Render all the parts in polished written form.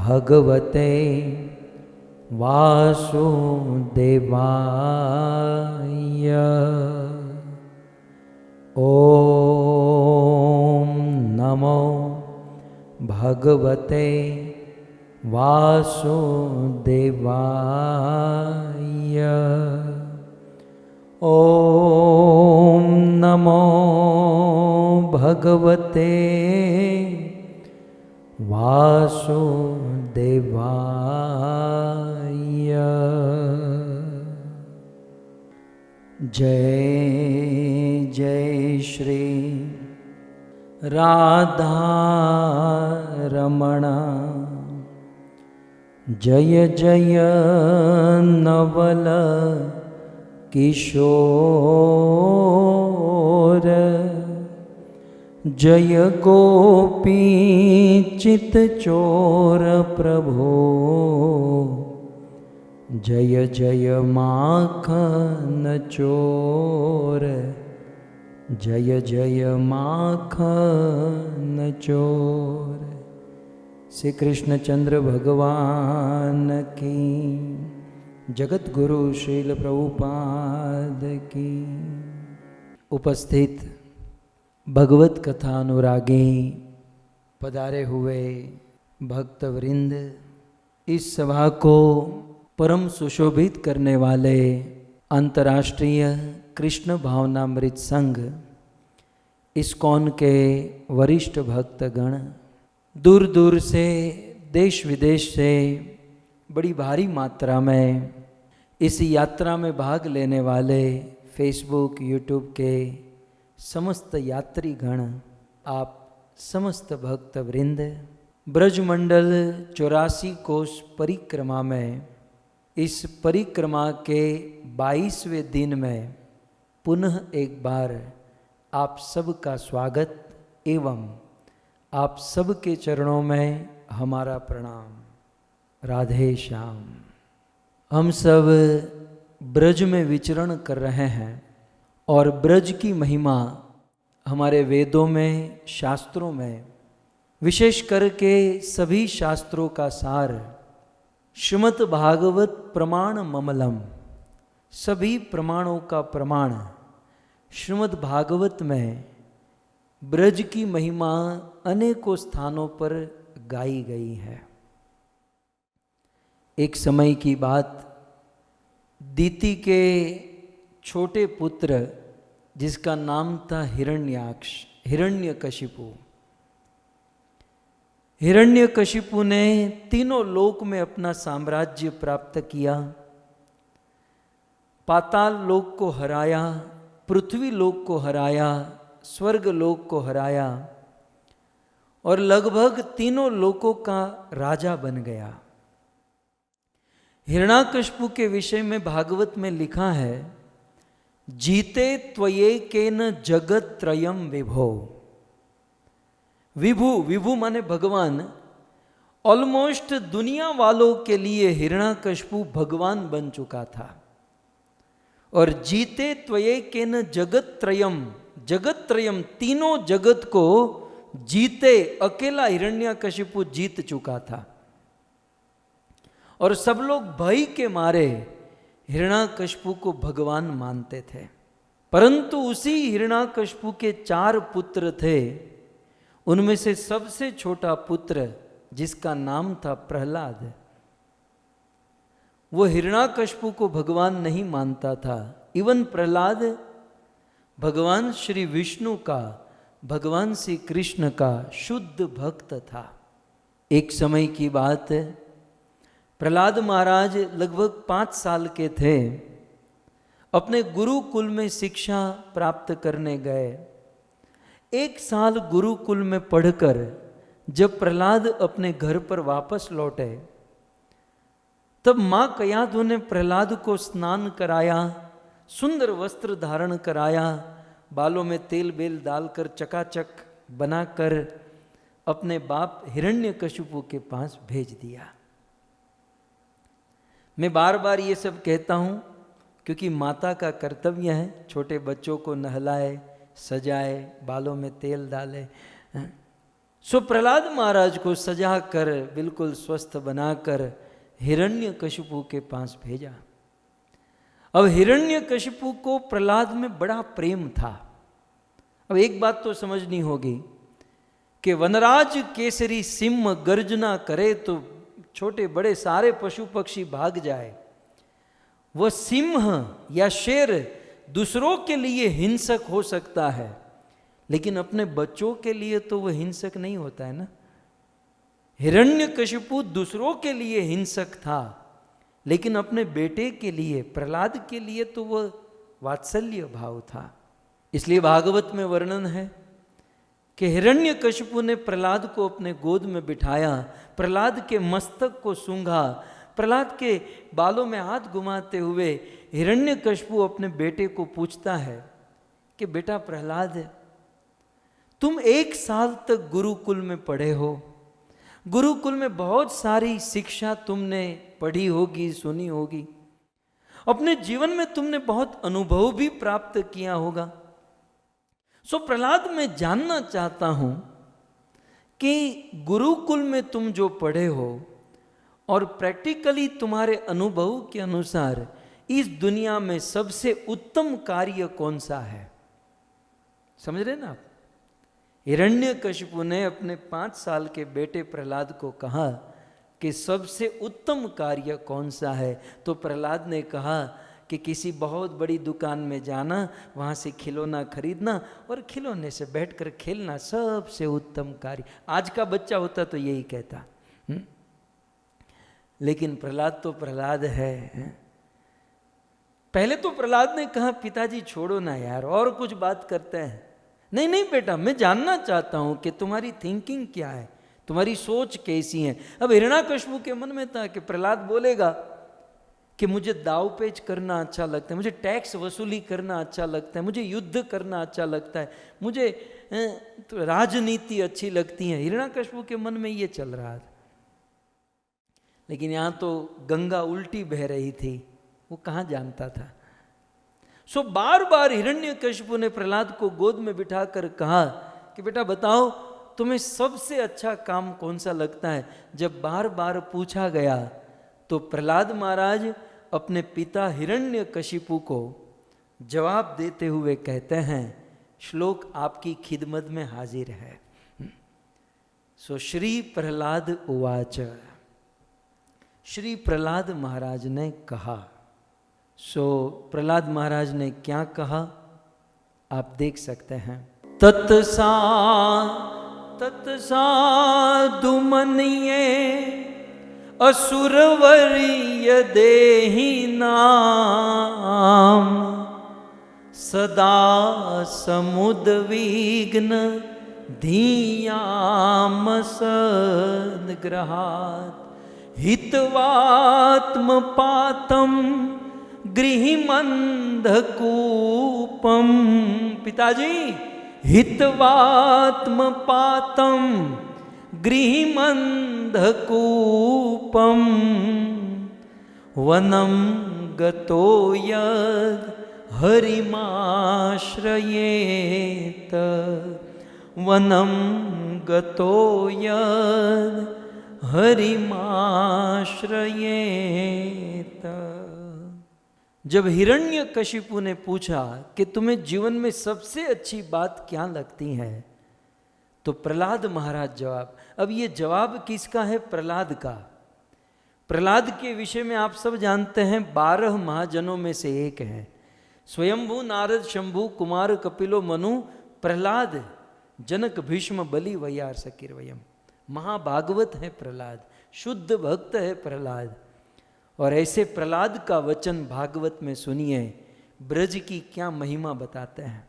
भगवते वासुदेवाय। ॐ नमो भगवते वासुदेवाय। ॐ नमो भगवते वासुदेवाय। जय जय श्री राधा रमण, जय जय नवल किशोर, जय गोपी चित चोर प्रभो, जय जय माखन चोर, जय जय माखन चोर। श्री कृष्णचंद्र भगवान की, जगत गुरु श्रील प्रभुपाद की। उपस्थित भगवत कथा अनुरागी पधारे हुए भक्तवृंद, इस सभा को परम सुशोभित करने वाले अंतर्राष्ट्रीय कृष्ण भावनामृत संघ इस्कॉन के वरिष्ठ भक्तगण, दूर दूर से देश विदेश से बड़ी भारी मात्रा में इस यात्रा में भाग लेने वाले फेसबुक यूट्यूब के समस्त यात्रीगण, आप समस्त भक्तवृंद, ब्रजमंडल 84 कोस परिक्रमा में इस परिक्रमा के 22वें दिन में पुनः एक बार आप सबका स्वागत एवं आप सबके चरणों में हमारा प्रणाम। राधे श्याम। हम सब ब्रज में विचरण कर रहे हैं और ब्रज की महिमा हमारे वेदों में, शास्त्रों में, विशेष करके सभी शास्त्रों का सार श्रीमद् भागवत प्रमाण ममलम, सभी प्रमाणों का प्रमाण श्रीमद् भागवत में ब्रज की महिमा अनेकों स्थानों पर गाई गई है। एक समय की बात, दीति के छोटे पुत्र जिसका नाम था हिरण्याक्ष, हिरण्यकशिपु, हिरण्यकशिपु ने तीनों लोक में अपना साम्राज्य प्राप्त किया। पाताल लोक को हराया, पृथ्वी लोक को हराया, स्वर्ग लोक को हराया और लगभग तीनों लोकों का राजा बन गया। हिरण्याकशिपु के विषय में भागवत में लिखा है, जीते त्वयेकेन जगत त्रयम विभो। विभु, विभु माने भगवान। ऑलमोस्ट दुनिया वालों के लिए हिरण्याकशिपु भगवान बन चुका था। और जीते त्वयेकेन जगत त्रयम, जगत त्रयम तीनों जगत को जीते अकेला हिरण्याकशिपु जीत चुका था। और सब लोग भय के मारे हिरण्याकशिपु को भगवान मानते थे। परंतु उसी हिरण्याकशिपु के 4 पुत्र थे। उनमें से सबसे छोटा पुत्र जिसका नाम था प्रहलाद, वो हिरण्याकशिपु को भगवान नहीं मानता था। इवन प्रहलाद भगवान श्री विष्णु का, भगवान श्री कृष्ण का शुद्ध भक्त था। एक समय की बात, प्रहलाद महाराज लगभग 5 साल के थे। अपने गुरुकुल में शिक्षा प्राप्त करने गए। 1 साल गुरुकुल में पढ़कर जब प्रहलाद अपने घर पर वापस लौटे, तब माँ कयाधु ने प्रहलाद को स्नान कराया, सुंदर वस्त्र धारण कराया, बालों में तेल बेल डालकर चकाचक बनाकर अपने बाप हिरण्यकशिपु के पास भेज दिया। मैं बार बार ये सब कहता हूँ क्योंकि माता का कर्तव्य है छोटे बच्चों को नहलाए, सजाए, बालों में तेल डाले। सो प्रहलाद महाराज को सजा कर बिल्कुल स्वस्थ बनाकर हिरण्यकशिपु के पास भेजा। अब हिरण्यकशिपु को प्रहलाद में बड़ा प्रेम था। अब एक बात तो समझनी होगी कि वनराज केसरी सिंह गर्जना करे तो छोटे बड़े सारे पशु पक्षी भाग जाए, वह सिंह या शेर दूसरों के लिए हिंसक हो सकता है, लेकिन अपने बच्चों के लिए तो वह हिंसक नहीं होता है ना। हिरण्यकशिपु दूसरों के लिए हिंसक था, लेकिन अपने बेटे के लिए, प्रहलाद के लिए तो वह वात्सल्य भाव था। इसलिए भागवत में वर्णन है कि हिरण्यकशिपु ने प्रहलाद को अपने गोद में बिठाया, प्रहलाद के मस्तक को सूंघा, प्रहलाद के बालों में हाथ घुमाते हुए हिरण्यकशिपु अपने बेटे को पूछता है कि बेटा प्रहलाद, तुम 1 साल तक गुरुकुल में पढ़े हो, गुरुकुल में बहुत सारी शिक्षा तुमने पढ़ी होगी, सुनी होगी, अपने जीवन में तुमने बहुत अनुभव भी प्राप्त किया होगा। सो प्रहलाद, मैं जानना चाहता हूं कि गुरुकुल में तुम जो पढ़े हो और प्रैक्टिकली तुम्हारे अनुभव के अनुसार इस दुनिया में सबसे उत्तम कार्य कौन सा है। समझ रहे ना आप? हिरण्यकशिपु ने अपने 5 साल के बेटे प्रहलाद को कहा कि सबसे उत्तम कार्य कौन सा है। तो प्रहलाद ने कहा कि किसी बहुत बड़ी दुकान में जाना, वहाँ से खिलौना खरीदना और खिलौने से बैठकर खेलना सबसे उत्तम कार्य। आज का बच्चा होता तो यही कहता। लेकिन प्रहलाद तो प्रहलाद है। पहले तो प्रहलाद ने कहा पिताजी छोड़ो ना यार, और कुछ बात करते हैं। नहीं नहीं बेटा, मैं जानना चाहता हूं कि तुम्हारी थिंकिंग क्या है, तुम्हारी सोच कैसी है। अब हिरण्यकशिपु के मन में था कि प्रहलाद बोलेगा कि मुझे दाव पेच करना अच्छा लगता है, मुझे टैक्स वसूली करना अच्छा लगता है, मुझे युद्ध करना अच्छा लगता है, मुझे तो राजनीति अच्छी लगती है। हिरण्यकशिपु के मन में ये चल रहा था। लेकिन यहाँ तो गंगा उल्टी बह रही थी, वो कहाँ जानता था। सो बार बार हिरण्यकशिपु ने प्रहलाद को गोद में बिठाकर कहा कि बेटा बताओ तुम्हें सबसे अच्छा काम कौन सा लगता है। जब बार बार पूछा गया तो प्रहलाद महाराज अपने पिता हिरण्यकशिपु को जवाब देते हुए कहते हैं, श्लोक आपकी खिदमत में हाजिर है। सो श्री प्रहलाद उवाच, श्री प्रहलाद महाराज ने कहा। सो प्रहलाद महाराज ने क्या कहा आप देख सकते हैं। तत्साधुमन्ये असुरवर्य देहि नाम सदा समुद्विग्न धियाम सद्ग्रहात् हित्वात्मपातं गृहिमन्धकूपं। पिताजी, हित्वात्मपातं गृहिमन्धकूपं वनं गतो यद् हरिमाश्रयेत, वनं गतो यद् हरिमाश्रयेत। जब हिरण्यकशिपु ने पूछा कि तुम्हें जीवन में सबसे अच्छी बात क्या लगती है, तो प्रहलाद महाराज जवाब। अब ये जवाब किसका है? प्रहलाद का। प्रहलाद के विषय में आप सब जानते हैं 12 महाजनों में से एक है। स्वयंभू, नारद, शंभु, कुमार, कपिलो, मनु, प्रहलाद, जनक, भीष्म, बलि, वैयार, सकीर्वयम। महाभागवत है प्रहलाद, शुद्ध भक्त है प्रहलाद। और ऐसे प्रहलाद का वचन भागवत में सुनिए, ब्रज की क्या महिमा बताते हैं।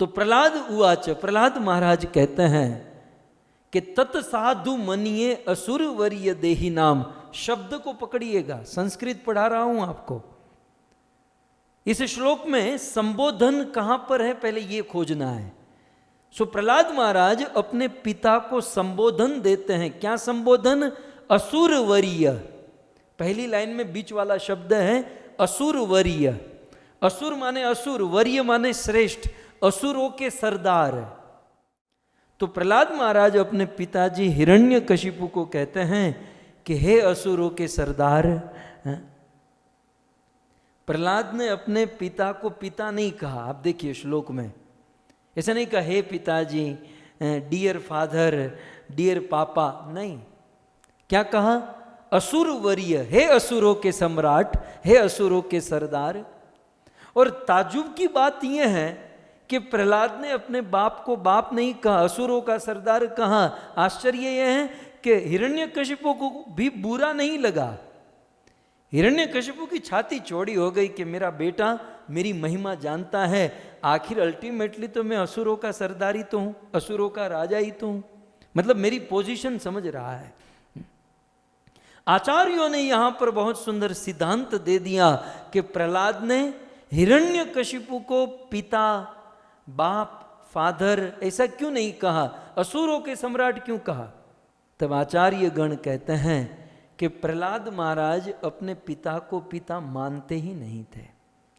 तो प्रहलाद उवाच, प्रहलाद महाराज कहते हैं कि तत्साधु मनिये असुर वर्य देहि नाम। शब्द को पकड़िएगा, संस्कृत पढ़ा रहा हूं आपको। इस श्लोक में संबोधन कहां पर है पहले ये खोजना है। सो प्रहलाद महाराज अपने पिता को संबोधन देते हैं। क्या संबोधन? असुर वर्य। पहली लाइन में बीच वाला शब्द है असुर वर्य। असुर माने असुर, वर्य माने श्रेष्ठ, असुरों के सरदार। तो प्रहलाद महाराज अपने पिताजी हिरण्यकशिपु को कहते हैं कि हे असुरों के सरदार। प्रहलाद ने अपने पिता को पिता नहीं कहा। आप देखिए श्लोक में ऐसा नहीं कहा हे पिताजी, डियर फादर, डियर पापा, नहीं। क्या कहा? असुरवर्य, हे असुरों के सम्राट, हे असुरों के सरदार। और ताजुब की बात यह है कि प्रहलाद ने अपने बाप को बाप नहीं कहा, असुरों का सरदार कहा। आश्चर्य यह है कि हिरण्यकशिपु को भी बुरा नहीं लगा। हिरण्यकशिपु की छाती चौड़ी हो गई कि मेरा बेटा मेरी महिमा जानता है, आखिर अल्टीमेटली तो मैं असुरों का सरदार ही तो हूं, असुरों का राजा ही तो हूं, मतलब मेरी पोजीशन समझ रहा है। आचार्यों ने यहां पर बहुत सुंदर सिद्धांत दे दिया कि प्रहलाद ने हिरण्यकशिपु को पिता, बाप, फादर ऐसा क्यों नहीं कहा, असुरों के सम्राट क्यों कहा? तब आचार्य गण कहते हैं कि प्रहलाद महाराज अपने पिता को पिता मानते ही नहीं थे,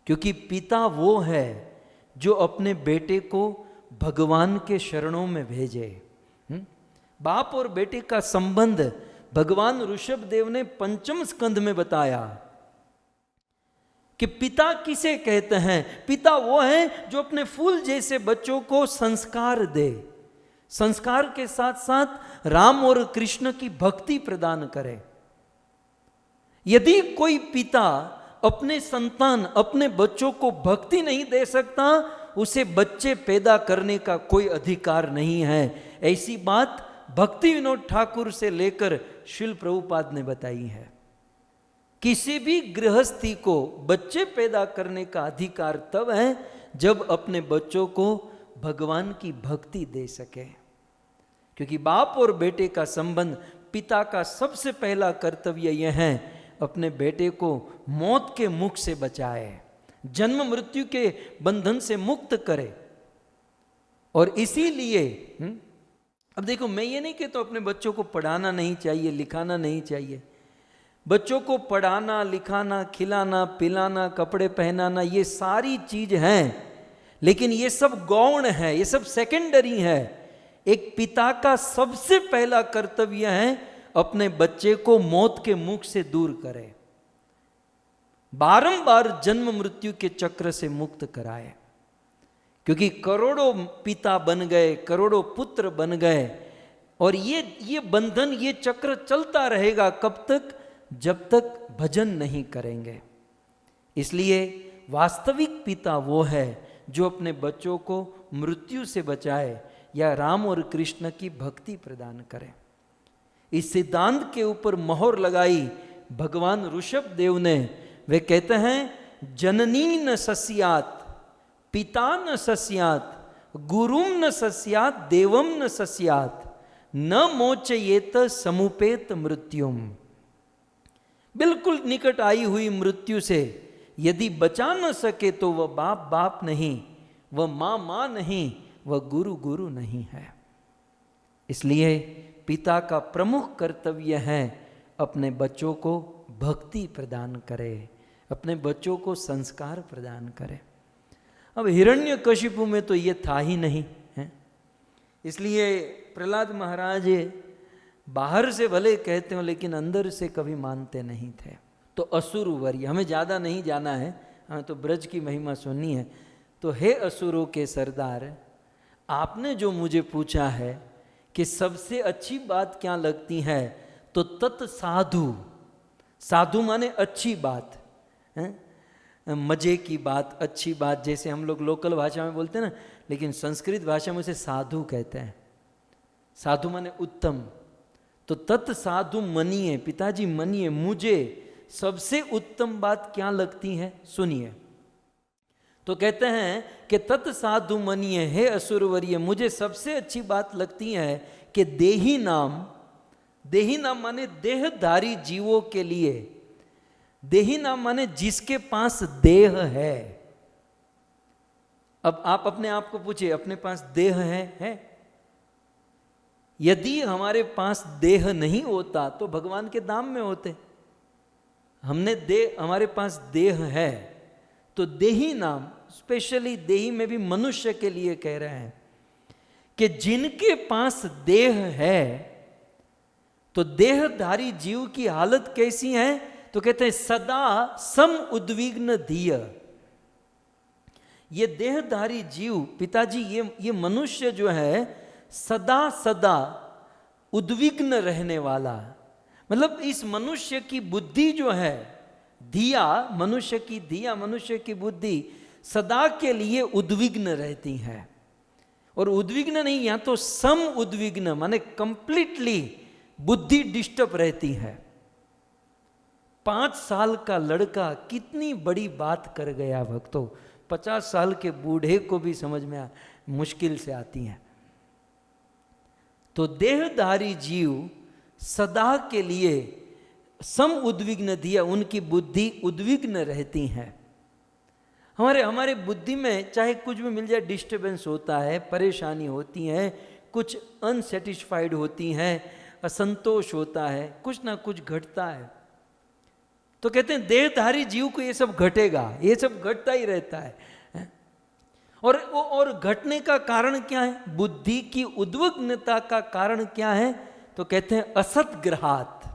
क्योंकि पिता वो है जो अपने बेटे को भगवान के शरणों में भेजे। बाप और बेटे का संबंध भगवान ऋषभ देव ने पंचम स्कंद में बताया कि पिता किसे कहते हैं। पिता वो है जो अपने फूल जैसे बच्चों को संस्कार दे, संस्कार के साथ साथ राम और कृष्ण की भक्ति प्रदान करे। यदि कोई पिता अपने संतान, अपने बच्चों को भक्ति नहीं दे सकता, उसे बच्चे पैदा करने का कोई अधिकार नहीं है। ऐसी बात भक्ति विनोद ठाकुर से लेकर श्रील प्रभुपाद ने बताई है। किसी भी गृहस्थी को बच्चे पैदा करने का अधिकार तब है जब अपने बच्चों को भगवान की भक्ति दे सके, क्योंकि बाप और बेटे का संबंध, पिता का सबसे पहला कर्तव्य यह है अपने बेटे को मौत के मुख से बचाए, जन्म मृत्यु के बंधन से मुक्त करे। और इसीलिए अब देखो, मैं ये नहीं कहता अपने बच्चों को पढ़ाना नहीं चाहिए, लिखाना नहीं चाहिए। बच्चों को पढ़ाना, लिखाना, खिलाना, पिलाना, कपड़े पहनाना, ये सारी चीज हैं, लेकिन ये सब गौण है, ये सब सेकेंडरी है। एक पिता का सबसे पहला कर्तव्य है अपने बच्चे को मौत के मुख से दूर करे, बारंबार जन्म मृत्यु के चक्र से मुक्त कराए। क्योंकि करोड़ों पिता बन गए, करोड़ों पुत्र बन गए, और ये बंधन, ये चक्र चलता रहेगा कब तक? जब तक भजन नहीं करेंगे। इसलिए वास्तविक पिता वो है जो अपने बच्चों को मृत्यु से बचाए या राम और कृष्ण की भक्ति प्रदान करे। इस सिद्धांत के ऊपर मोहर लगाई भगवान ऋषभ देव ने। वे कहते हैं जननी न सस्यात, पिता न सस्यात, गुरुम न सस्यात, देवम न सस्यात, न मोचयेत समुपेत मृत्युम। बिल्कुल निकट आई हुई मृत्यु से यदि बचा न सके तो वह बाप बाप नहीं, वह माँ माँ नहीं, वह गुरु गुरु नहीं है। इसलिए पिता का प्रमुख कर्तव्य है अपने बच्चों को भक्ति प्रदान करे, अपने बच्चों को संस्कार प्रदान करे। अब हिरण्यकशिपु में तो ये था ही नहीं है, इसलिए प्रहलाद महाराज बाहर से भले कहते हो लेकिन अंदर से कभी मानते नहीं थे। तो असुरवर्य, हमें ज़्यादा नहीं जाना है, हमें तो ब्रज की महिमा सुननी है। तो हे असुरों के सरदार, आपने जो मुझे पूछा है कि सबसे अच्छी बात क्या लगती है, तो तत्साधु, साधु माने अच्छी बात है, मजे की बात, अच्छी बात, जैसे हम लोग लोकल भाषा में बोलते हैं ना, लेकिन संस्कृत भाषा में उसे साधु कहते हैं। साधु माने उत्तम। तो तत्साधु मनिए, पिताजी मनिए, मुझे सबसे उत्तम बात क्या लगती है सुनिए। तो कहते हैं कि तत्साधु मनिए, हे असुरवर्य, मुझे सबसे अच्छी बात लगती है कि देही नाम, देही नाम माने देहधारी जीवों के लिए, देही नाम माने जिसके पास देह है। अब आप अपने आप को पूछिए, अपने पास देह है? यदि हमारे पास देह नहीं होता तो भगवान के धाम में होते। हमने हमारे पास देह है, तो देही नाम, स्पेशली देही में भी मनुष्य के लिए कह रहे हैं कि जिनके पास देह है, तो देहधारी जीव की हालत कैसी है? तो कहते हैं सदा सम उद्विग्न धीय। ये देहधारी जीव, पिताजी, ये मनुष्य जो है सदा सदा उद्विग्न रहने वाला, मतलब इस मनुष्य की बुद्धि जो है, धिया, मनुष्य की धिया, मनुष्य की बुद्धि सदा के लिए उद्विग्न रहती है। और उद्विग्न नहीं, यहां तो सम उद्विग्न, माने कंप्लीटली बुद्धि डिस्टर्ब रहती है। 5 साल का लड़का कितनी बड़ी बात कर गया भक्तों, 50 साल के बूढ़े को भी समझ में मुश्किल से आती हैं। तो देहधारी जीव सदा के लिए सम उद्विग्न दिया, उनकी बुद्धि उद्विग्न रहती है। हमारे बुद्धि में चाहे कुछ भी मिल जाए, डिस्टर्बेंस होता है, परेशानी होती है, कुछ अनसेटिस्फाइड होती हैं, असंतोष होता है, कुछ ना कुछ घटता है। तो कहते हैं देहधारी जीव को ये सब घटेगा, ये सब घटता ही रहता है। और घटने का कारण क्या है? बुद्धि की उद्विग्नता का कारण क्या है? तो कहते हैं असत ग्रहात,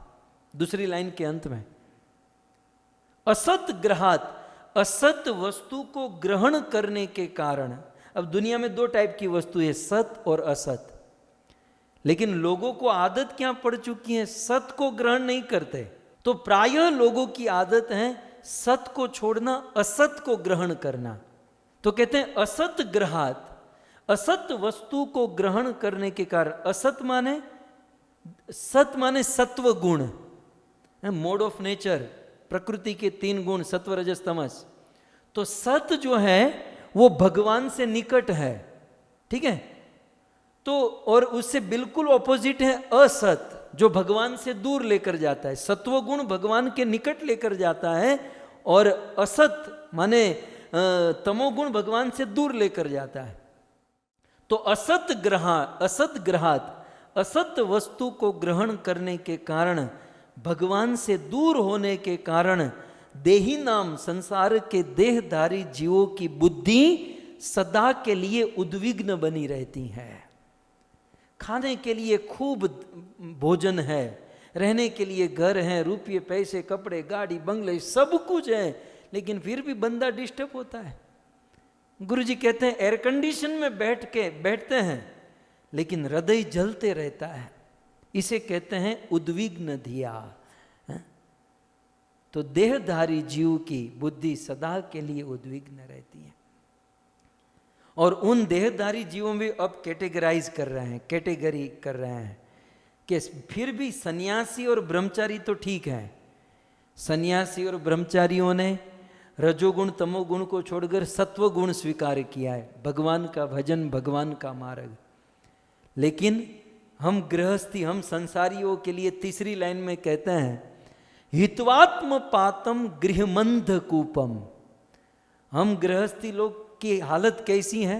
दूसरी लाइन के अंत में, असत ग्रहात, असत वस्तु को ग्रहण करने के कारण। अब दुनिया में 2 टाइप की वस्तु है, सत और असत, लेकिन लोगों को आदत क्या पड़ चुकी है, सत को ग्रहण नहीं करते। तो प्रायः लोगों की आदत है सत को छोड़ना, असत को ग्रहण करना। तो कहते हैं असत ग्रहात, असत वस्तु को ग्रहण करने के कारण। असत माने, सत माने सत्व गुण, मोड ऑफ नेचर, प्रकृति के 3 गुण, सत्व रजस तमस। तो सत जो है वो भगवान से निकट है, ठीक है। तो और उससे बिल्कुल ऑपोजिट है असत, जो भगवान से दूर लेकर जाता है। सत्व गुण भगवान के निकट लेकर जाता है, और असत माने तमोगुण भगवान से दूर लेकर जाता है। तो असत ग्रहात, असत वस्तु को ग्रहण करने के कारण, भगवान से दूर होने के कारण, देही नाम संसार के देहधारी जीवों की बुद्धि सदा के लिए उद्विग्न बनी रहती है। खाने के लिए खूब भोजन है, रहने के लिए घर है, रुपये पैसे, कपड़े, गाड़ी, बंगले, सब कुछ है, लेकिन फिर भी बंदा डिस्टर्ब होता है। गुरुजी कहते हैं एयर कंडीशन में बैठते हैं, लेकिन हृदय जलते रहता है। इसे कहते हैं उद्विग्न धिया। तो देहधारी जीव की बुद्धि सदा के लिए उद्विग्न रहती है। और उन देहधारी जीवों में अब कैटेगरी कर रहे हैं कि फिर भी सन्यासी और ब्रह्मचारी तो ठीक है। सन्यासी और ब्रह्मचारियों ने रजोगुण तमोगुण को छोड़कर सत्व गुण स्वीकार किया है, भगवान का भजन, भगवान का मार्ग। लेकिन हम गृहस्थी, हम संसारियों के लिए तीसरी लाइन में कहते हैं हित्वात्म पातम गृहमंध कूपम। हम गृहस्थी लोग की हालत कैसी है?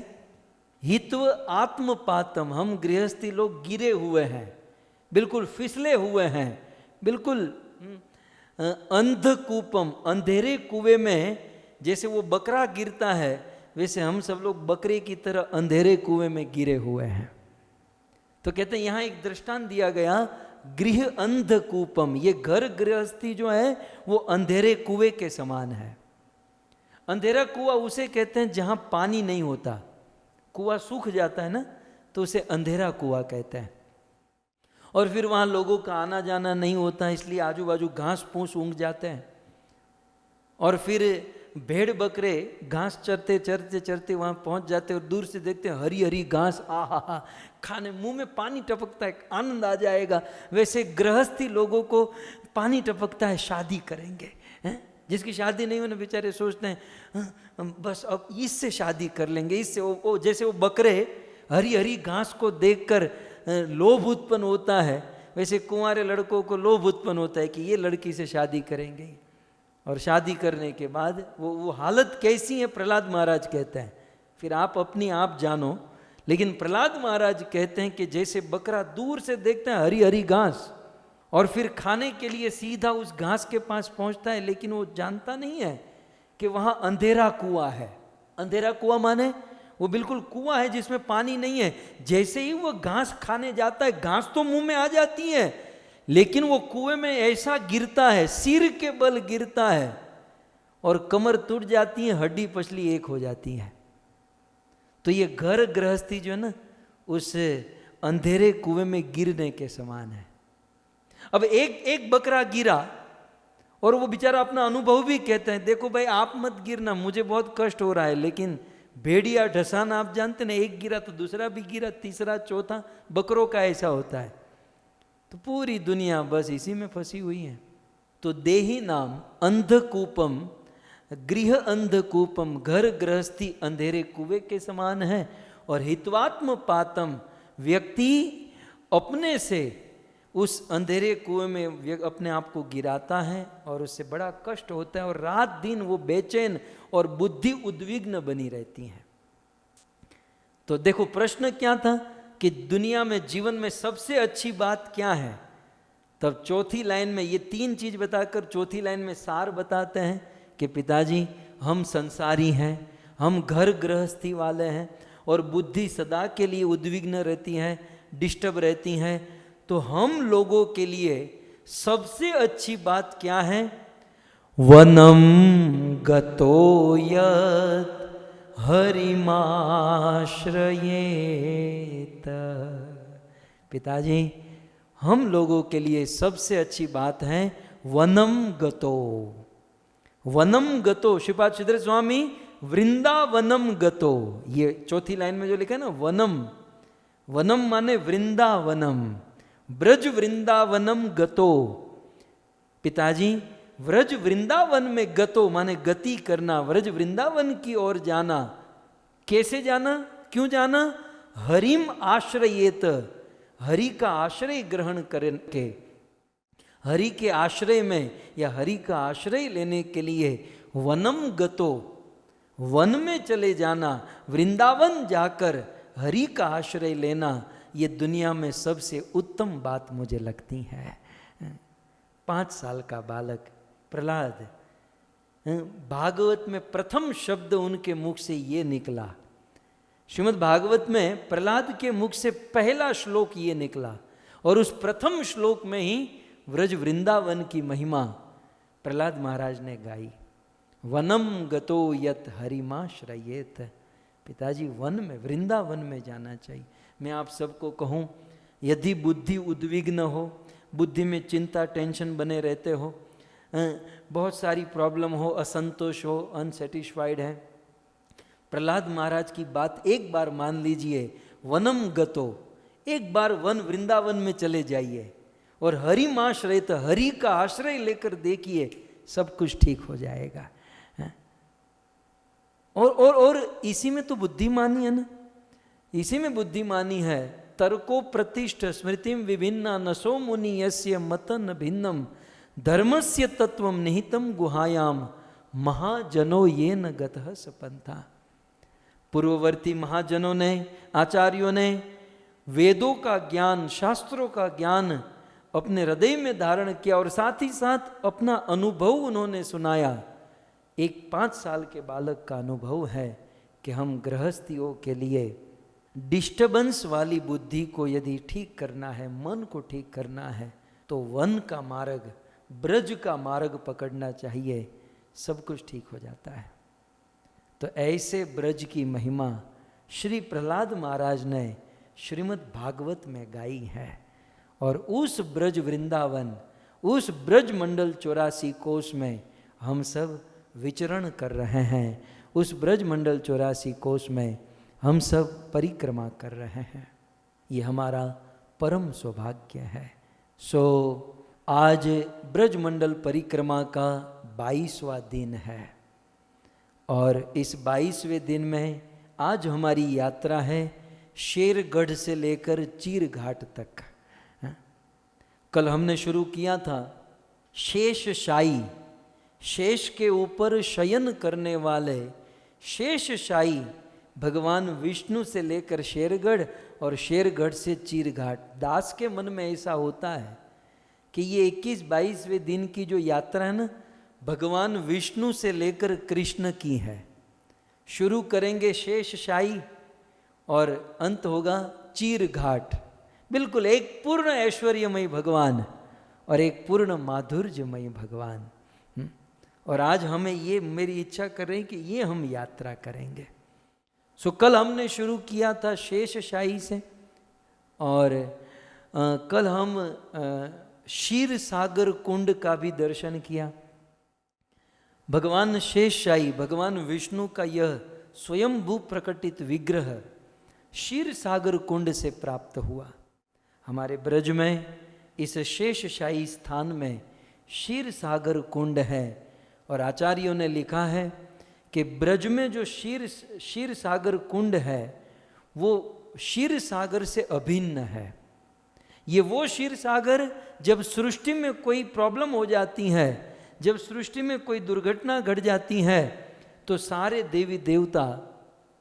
हित्व आत्म पातम, हम गृहस्थी लोग गिरे हुए हैं, बिल्कुल फिसले हुए हैं, बिल्कुल अंधकूपम, अंधेरे कुएं में जैसे वो बकरा गिरता है, वैसे हम सब लोग बकरे की तरह अंधेरे कुएं में गिरे हुए हैं। तो कहते हैं यहां एक दृष्टांत दिया गया, गृह अंधकूपम, ये घर गृहस्थी जो है वो अंधेरे कुएं के समान है। अंधेरा कुआं उसे कहते हैं जहां पानी नहीं होता, कुआं सूख जाता है ना, तो उसे अंधेरा कुआं कहते हैं। और फिर वहाँ लोगों का आना जाना नहीं होता, इसलिए आजू बाजू घास फूस उग जाते हैं। और फिर भेड़ बकरे घास चरते चरते चरते वहाँ पहुँच जाते हैं और दूर से देखते हैं हरी हरी घास, आहा, खाने मुंह में पानी टपकता है, आनंद आ जाएगा। वैसे गृहस्थी लोगों को पानी टपकता है, शादी करेंगे, हैं? जिसकी शादी नहीं होने बेचारे सोचते हैं बस अब इससे शादी कर लेंगे, इससे वो जैसे वो बकरे हरी हरी घास को देखकर लोभ उत्पन्न होता है, वैसे कुंवारे लड़कों को लोभ उत्पन्न होता है कि ये लड़की से शादी करेंगे। और शादी करने के बाद वो हालत कैसी है, प्रहलाद महाराज कहते हैं, फिर आप अपनी आप जानो। लेकिन प्रहलाद महाराज कहते हैं कि जैसे बकरा दूर से देखता है हरी हरी घास, और फिर खाने के लिए सीधा उस घास के पास पहुंचता है, लेकिन वो जानता नहीं है कि वहाँ अंधेरा कुआं है। अंधेरा कुआं माने वो बिल्कुल कुआं है जिसमें पानी नहीं है। जैसे ही वो घास खाने जाता है, घास तो मुंह में आ जाती है, लेकिन वो कुएं में ऐसा गिरता है, सिर के बल गिरता है और कमर टूट जाती है, हड्डी पसली एक हो जाती है। तो ये घर गृहस्थी जो है ना, उस अंधेरे कुएं में गिरने के समान है। अब एक बकरा गिरा और वो बेचारा अपना अनुभव भी कहते हैं, देखो भाई आप मत गिरना, मुझे बहुत कष्ट हो रहा है। लेकिन भेड़िया ढसान आप जानते ना, एक गिरा तो दूसरा भी गिरा, तीसरा चौथा, बकरों का ऐसा होता है। तो पूरी दुनिया बस इसी में फंसी हुई है। तो देही नाम अंधकूपम, गृह अंधकूपम, घर गृहस्थी अंधेरे कुएं के समान है। और हित्वात्म पातम, व्यक्ति अपने से उस अंधेरे कुएं में अपने आप को गिराता है और उससे बड़ा कष्ट होता है, और रात दिन वो बेचैन और बुद्धि उद्विग्न बनी रहती है। तो देखो प्रश्न क्या था कि दुनिया में, जीवन में सबसे अच्छी बात क्या है। तब चौथी लाइन में ये 3 चीज बताकर चौथी लाइन में सार बताते हैं कि पिताजी हम संसारी हैं, हम घर गृहस्थी वाले हैं और बुद्धि सदा के लिए उद्विग्न रहती है, डिस्टर्ब रहती हैं। तो हम लोगों के लिए सबसे अच्छी बात क्या है? वनम गतो यत् हरिमाश्रयेत। पिताजी हम लोगों के लिए सबसे अच्छी बात है वनम गतो। वनम गतो, श्रीपाद श्रीधर स्वामी वृंदावनम गतो, ये चौथी लाइन में जो लिखा है ना वनम, वनम माने वृंदावनम, ब्रज वृंदावनम गतो। पिताजी व्रज वृंदावन में गतो माने गति करना, व्रज वृंदावन की ओर जाना। कैसे जाना, क्यों जाना? हरिम आश्रयेत, हरि का आश्रय ग्रहण करके, हरि के आश्रय में या हरि का आश्रय लेने के लिए वनम गतो, वन में चले जाना, वृंदावन जाकर हरि का आश्रय लेना, ये दुनिया में सबसे उत्तम बात मुझे लगती है। 5 साल का बालक प्रहलाद, भागवत में प्रथम शब्द उनके मुख से ये निकला। श्रीमद् भागवत में प्रहलाद के मुख से पहला श्लोक ये निकला, और उस प्रथम श्लोक में ही व्रज वृंदावन की महिमा प्रहलाद महाराज ने गाई। वनम गतो यत हरिमाश्रयेत। पिताजी वन में, वृंदावन में जाना चाहिए। मैं आप सबको कहूँ, यदि बुद्धि उद्विग्न हो, बुद्धि में चिंता टेंशन बने रहते हो, बहुत सारी प्रॉब्लम हो, असंतोष हो, अनसेटिस्फाइड है, प्रहलाद महाराज की बात एक बार मान लीजिए, वनम गतो, एक बार वन वृंदावन में चले जाइए और हरिमाश्रय, तो हरि का आश्रय लेकर देखिए, सब कुछ ठीक हो जाएगा। और इसी में तो बुद्धिमानी है ना, इसी में बुद्धिमानी है। तर्को प्रतिष्ठ स्मृतिम विभिन्ना नसो मुनि यस्य मतन भिन्नम धर्मस्य तत्वम निहितम गुहायाम महाजनो ये न गतः सपंथा। पूर्ववर्ती महाजनों ने, आचार्यों ने वेदों का ज्ञान, शास्त्रों का ज्ञान अपने हृदय में धारण किया और साथ ही साथ अपना अनुभव उन्होंने सुनाया। एक 5 साल के बालक का अनुभव है कि हम गृहस्थियों के लिए डिस्टर्बेंस वाली बुद्धि को यदि ठीक करना है, मन को ठीक करना है, तो वन का मार्ग, ब्रज का मार्ग पकड़ना चाहिए, सब कुछ ठीक हो जाता है। तो ऐसे ब्रज की महिमा श्री प्रहलाद महाराज ने श्रीमद् भागवत में गाई है। और उस ब्रज वृंदावन, उस ब्रज मंडल 84 कोष में हम सब विचरण कर रहे हैं। उस ब्रज मंडल 84 कोष में हम सब परिक्रमा कर रहे हैं। ये हमारा परम सौभाग्य है। सो आज ब्रज मंडल परिक्रमा का 22वां दिन है और इस 22वें दिन में आज हमारी यात्रा है शेरगढ़ से लेकर चीरघाट तक। कल हमने शुरू किया था शेषशायी, शेष के ऊपर शयन करने वाले शेषशायी भगवान विष्णु से लेकर शेरगढ़ और शेरगढ़ से चीरघाट। दास के मन में ऐसा होता है कि ये 21-22वें दिन की जो यात्रा है ना, भगवान विष्णु से लेकर कृष्ण की है। शुरू करेंगे शेषशाही और अंत होगा चीर घाट। बिल्कुल एक पूर्ण ऐश्वर्यमय भगवान और एक पूर्ण माधुर्यमय भगवान। और आज हमें ये, मेरी इच्छा कर रही कि ये हम यात्रा करेंगे। सो कल हमने शुरू किया था शेषशाही से, और कल हम क्षीर सागर कुंड का भी दर्शन किया। भगवान शेषशाही, भगवान विष्णु का यह स्वयंभू प्रकटित विग्रह क्षीर सागर कुंड से प्राप्त हुआ। हमारे ब्रज में इस शेषशाही स्थान में क्षीर सागर कुंड है, और आचार्यों ने लिखा है कि ब्रज में जो क्षीर सागर कुंड है वो क्षीर सागर से अभिन्न है। ये वो क्षीर सागर, जब सृष्टि में कोई प्रॉब्लम हो जाती है, जब सृष्टि में कोई दुर्घटना घट जाती है, तो सारे देवी देवता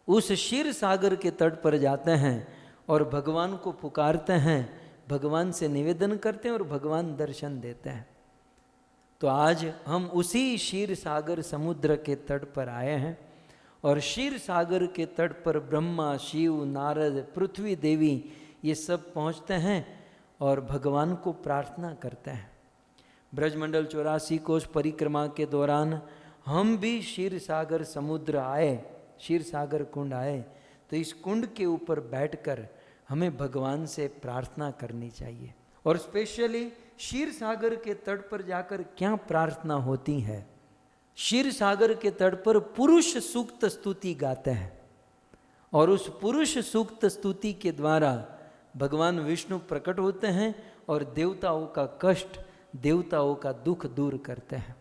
उस क्षीर सागर के तट पर जाते हैं और भगवान को पुकारते हैं, भगवान से निवेदन करते हैं और भगवान दर्शन देते हैं। तो आज हम उसी क्षीर सागर समुद्र के तट पर आए हैं, और क्षीर सागर के तट पर ब्रह्मा, शिव, नारद, पृथ्वी देवी ये सब पहुंचते हैं और भगवान को प्रार्थना करते हैं। ब्रजमंडल 84 कोष परिक्रमा के दौरान हम भी क्षीर सागर समुद्र आए, क्षीर सागर कुंड आए, तो इस कुंड के ऊपर बैठकर हमें भगवान से प्रार्थना करनी चाहिए। और स्पेशली क्षीर सागर के तट पर जाकर क्या प्रार्थना होती है। क्षीर सागर के तट पर पुरुष सूक्त स्तुति गाते हैं, और उस पुरुष सूक्त स्तुति के द्वारा भगवान विष्णु प्रकट होते हैं और देवताओं का कष्ट, देवताओं का दुख दूर करते हैं।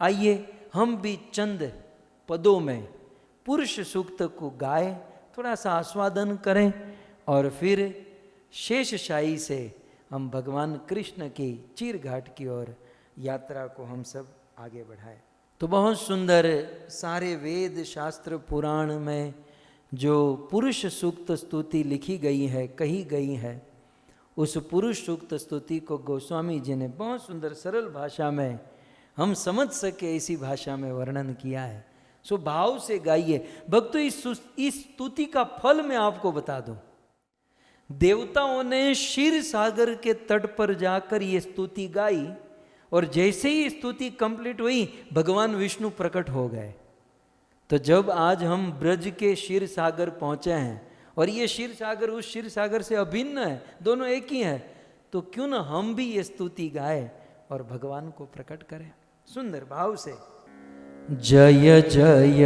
आइए हम भी चंद पदों में पुरुष सूक्त को गाए, थोड़ा सा आस्वादन करें, और फिर शेषशाही से हम भगवान कृष्ण की चीर घाट की ओर यात्रा को हम सब आगे बढ़ाएं। तो बहुत सुंदर सारे वेद शास्त्र पुराण में जो पुरुष सूक्त स्तुति लिखी गई है, कही गई है, उस पुरुष सूक्त स्तुति को गोस्वामी जी ने बहुत सुंदर सरल भाषा में, हम समझ सके इसी भाषा में वर्णन किया है। सो भाव से गाइए। भक्तों, इस स्तुति का फल मैं आपको बता दूं। देवताओं ने क्षीर सागर के तट पर जाकर ये स्तुति गाई, और जैसे ही स्तुति कंप्लीट हुई भगवान विष्णु प्रकट हो गए। तो जब आज हम ब्रज के क्षीर सागर पहुंचे हैं, और ये क्षीर सागर उस क्षीर सागर से अभिन्न है, दोनों एक ही है, तो क्यों ना हम भी ये स्तुति गाए और भगवान को प्रकट करें सुंदर भाव से। जय जय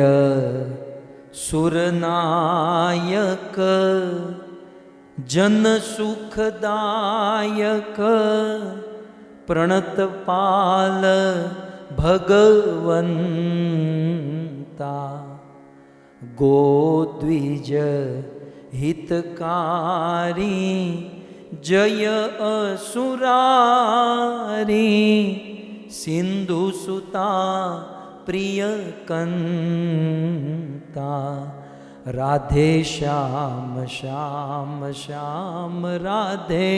सुरनायक जन सुखदायक प्रणतपाल भगवंता गोद्विज हितकारी जय असुरारी सिंधुसुता प्रियकंता राधे श्याम श्याम श्याम राधे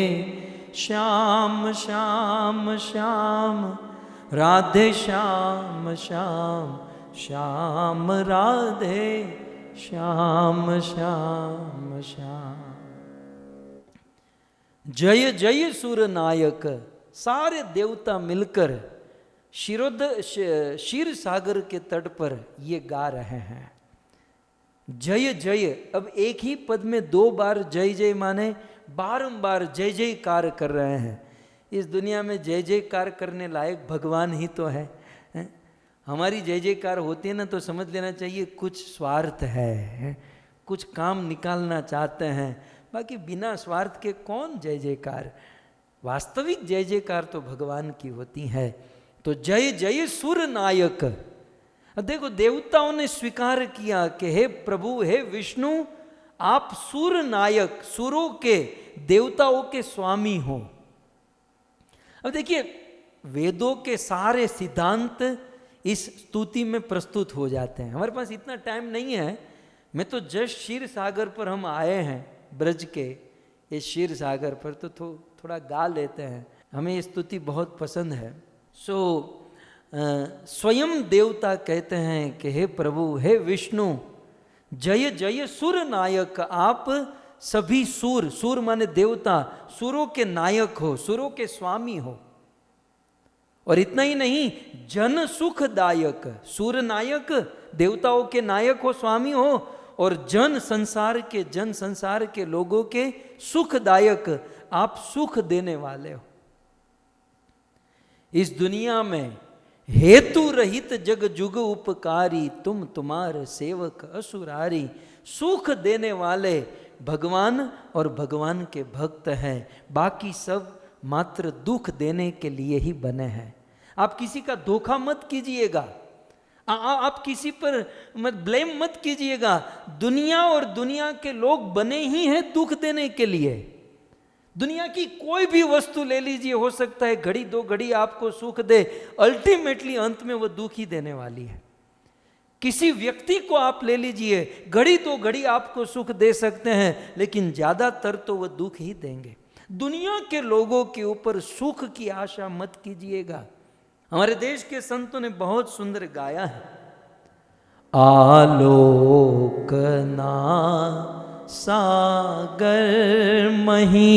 श्याम श्याम श्याम राधे श्याम श्याम श्याम राधे श्याम श्याम श्याम। जय जय सुर नायक, सारे देवता मिलकर क्षीर सागर के तट पर ये गा रहे हैं जय जय। अब एक ही पद में दो बार जय जय माने बारंबार जय जयकार कर रहे हैं। इस दुनिया में जय जयकार करने लायक भगवान ही तो है। हमारी जय जयकार होती है ना, तो समझ लेना चाहिए कुछ स्वार्थ है, कुछ काम निकालना चाहते हैं। बाकी बिना स्वार्थ के कौन जय जयकार, वास्तविक जय जयकार तो भगवान की होती है। तो जय जय सुर नायक। देखो, देवताओं ने स्वीकार किया कि हे प्रभु, हे विष्णु, आप सुर नायक, सुरों के, देवताओं के स्वामी हो। अब देखिए, वेदों के सारे सिद्धांत इस स्तुति में प्रस्तुत हो जाते हैं। हमारे पास इतना टाइम नहीं है। मैं तो जस्ट क्षीर सागर पर हम आए हैं, ब्रज के इस क्षीर सागर पर, तो थोड़ा गा लेते हैं। हमें ये स्तुति बहुत पसंद है। सो स्वयं देवता कहते हैं कि हे प्रभु, हे विष्णु, जय जय सुर नायक, आप सभी सूर, सूर माने देवता, सुरों के नायक हो, सुरों के स्वामी हो। और इतना ही नहीं, जन सुखदायक, सूर नायक, देवताओं के नायक हो, स्वामी हो, और जन संसार के लोगों के सुखदायक, आप सुख देने वाले हो। इस दुनिया में हेतु रहित जग जुग उपकारी, तुम तुम्हारे सेवक असुरारी। सुख देने वाले भगवान और भगवान के भक्त हैं, बाकी सब मात्र दुख देने के लिए ही बने हैं। आप किसी का धोखा मत कीजिएगा, आप किसी पर मत ब्लेम मत कीजिएगा। दुनिया और दुनिया के लोग बने ही हैं दुख देने के लिए। दुनिया की कोई भी वस्तु ले लीजिए, हो सकता है घड़ी दो घड़ी आपको सुख दे, अल्टीमेटली अंत में वो दुख ही देने वाली है। किसी व्यक्ति को आप ले लीजिए, घड़ी दो घड़ी आपको सुख दे सकते हैं, लेकिन ज्यादातर तो वो दुख ही देंगे। दुनिया के लोगों के ऊपर सुख की आशा मत कीजिएगा। हमारे देश के संतों ने बहुत सुंदर गाया है, आलोक ना सागर मही,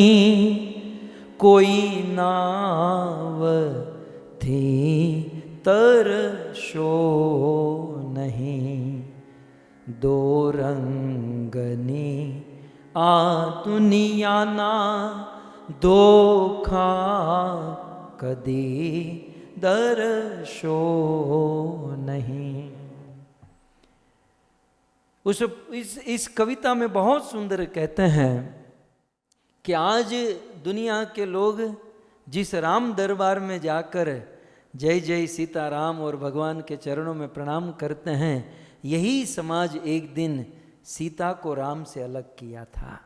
कोई नाव थी तरशो नहीं, दो रंगनी आ दुनिया ना, धोखा कदी दर्शो नहीं। इस कविता में बहुत सुंदर कहते हैं कि आज दुनिया के लोग जिस राम दरबार में जाकर जय जय सीताराम और भगवान के चरणों में प्रणाम करते हैं, यही समाज एक दिन सीता को राम से अलग किया था।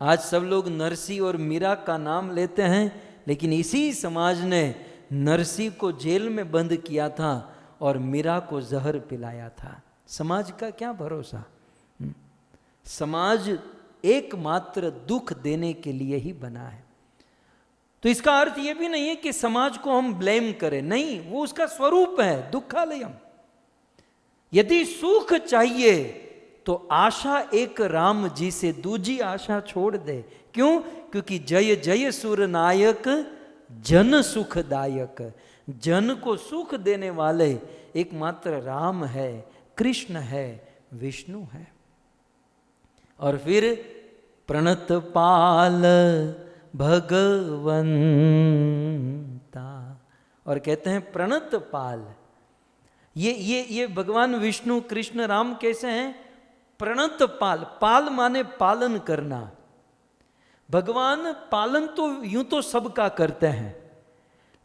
आज सब लोग नरसी और मीरा का नाम लेते हैं, लेकिन इसी समाज ने नरसी को जेल में बंद किया था और मीरा को जहर पिलाया था। समाज का क्या भरोसा। समाज एकमात्र दुख देने के लिए ही बना है। तो इसका अर्थ यह भी नहीं है कि समाज को हम ब्लेम करें, नहीं, वो उसका स्वरूप है, दुखालयम। यदि सुख चाहिए तो आशा एक राम जी से दूजी आशा छोड़ दे। क्यों? क्योंकि जय जय सुर नायक, जन सुखदायक, जन को सुख देने वाले एकमात्र राम है, कृष्ण है, विष्णु है। और फिर प्रणत पाल भगवंता, और कहते हैं प्रणत पाल। ये भगवान विष्णु कृष्ण राम कैसे हैं? प्रणत पाल। पाल माने पालन करना। भगवान पालन तो यूं तो सबका करते हैं,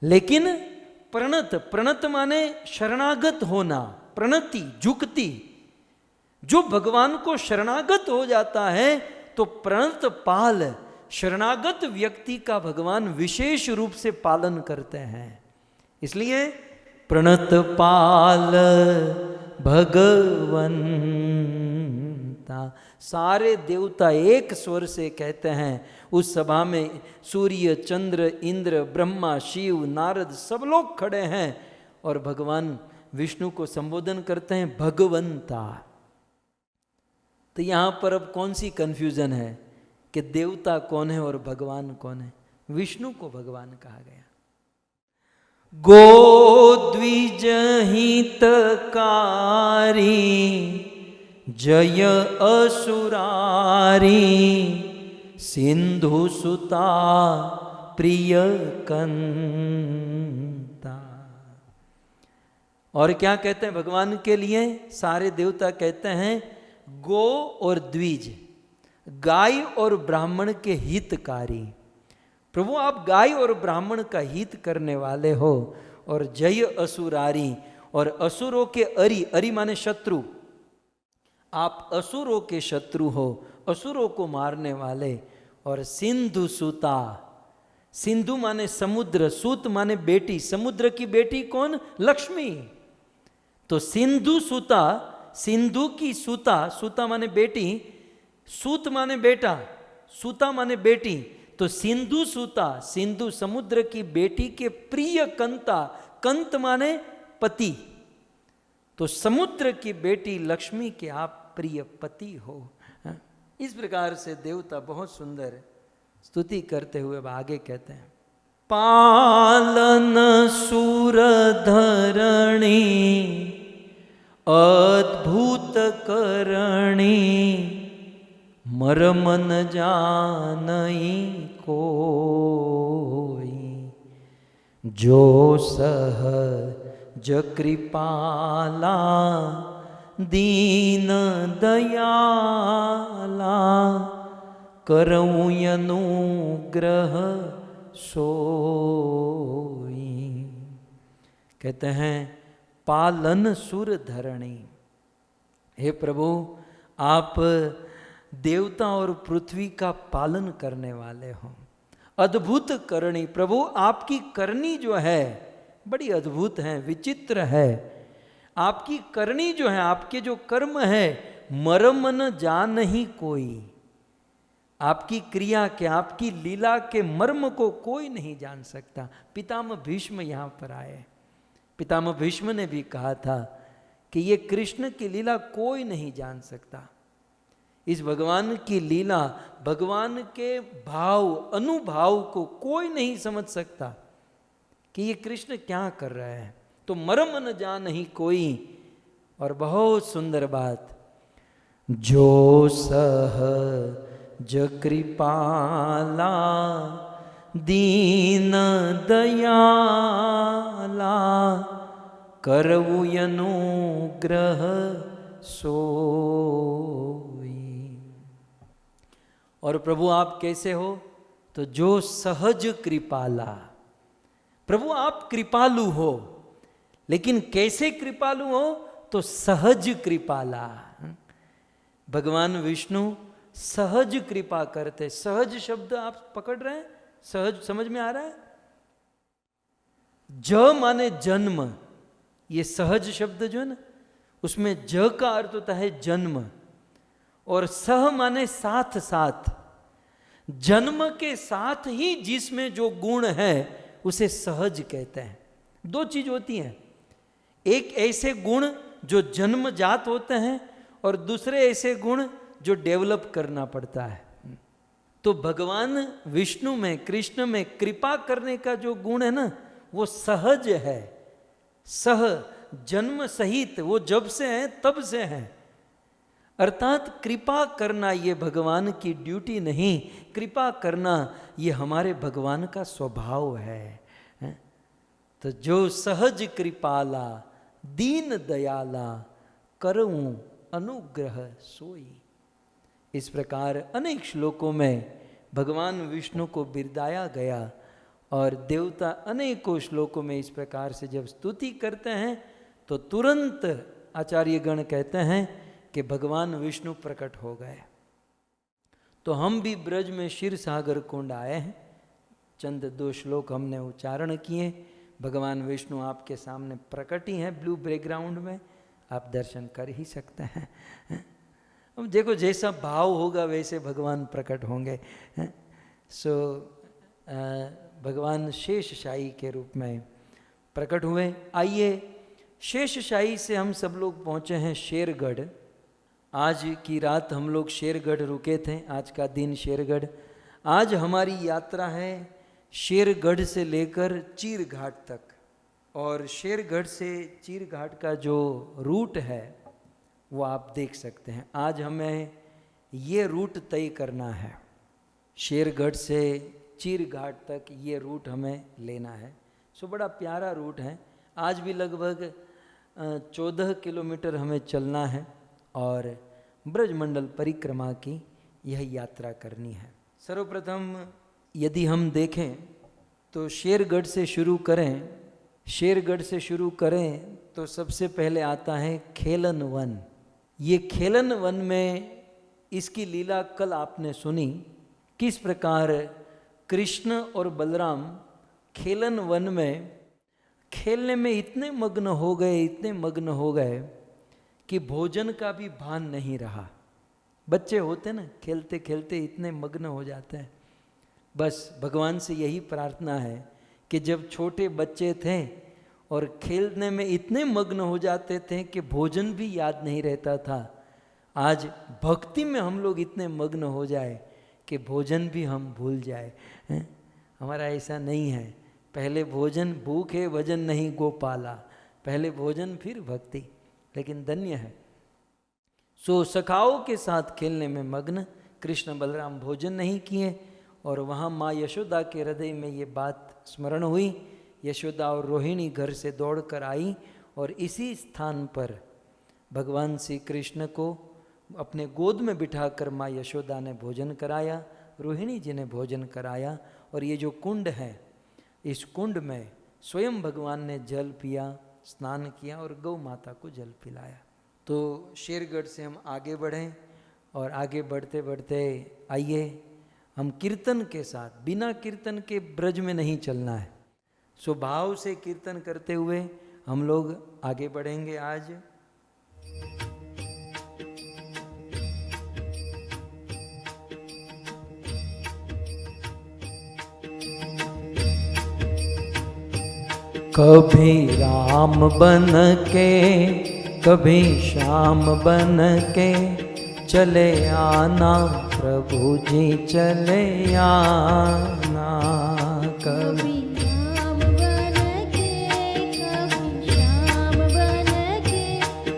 लेकिन प्रणत माने शरणागत होना, प्रणति, झुकती। जो भगवान को शरणागत हो जाता है तो प्रणत पाल, शरणागत व्यक्ति का भगवान विशेष रूप से पालन करते हैं। इसलिए प्रणत पाल भगवंता, सारे देवता एक स्वर से कहते हैं। उस सभा में सूर्य, चंद्र, इंद्र, ब्रह्मा, शिव, नारद सब लोग खड़े हैं और भगवान विष्णु को संबोधन करते हैं भगवंता। तो यहां पर अब कौन सी कंफ्यूजन है कि देवता कौन है और भगवान कौन है? विष्णु को भगवान कहा गया। गो द्विज हितकारी, जय असुरारी, सिंधु सुता प्रिय कंता। और क्या कहते हैं भगवान के लिए? सारे देवता कहते हैं गो और द्विज, गाय और ब्राह्मण के हितकारी। प्रभु आप गाय और ब्राह्मण का हित करने वाले हो। और जय असुरारी, और असुरों के अरि, अरि माने शत्रु, आप असुरों के शत्रु हो, असुरों को मारने वाले। और सिंधु सुता, सिंधु माने समुद्र, सूत माने बेटी, समुद्र की बेटी कौन? लक्ष्मी। तो सिंधु सुता, सिंधु की सुता, सुता माने बेटी, सूत माने बेटा, सुता माने बेटी। तो सिंधु सुता, सिंधु समुद्र की बेटी के प्रिय कंता, स्कंत माने पति, तो समुद्र की बेटी लक्ष्मी के आप प्रिय पति हो। इस प्रकार से देवता बहुत सुंदर स्तुति करते हुए अब आगे कहते हैं, पालन सुर धरणी अद्भुत करणी मर्म न जानई कोई, जो सहज कृपाला दीन दयाला करऊँ अनुग्रह सोई। कहते हैं पालन सुर धरणी, हे प्रभु आप देवता और पृथ्वी का पालन करने वाले हो। अद्भुत करणी, प्रभु आपकी करनी जो है बड़ी अद्भुत है, विचित्र है। आपकी करनी जो है, आपके जो कर्म है, मर्म न जान ही कोई। आपकी क्रिया के, आपकी लीला के मर्म को कोई नहीं जान सकता। पितामह भीष्म यहाँ पर आए, पितामह भीष्म ने भी कहा था कि ये कृष्ण की लीला कोई नहीं जान सकता। इस भगवान की लीला, भगवान के भाव अनुभाव को कोई नहीं समझ सकता कि ये कृष्ण क्या कर रहा है। तो मर्म न जान ही कोई। और बहुत सुंदर बात, जो सहज कृपाला दीन दयाला करऊ अनुग्रह सोई। और प्रभु आप कैसे हो? तो जो सहज कृपाला, प्रभु आप कृपालु हो, लेकिन कैसे कृपालु हो? तो सहज कृपाला। भगवान विष्णु सहज कृपा करते। सहज शब्द आप पकड़ रहे हैं? सहज समझ में आ रहा है? ज माने जन्म, ये सहज शब्द जो है ना, उसमें ज का अर्थ होता है जन्म, और सह माने साथ साथ। जन्म के साथ ही जिसमें जो गुण है उसे सहज कहते हैं। दो चीज होती हैं, एक ऐसे गुण जो जन्मजात होते हैं और दूसरे ऐसे गुण जो डेवलप करना पड़ता है। तो भगवान विष्णु में, कृष्ण में कृपा करने का जो गुण है ना, वो सहज है। सह जन्म सहित, वो जब से है तब से है। अर्थात कृपा करना ये भगवान की ड्यूटी नहीं, कृपा करना ये हमारे भगवान का स्वभाव है। तो जो सहज कृपाला दीन दयाला करऊं अनुग्रह सोई। इस प्रकार अनेक श्लोकों में भगवान विष्णु को बिरदाया गया, और देवता अनेकों श्लोकों में इस प्रकार से जब स्तुति करते हैं तो तुरंत आचार्यगण कहते हैं कि भगवान विष्णु प्रकट हो गए। तो हम भी ब्रज में क्षीर सागर कुंड आए हैं, चंद 2 श्लोक हमने उच्चारण किए। भगवान विष्णु आपके सामने प्रकट ही हैं, ब्लू बैकग्राउंड में आप दर्शन कर ही सकते हैं। अब देखो जैसा भाव होगा वैसे भगवान प्रकट होंगे। सो भगवान शेषशाही के रूप में प्रकट हुए। आइए, शेषशाही से हम सब लोग पहुँचे हैं शेरगढ़। आज की रात हम लोग शेरगढ़ रुके थे, आज का दिन शेरगढ़। आज हमारी यात्रा है शेरगढ़ से लेकर चीरघाट तक, और शेरगढ़ से चीरघाट का जो रूट है वो आप देख सकते हैं। आज हमें ये रूट तय करना है, शेरगढ़ से चीरघाट तक ये रूट हमें लेना है। सो बड़ा प्यारा रूट है। आज भी लगभग 14 किलोमीटर हमें चलना है और ब्रजमंडल परिक्रमा की यह यात्रा करनी है। सर्वप्रथम यदि हम देखें तो शेरगढ़ से शुरू करें, शेरगढ़ से शुरू करें तो सबसे पहले आता है खेलन वन। ये खेलन वन में इसकी लीला कल आपने सुनी, किस प्रकार कृष्ण और बलराम खेलन वन में खेलने में इतने मग्न हो गए, इतने मग्न हो गए कि भोजन का भी भान नहीं रहा। बच्चे होते ना, खेलते खेलते इतने मग्न हो जाते हैं। बस भगवान से यही प्रार्थना है कि जब छोटे बच्चे थे और खेलने में इतने मग्न हो जाते थे कि भोजन भी याद नहीं रहता था। आज भक्ति में हम लोग इतने मग्न हो जाए कि भोजन भी हम भूल जाए हैं? हमारा ऐसा नहीं है। पहले भोजन भूखे भजन नहीं गोपाला, पहले भोजन फिर भक्ति। लेकिन धन्य है। सो सखाओं के साथ खेलने में मग्न कृष्ण बलराम भोजन नहीं किए, और वहाँ माँ यशोदा के हृदय में ये बात स्मरण हुई। यशोदा और रोहिणी घर से दौड़कर आई और इसी स्थान पर भगवान श्री कृष्ण को अपने गोद में बिठाकर माँ यशोदा ने भोजन कराया, रोहिणी जी ने भोजन कराया। और ये जो कुंड है, इस कुंड में स्वयं भगवान ने जल पिया, स्नान किया और गौ माता को जल पिलाया। तो शेरगढ़ से हम आगे बढ़ें, और आगे बढ़ते बढ़ते आइए हम कीर्तन के साथ, बिना कीर्तन के ब्रज में नहीं चलना है। सो भाव से कीर्तन करते हुए हम लोग आगे बढ़ेंगे आज। कभी राम बन के कभी श्याम बन के चले आना प्रभु जी चले आना। कभी राम बन के कभी श्याम बन के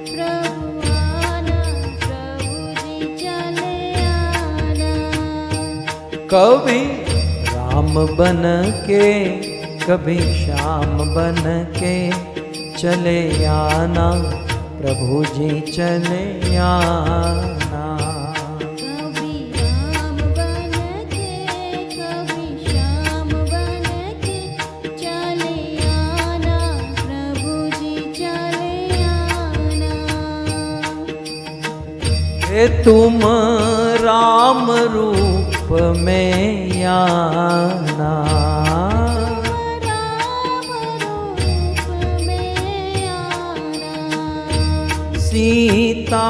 प्रभु आना प्रभु जी चले आना। कभी राम बन के कभी श्याम बन के चले आना प्रभु जी चले आना। कभी राम बन के कभी श्याम बन के चले आना प्रभु जी चले आना। हे तुम राम रूप में आना, सीता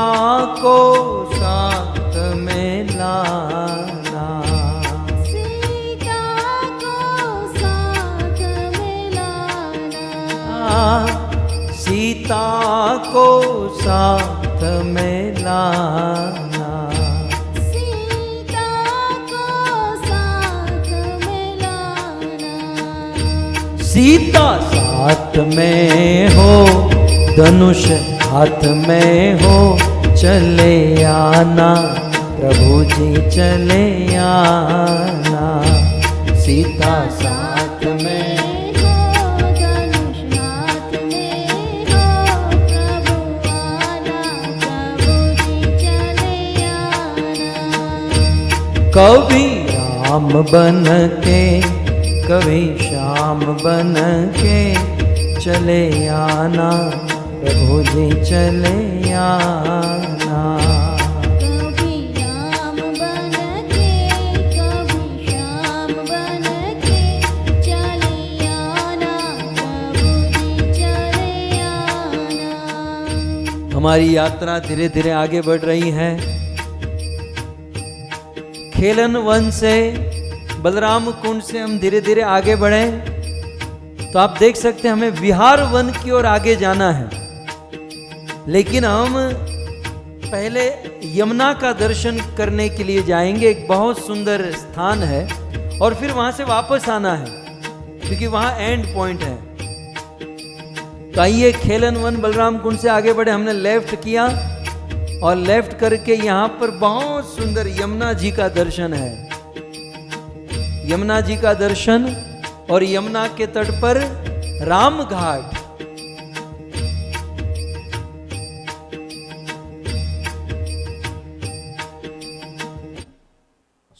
को साथ में लाना, सीता को साथ में लाना। सीता को साथ में लाना। सीता को साथ में लाना। सीता साथ में हो, धनुष हाथ में हो, चले आना प्रभु जी चले आना। सीता साथ में हो, धनुष हाथ में हो, प्रभु आना प्रभु जी चले आना। कभी राम बन के कभी श्याम बन के चले आना प्रभु जी चले आना। कभी राम बन के कभी श्याम बन के चले आना प्रभु जी चले आना। हमारी यात्रा धीरे धीरे आगे बढ़ रही है। खेलन वन से बलराम कुंड से हम धीरे धीरे आगे बढ़े तो आप देख सकते हैं हमें विहार वन की ओर आगे जाना है। लेकिन हम पहले यमुना का दर्शन करने के लिए जाएंगे। एक बहुत सुंदर स्थान है और फिर वहां से वापस आना है क्योंकि वहां एंड पॉइंट है। तो आइए खेलन वन बलराम कुंड से आगे बढ़े। हमने लेफ्ट किया और लेफ्ट करके यहाँ पर बहुत सुंदर यमुना जी का दर्शन है। यमुना जी का दर्शन और यमुना के तट पर राम घाट।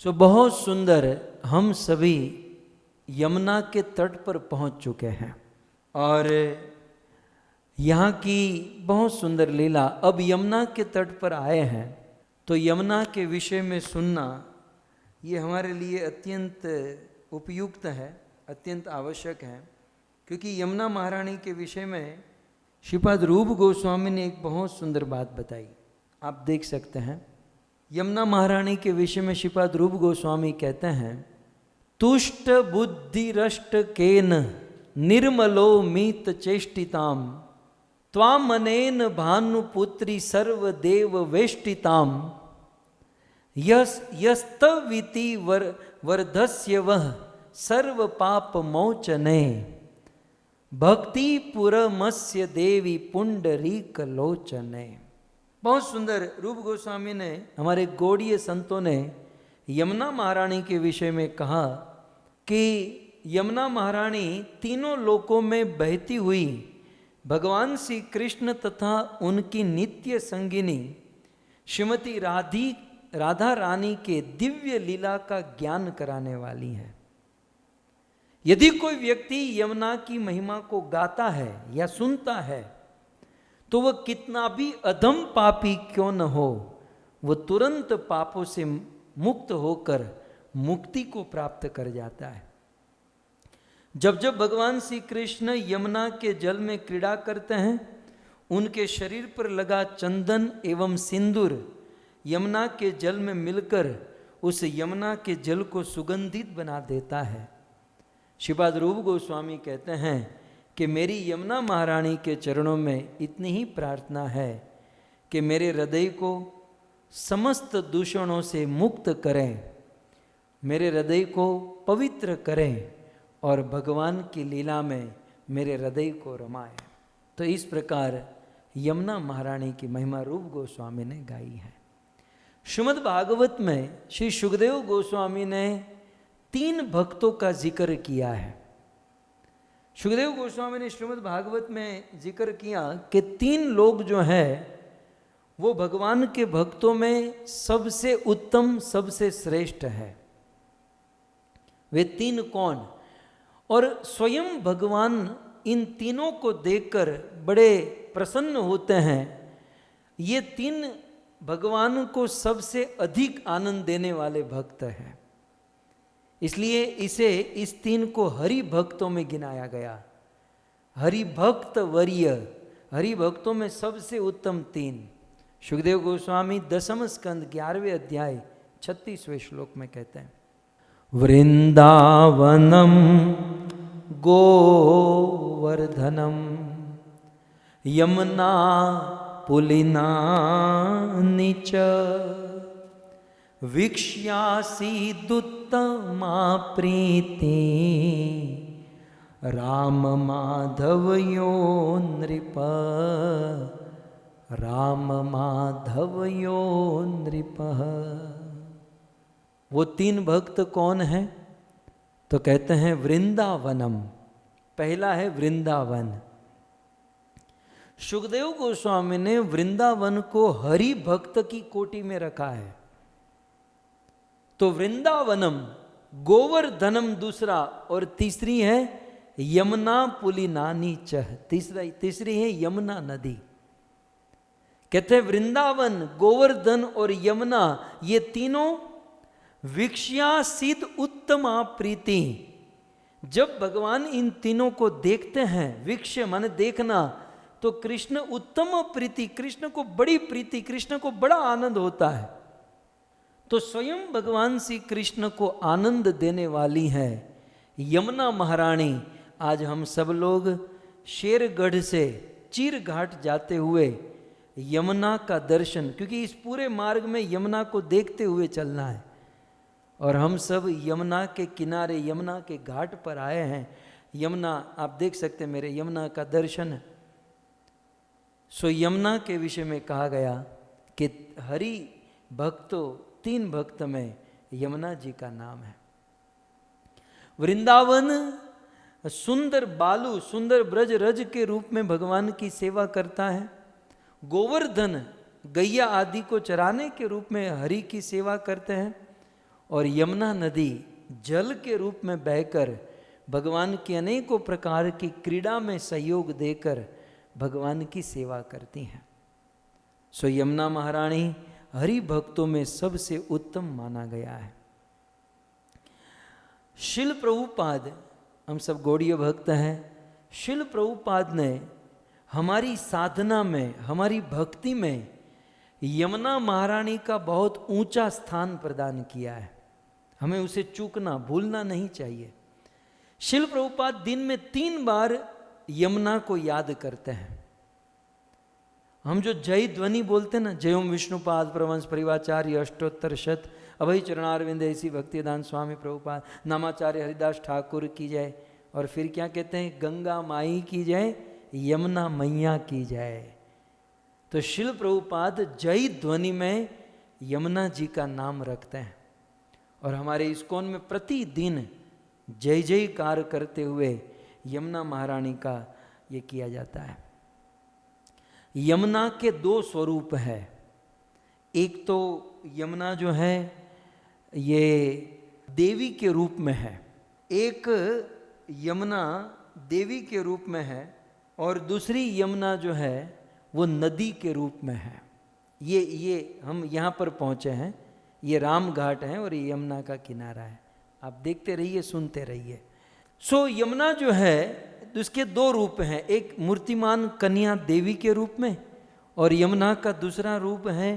सो बहुत सुंदर, हम सभी यमुना के तट पर पहुंच चुके हैं और यहाँ की बहुत सुंदर लीला। अब यमुना के तट पर आए हैं तो यमुना के विषय में सुनना ये हमारे लिए अत्यंत उपयुक्त है, अत्यंत आवश्यक है, क्योंकि यमुना महारानी के विषय में श्रीपाद रूप गोस्वामी ने एक बहुत सुंदर बात बताई। आप देख सकते हैं यमुना महारानी के विषय में श्रीपाद रूप गोस्वामी कहते हैं, तुष्ट बुद्धि रष्ट केन निर्मलो मीत चेष्टिताम त्वामनेन भानुपुत्री सर्वदेव वेष्टिताम यस्तविति वर्धस्य वह सर्व पाप मोचने भक्ति पुरमस्य देवी पुंडरीक लोचने। बहुत सुंदर रूप गोस्वामी ने, हमारे गौड़ीय संतों ने यमुना महारानी के विषय में कहा कि यमुना महारानी तीनों लोकों में बहती हुई भगवान श्री कृष्ण तथा उनकी नित्य संगिनी श्रीमती राधा रानी के दिव्य लीला का ज्ञान कराने वाली है। यदि कोई व्यक्ति यमुना की महिमा को गाता है या सुनता है तो वह कितना भी अधम पापी क्यों न हो, वह तुरंत पापों से मुक्त होकर मुक्ति को प्राप्त कर जाता है। जब जब भगवान श्री कृष्ण यमुना के जल में क्रीड़ा करते हैं, उनके शरीर पर लगा चंदन एवं सिंदूर यमुना के जल में मिलकर उस यमुना के जल को सुगंधित बना देता है। श्रीपाद रूप गोस्वामी कहते हैं कि मेरी यमुना महारानी के चरणों में इतनी ही प्रार्थना है कि मेरे हृदय को समस्त दूषणों से मुक्त करें, मेरे हृदय को पवित्र करें और भगवान की लीला में मेरे हृदय को रमाए। तो इस प्रकार यमुना महारानी की महिमा रूप गोस्वामी ने गाई है। श्रीमद् भागवत में श्री सुखदेव गोस्वामी ने 3 भक्तों का जिक्र किया है। सुखदेव गोस्वामी ने श्रीमद् भागवत में जिक्र किया कि 3 लोग जो हैं वो भगवान के भक्तों में सबसे उत्तम, सबसे श्रेष्ठ है। वे 3 कौन? और स्वयं भगवान इन तीनों को देखकर बड़े प्रसन्न होते हैं। ये 3 भगवान को सबसे अधिक आनंद देने वाले भक्त हैं, इसलिए इसे इस 3 को हरि भक्तों में गिनाया गया। हरि भक्त वर्य, हरि भक्तों में सबसे उत्तम 3। सुखदेव गोस्वामी 10वें स्कंद 11वें अध्याय 36वें श्लोक में कहते हैं, वृंदावनम गोवर्धनम यमुना पुलिनानि च वीक्ष्यासीदुत्तमा प्रीति राम माधवयो नृप, राम माधवयो नृप। वो 3 भक्त कौन हैं? तो कहते हैं वृंदावनम। पहला है वृंदावन। सुखदेव गोस्वामी ने वृंदावन को हरि भक्त की कोटि में रखा है। तो वृंदावनम, गोवर्धनम दूसरा, और तीसरी है यमुना पुलिनानि चह, तीसरी है यमुना नदी। कहते हैं वृंदावन, गोवर्धन और यमुना, ये तीनों वीक्ष्यासीद उत्तमा प्रीति। जब भगवान इन तीनों को देखते हैं, वीक्ष्य माने देखना, तो कृष्ण उत्तम प्रीति, कृष्ण को बड़ी प्रीति, कृष्ण को बड़ा आनंद होता है। तो स्वयं भगवान श्री कृष्ण को आनंद देने वाली है यमुना महारानी। आज हम सब लोग शेरगढ़ से चीरघाट जाते हुए यमुना का दर्शन, क्योंकि इस पूरे मार्ग में यमुना को देखते हुए चलना है, और हम सब यमुना के किनारे, यमुना के घाट पर आए हैं। यमुना आप देख सकते हैं, मेरे यमुना का दर्शन। सो यमुना के विषय में कहा गया कि हरि भक्तों, 3 भक्त में यमुना जी का नाम है। वृंदावन सुंदर बालू, सुंदर ब्रज रज के रूप में भगवान की सेवा करता है। गोवर्धन गैया आदि को चराने के रूप में हरि की सेवा करते हैं, और यमुना नदी जल के रूप में बहकर भगवान की अनेकों प्रकार की क्रीड़ा में सहयोग देकर भगवान की सेवा करती हैं। सो यमुना महारानी हरि भक्तों में सबसे उत्तम माना गया है। शिल प्रभुपाद, हम सब गौड़ीय भक्त हैं, शिल प्रभुपाद ने हमारी साधना में, हमारी भक्ति में यमुना महारानी का बहुत ऊंचा स्थान प्रदान किया है। हमें उसे चूकना, भूलना नहीं चाहिए। शिल प्रभुपाद दिन में 3 बार यमुना को याद करते हैं। हम जो जय ध्वनि बोलते हैं ना, जयोम विष्णुपाद प्रवंश परिवाचार्य अष्टोत्तर शत अभय चरणारविंद ऐसी भक्तिदान स्वामी प्रभुपाद नामाचार्य हरिदास ठाकुर की जय, और फिर क्या कहते हैं, गंगा माई की जय, यमुना मैया की जय। तो शिल प्रभुपाद जय ध्वनि में यमुना जी का नाम रखते हैं, और हमारे इस्कॉन में प्रतिदिन जय जयकार करते हुए यमुना महारानी का ये किया जाता है। यमुना के 2 स्वरूप हैं। एक तो यमुना जो है ये देवी के रूप में है, एक यमुना देवी के रूप में है, और दूसरी यमुना जो है वो नदी के रूप में है। ये हम यहाँ पर पहुँचे हैं, ये राम घाट है और ये यमुना का किनारा है। आप देखते रहिए, सुनते रहिए। सो यमुना जो है उसके 2 रूप हैं, एक मूर्तिमान कन्या देवी के रूप में, और यमुना का दूसरा रूप है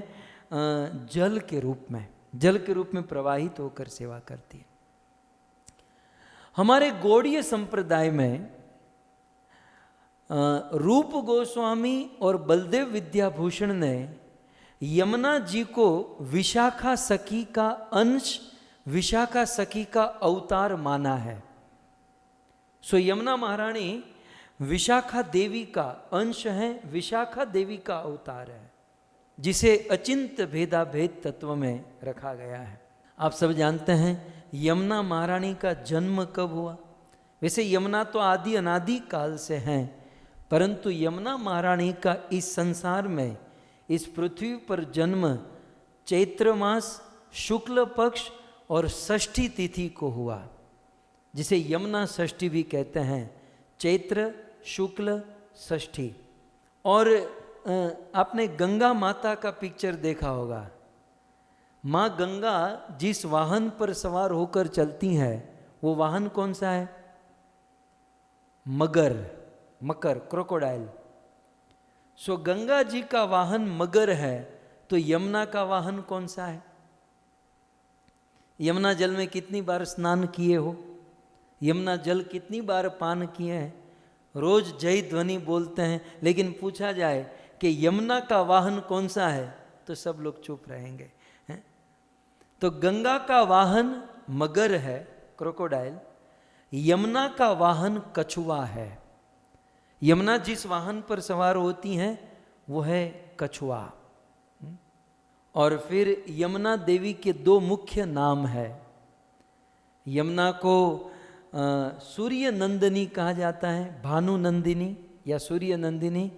जल के रूप में, जल के रूप में प्रवाहित होकर सेवा करती है। हमारे गौड़ीय संप्रदाय में रूप गोस्वामी और बलदेव विद्याभूषण ने यमुना जी को विशाखा सखी का अंश, विशाखा सखी का अवतार माना है। सो यमुना महारानी विशाखा देवी का अंश है, विशाखा देवी का अवतार है, जिसे अचिंत भेदा भेद तत्व में रखा गया है। आप सब जानते हैं यमुना महारानी का जन्म कब हुआ। वैसे यमुना तो आदि अनादि काल से हैं, परंतु यमुना महारानी का इस संसार में, इस पृथ्वी पर जन्म चैत्र मास शुक्ल पक्ष और षष्ठी तिथि को हुआ, जिसे यमुना षष्ठी भी कहते हैं, चैत्र शुक्ल षष्ठी। और आपने गंगा माता का पिक्चर देखा होगा। माँ गंगा जिस वाहन पर सवार होकर चलती हैं, वो वाहन कौन सा है? मगर, मकर, क्रोकोडाइल। सो गंगा जी का वाहन मगर है, तो यमुना का वाहन कौन सा है? यमुना जल में कितनी बार स्नान किए हो? यमुना जल कितनी बार पान किए हैं? रोज जय ध्वनि बोलते हैं, लेकिन पूछा जाए कि यमुना का वाहन कौन सा है, तो सब लोग चुप रहेंगे। तो गंगा का वाहन मगर है, क्रोकोडाइल। यमुना का वाहन कछुआ है। यमुना जिस वाहन पर सवार होती हैं वो है कछुआ। और फिर यमुना देवी के 2 मुख्य नाम है। यमुना को सूर्य नंदिनी कहा जाता है, भानु नंदिनी या सूर्य नंदिनी,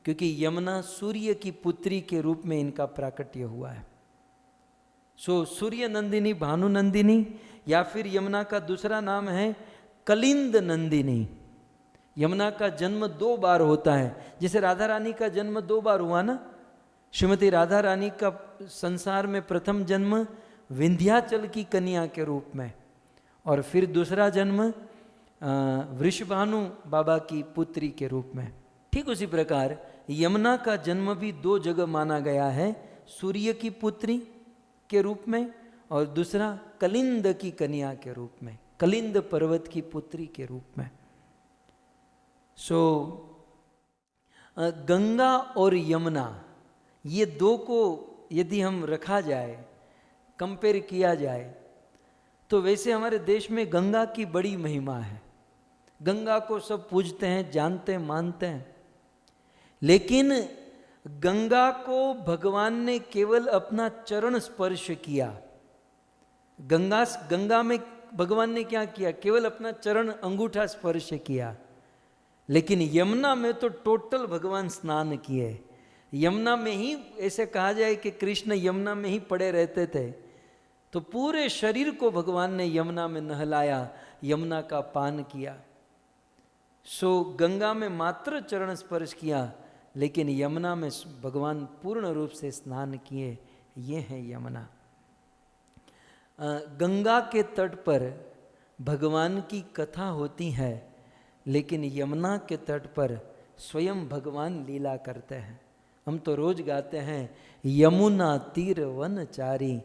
क्योंकि यमुना सूर्य की पुत्री के रूप में इनका प्राकट्य हुआ है। सो सूर्य नंदिनी, भानु नंदिनी, या फिर यमुना का दूसरा नाम है कलिंद नंदिनी। यमुना का जन्म 2 बार होता है, जैसे राधा रानी का जन्म 2 बार हुआ ना। श्रीमती राधा रानी का संसार में प्रथम जन्म विंध्याचल की कन्या के रूप में, और फिर दूसरा जन्म वृषभानु बाबा की पुत्री के रूप में। ठीक उसी प्रकार यमुना का जन्म भी 2 जगह माना गया है, सूर्य की पुत्री के रूप में और दूसरा कलिंद की कन्या के रूप में, कलिंद पर्वत की पुत्री के रूप में। सो गंगा और यमुना, ये 2 को यदि हम रखा जाए, कंपेयर किया जाए, तो वैसे हमारे देश में गंगा की बड़ी महिमा है। गंगा को सब पूजते हैं, जानते हैं, मानते हैं, लेकिन गंगा को भगवान ने केवल अपना चरण स्पर्श किया। गंगा में भगवान ने क्या किया? केवल अपना चरण अंगूठा स्पर्श किया। लेकिन यमुना में तो टोटल भगवान स्नान किए। यमुना में ही ऐसे कहा जाए कि कृष्ण यमुना में ही पड़े रहते थे, तो पूरे शरीर को भगवान ने यमुना में नहलाया, यमुना का पान किया। सो गंगा में मात्र चरण स्पर्श किया, लेकिन यमुना में भगवान पूर्ण रूप से स्नान किए। ये है यमुना। गंगा के तट पर भगवान की कथा होती है, लेकिन यमुना के तट पर स्वयं भगवान लीला करते हैं। हम तो रोज गाते हैं, यमुना तीर वनचारी।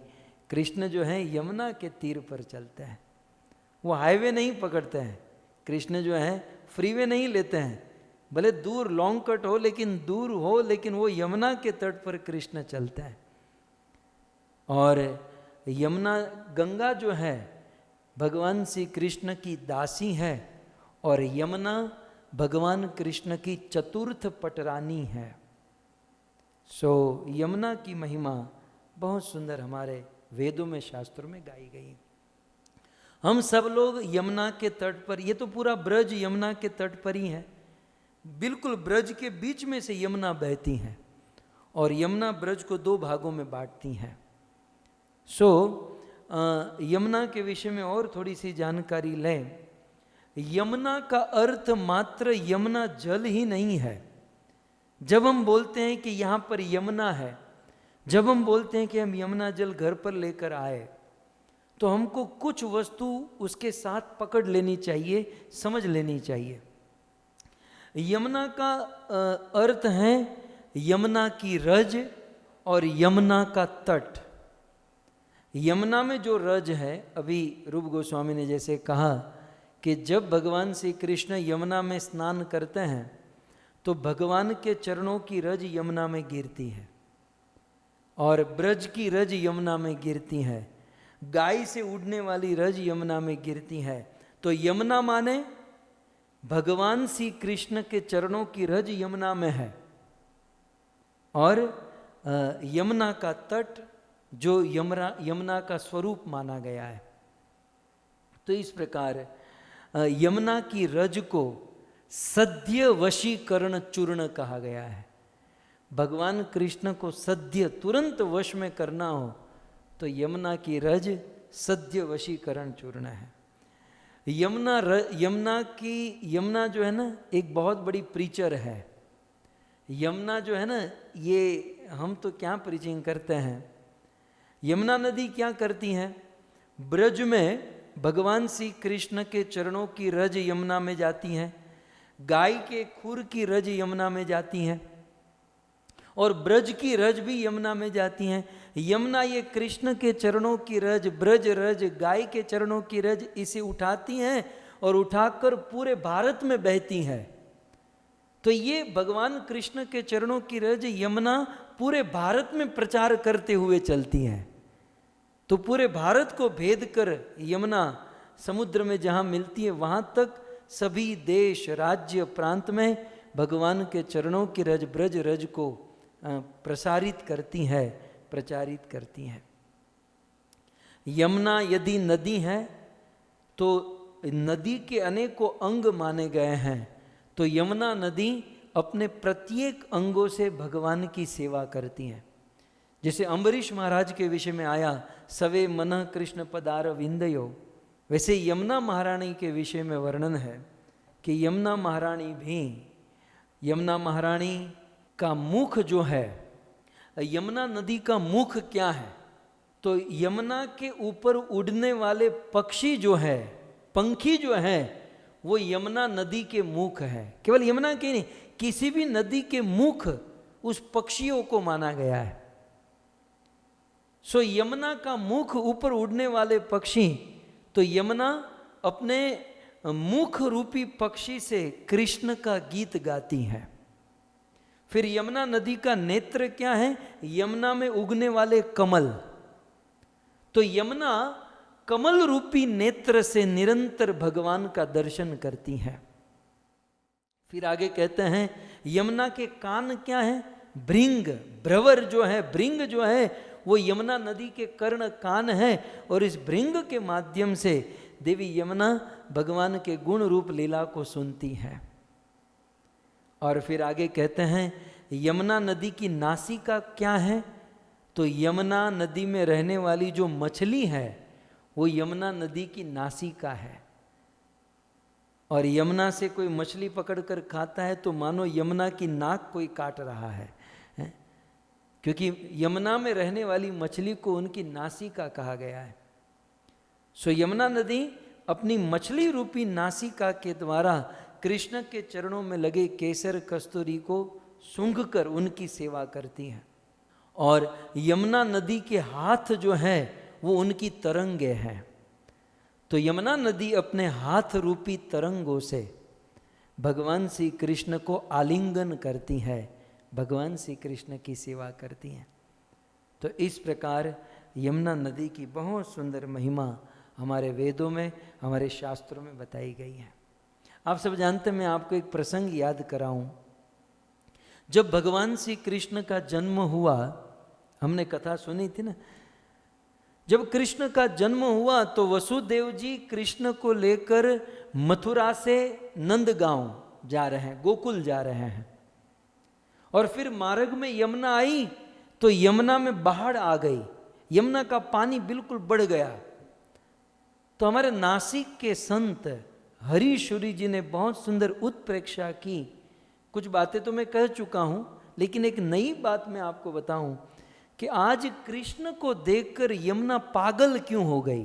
कृष्ण जो है यमुना के तीर पर चलते हैं, वो हाईवे नहीं पकड़ते हैं, कृष्ण जो है फ्रीवे नहीं लेते हैं, भले दूर लॉन्ग कट हो, लेकिन दूर हो, लेकिन वो यमुना के तट पर कृष्ण चलते हैं। और यमुना, गंगा जो है भगवान श्री कृष्ण की दासी है, और यमुना भगवान कृष्ण की चतुर्थ पटरानी है। सो यमुना की महिमा बहुत सुंदर हमारे वेदों में, शास्त्रों में गाई गई। हम सब लोग यमुना के तट पर, ये तो पूरा ब्रज यमुना के तट पर ही है, बिल्कुल ब्रज के बीच में से यमुना बहती हैं, और यमुना ब्रज को 2 भागों में बांटती हैं। सो यमुना के विषय में और थोड़ी सी जानकारी लें। यमुना का अर्थ मात्र यमुना जल ही नहीं है। जब हम बोलते हैं कि यहाँ पर यमुना है, जब हम बोलते हैं कि हम यमुना जल घर पर लेकर आए, तो हमको कुछ वस्तु उसके साथ पकड़ लेनी चाहिए, समझ लेनी चाहिए। यमुना का अर्थ है यमुना की रज और यमुना का तट। यमुना में जो रज है, अभी रूप गोस्वामी ने जैसे कहा कि जब भगवान श्री कृष्ण यमुना में स्नान करते हैं तो भगवान के चरणों की रज यमुना में गिरती है, और ब्रज की रज यमुना में गिरती है, गाय से उड़ने वाली रज यमुना में गिरती है। तो यमुना माने भगवान श्री कृष्ण के चरणों की रज यमुना में है, और यमुना का तट जो यमुना का स्वरूप माना गया है। तो इस प्रकार यमुना की रज को सद्य वशीकरण चूर्ण कहा गया है। भगवान कृष्ण को सद्य, तुरंत वश में करना हो तो यमुना की रज सद्य वशीकरण चूर्ण है। यमुना जो है ना, एक बहुत बड़ी प्रीचर है। यमुना जो है ना, ये हम तो क्या प्रीचिंग करते हैं, यमुना नदी क्या करती हैं, ब्रज में भगवान श्री कृष्ण के चरणों की रज यमुना में जाती हैं, गाय के खुर की रज यमुना में जाती हैं, और ब्रज की रज भी यमुना में जाती हैं। यमुना ये कृष्ण के चरणों की रज, ब्रज रज, गाय के चरणों की रज, इसे उठाती हैं और उठाकर पूरे भारत में बहती हैं। तो ये भगवान कृष्ण के चरणों की रज यमुना पूरे भारत में प्रचार करते हुए चलती हैं। तो पूरे भारत को भेद कर यमुना समुद्र में जहाँ मिलती है, वहाँ तक सभी देश, राज्य, प्रांत में भगवान के चरणों की रज, ब्रज रज को प्रसारित करती है, प्रचारित करती हैं। यमुना यदि नदी है तो नदी के अनेकों अंग माने गए हैं। तो यमुना नदी अपने प्रत्येक अंगों से भगवान की सेवा करती हैं। जैसे अम्बरीश महाराज के विषय में आया, सवे मनः कृष्ण पदार विंदयो, वैसे यमुना महारानी के विषय में वर्णन है कि यमुना महारानी का मुख जो है, यमुना नदी का मुख क्या है, तो यमुना के ऊपर उड़ने वाले पक्षी जो है, पंखी जो है, वो यमुना नदी के मुख है। केवल यमुना के नहीं, किसी भी नदी के मुख उस पक्षियों को माना गया है। सो यमुना का मुख, ऊपर उड़ने वाले पक्षी, तो यमुना अपने मुख रूपी पक्षी से कृष्ण का गीत गाती है। फिर यमुना नदी का नेत्र क्या है, यमुना में उगने वाले कमल, तो यमुना कमल रूपी नेत्र से निरंतर भगवान का दर्शन करती है। फिर आगे कहते हैं यमुना के कान क्या है, भृंग, भ्रवर जो है, भृंग जो है वो यमुना नदी के कर्ण कान है, और इस भृंग के माध्यम से देवी यमुना भगवान के गुण रूप लीला को सुनती है। और फिर आगे कहते हैं यमुना नदी की नासिका क्या है, तो यमुना नदी में रहने वाली जो मछली है वो यमुना नदी की नासिका है। और यमुना से कोई मछली पकड़कर खाता है तो मानो यमुना की नाक कोई काट रहा है, क्योंकि यमुना में रहने वाली मछली को उनकी नासिका कहा गया है। सो यमुना नदी अपनी मछली रूपी नासिका के द्वारा कृष्ण के चरणों में लगे केसर कस्तूरी को सूंघकर उनकी सेवा करती हैं। और यमुना नदी के हाथ जो है वो उनकी तरंगे हैं। तो यमुना नदी अपने हाथ रूपी तरंगों से भगवान श्री कृष्ण को आलिंगन करती है, भगवान श्री कृष्ण की सेवा करती हैं। तो इस प्रकार यमुना नदी की बहुत सुंदर महिमा हमारे वेदों में, हमारे शास्त्रों में बताई गई है। आप सब जानते हैं, मैं आपको एक प्रसंग याद कराऊं। जब भगवान श्री कृष्ण का जन्म हुआ, हमने कथा सुनी थी ना, जब कृष्ण का जन्म हुआ तो वसुदेव जी कृष्ण को लेकर मथुरा से नंदगांव जा रहे हैं, गोकुल जा रहे हैं। और फिर मार्ग में यमुना आई तो यमुना में बाढ़ आ गई, यमुना का पानी बिल्कुल बढ़ गया। तो हमारे नासिक के संत हरीशुरी जी ने बहुत सुंदर उत्प्रेक्षा की। कुछ बातें तो मैं कह चुका हूं, लेकिन एक नई बात मैं आपको बताऊं कि आज कृष्ण को देखकर यमुना पागल क्यों हो गई।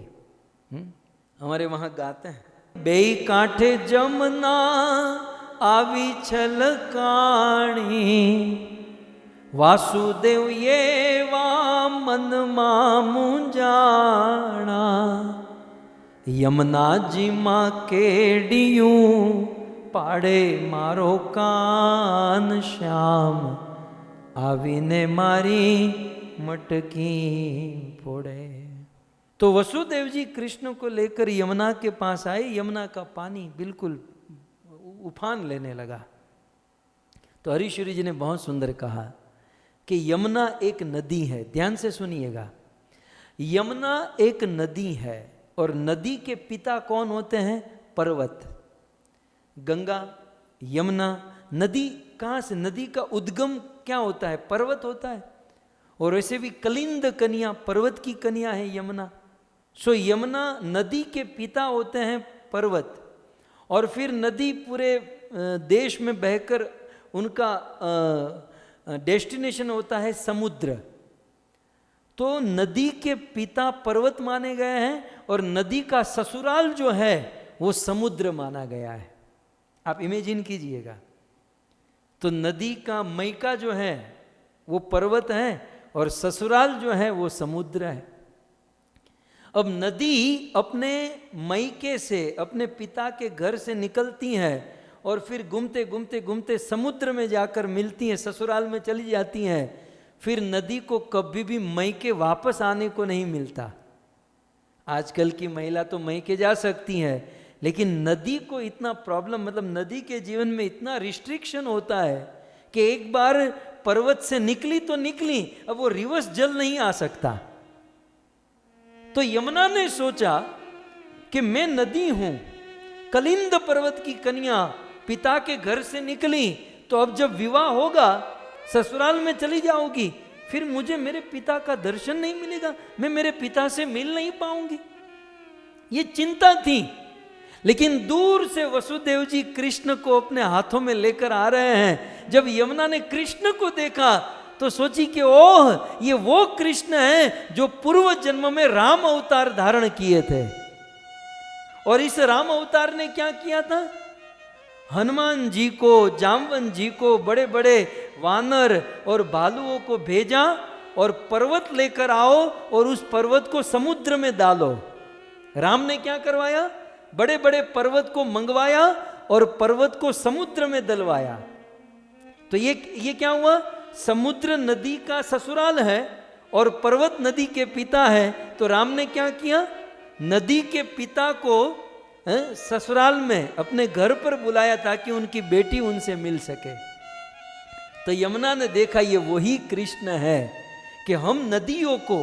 हमारे वहां गाते हैं, बेई कांठे जमुना आवी छलकाणी, वासुदेव ये वा मन मामू जाना, यमुना जी मां केडियूं पाड़े मारो कान श्याम, आवीने मारी मटकी फोड़े। तो वसुदेव जी कृष्ण को लेकर यमुना के पास आए। यमुना का पानी बिल्कुल उफान लेने लगा। तो हरीश्वरी जी ने बहुत सुंदर कहा कि यमुना एक नदी है। ध्यान से सुनिएगा, यमुना एक नदी है और नदी के पिता कौन होते हैं? पर्वत। गंगा, यमुना, नदी कहाँ से? नदी का उद्गम क्या होता है? पर्वत होता है। और वैसे भी कलिंद कन्या पर्वत की कन्या है यमुना। सो यमुना नदी के पिता होते हैं पर्वत। और फिर नदी पूरे देश में बहकर उनका डेस्टिनेशन होता है समुद्र। तो नदी के पिता पर्वत माने गए हैं और नदी का ससुराल जो है वो समुद्र माना गया है। आप इमेजिन कीजिएगा, तो नदी का मैका जो है वो पर्वत है और ससुराल जो है वो समुद्र है। अब नदी अपने मैके से, अपने पिता के घर से निकलती है और फिर घूमते घूमते घूमते समुद्र में जाकर मिलती हैं, ससुराल में चली जाती हैं। फिर नदी को कभी भी मैके वापस आने को नहीं मिलता। आजकल की महिला तो मैके जा सकती हैं, लेकिन नदी को इतना प्रॉब्लम, मतलब नदी के जीवन में इतना रिस्ट्रिक्शन होता है कि एक बार पर्वत से निकली तो निकली, अब वो रिवर्स जल नहीं आ सकता। तो यमुना ने सोचा कि मैं नदी हूं, कलिंद पर्वत की कन्या, पिता के घर से निकली, तो अब जब विवाह होगा ससुराल में चली जाओगी, फिर मुझे मेरे पिता का दर्शन नहीं मिलेगा, मैं मेरे पिता से मिल नहीं पाऊंगी। ये चिंता थी। लेकिन दूर से वसुदेव जी कृष्ण को अपने हाथों में लेकर आ रहे हैं। जब यमुना ने कृष्ण को देखा तो सोची कि ओह, ये वो कृष्ण हैं जो पूर्व जन्म में राम अवतार धारण किए थे। और इस राम अवतार ने क्या किया था? हनुमान जी को, जामवन जी को, बड़े बड़े वानर और भालुओं को भेजा और पर्वत लेकर आओ और उस पर्वत को समुद्र में डालो। राम ने क्या करवाया? बड़े बड़े पर्वत को मंगवाया और पर्वत को समुद्र में डलवाया। तो ये क्या हुआ? समुद्र नदी का ससुराल है और पर्वत नदी के पिता है। तो राम ने क्या किया? नदी के पिता को ससुराल में अपने घर पर बुलाया ताकि उनकी बेटी उनसे मिल सके। तो यमुना ने देखा ये वही कृष्ण है कि हम नदियों को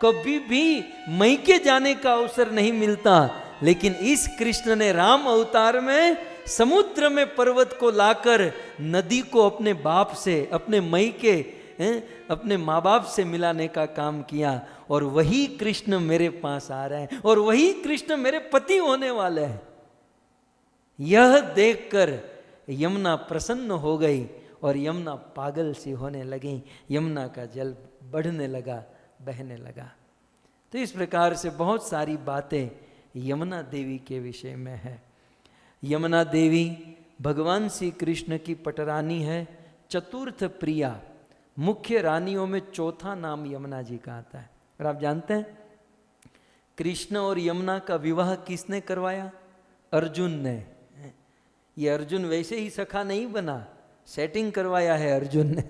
कभी भी मैके जाने का अवसर नहीं मिलता, लेकिन इस कृष्ण ने राम अवतार में समुद्र में पर्वत को लाकर नदी को अपने बाप से, अपने मैके, अपने माँ बाप से मिलाने का काम किया। और वही कृष्ण मेरे पास आ रहे हैं और वही कृष्ण मेरे पति होने वाले हैं। यह देखकर यमुना प्रसन्न हो गई और यमुना पागल सी होने लगी। यमुना का जल बढ़ने लगा, बहने लगा। तो इस प्रकार से बहुत सारी बातें यमुना देवी के विषय में है। यमुना देवी भगवान श्री कृष्ण की पटरानी है, चतुर्थ प्रिया। मुख्य रानियों में चौथा नाम यमुना जी का आता है। और आप जानते हैं कृष्ण और यमुना का विवाह किसने करवाया? अर्जुन ने। ये अर्जुन वैसे ही सखा नहीं बना, सेटिंग करवाया है अर्जुन ने।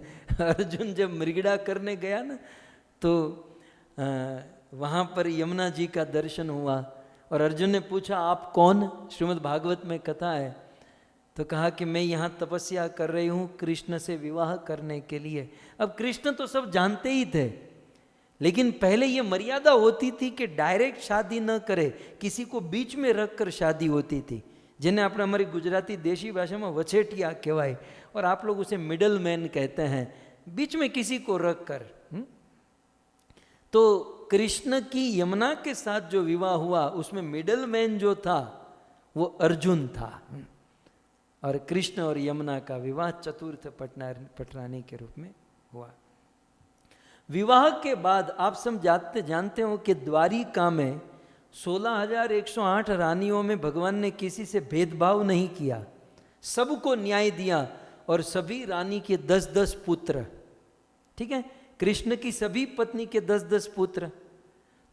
अर्जुन जब मृगड़ा करने गया ना, तो वहाँ पर यमुना जी का दर्शन हुआ और अर्जुन ने पूछा आप कौन? श्रीमद् भागवत में कथा है। तो कहा कि मैं यहाँ तपस्या कर रही हूँ कृष्ण से विवाह करने के लिए। अब कृष्ण तो सब जानते ही थे, लेकिन पहले ये मर्यादा होती थी कि डायरेक्ट शादी न करे, किसी को बीच में रख कर शादी होती थी, जिन्हें अपने हमारी गुजराती देशी भाषा में वछेटिया कहवाय, और आप लोग उसे मिडल मैन कहते हैं, बीच में किसी को रख कर। तो कृष्ण की यमुना के साथ जो विवाह हुआ उसमें मिडल मैन जो था वो अर्जुन था, और कृष्ण और यमुना का विवाह चतुर्थ पटरानी के रूप में हुआ। विवाह के बाद आप सब जानते हो कि द्वारिका में 16,108 रानियों में भगवान ने किसी से भेदभाव नहीं किया, सबको न्याय दिया, और सभी रानी के 10-10 पुत्र। ठीक है, कृष्ण की सभी पत्नी के 10-10 पुत्र।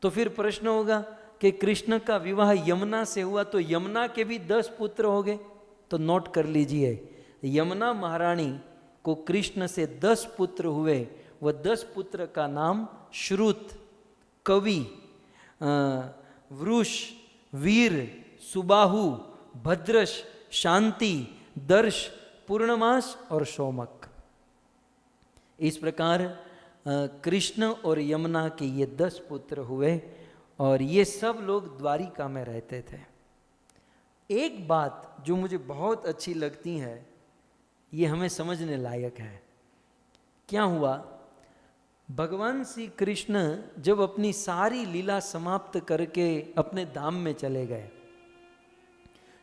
तो फिर प्रश्न होगा कि कृष्ण का विवाह यमुना से हुआ तो यमुना के भी 10 पुत्र हो गए। तो नोट कर लीजिए, यमुना महारानी को कृष्ण से 10 पुत्र हुए। वह 10 पुत्र का नाम श्रुत, कवि, वृष, वीर, सुबाहु, भद्रश, शांति, दर्श, पूर्णमास और सोमक। इस प्रकार कृष्ण और यमुना के ये 10 पुत्र हुए, और ये सब लोग द्वारिका में रहते थे। एक बात जो मुझे बहुत अच्छी लगती है, ये हमें समझने लायक है। क्या हुआ? भगवान श्री कृष्ण जब अपनी सारी लीला समाप्त करके अपने धाम में चले गए,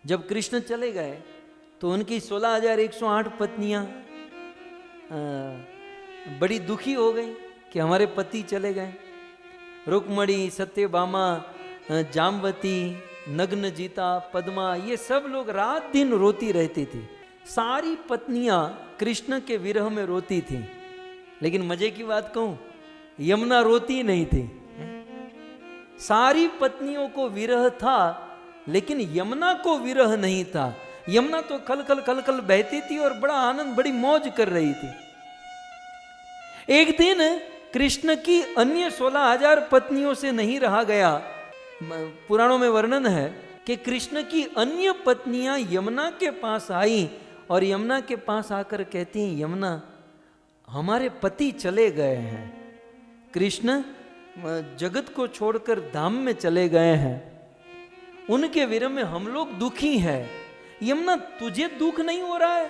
जब कृष्ण चले गए तो उनकी 16,108 पत्नियां बड़ी दुखी हो गई कि हमारे पति चले गए। रुक्मणी, सत्यभामा, जामवती, नग्नजीता, पद्मा, ये सब लोग रात दिन रोती रहती थी। सारी पत्नियां कृष्ण के विरह में रोती थीं, लेकिन मजे की बात कहूं, यमुना रोती नहीं थी। सारी पत्नियों को विरह था, लेकिन यमुना को विरह नहीं था। यमुना तो खलखल खलखल बहती थी और बड़ा आनंद, बड़ी मौज कर रही थी। एक दिन कृष्ण की अन्य 16,000 पत्नियों से नहीं रहा गया। पुराणों में वर्णन है कि कृष्ण की अन्य पत्नियां यमुना के पास आई और यमुना के पास आकर कहती हैं, यमुना हमारे पति चले गए हैं, कृष्ण जगत को छोड़कर धाम में चले गए हैं, उनके विरह में हम लोग दुखी हैं। यमुना तुझे दुख नहीं हो रहा है,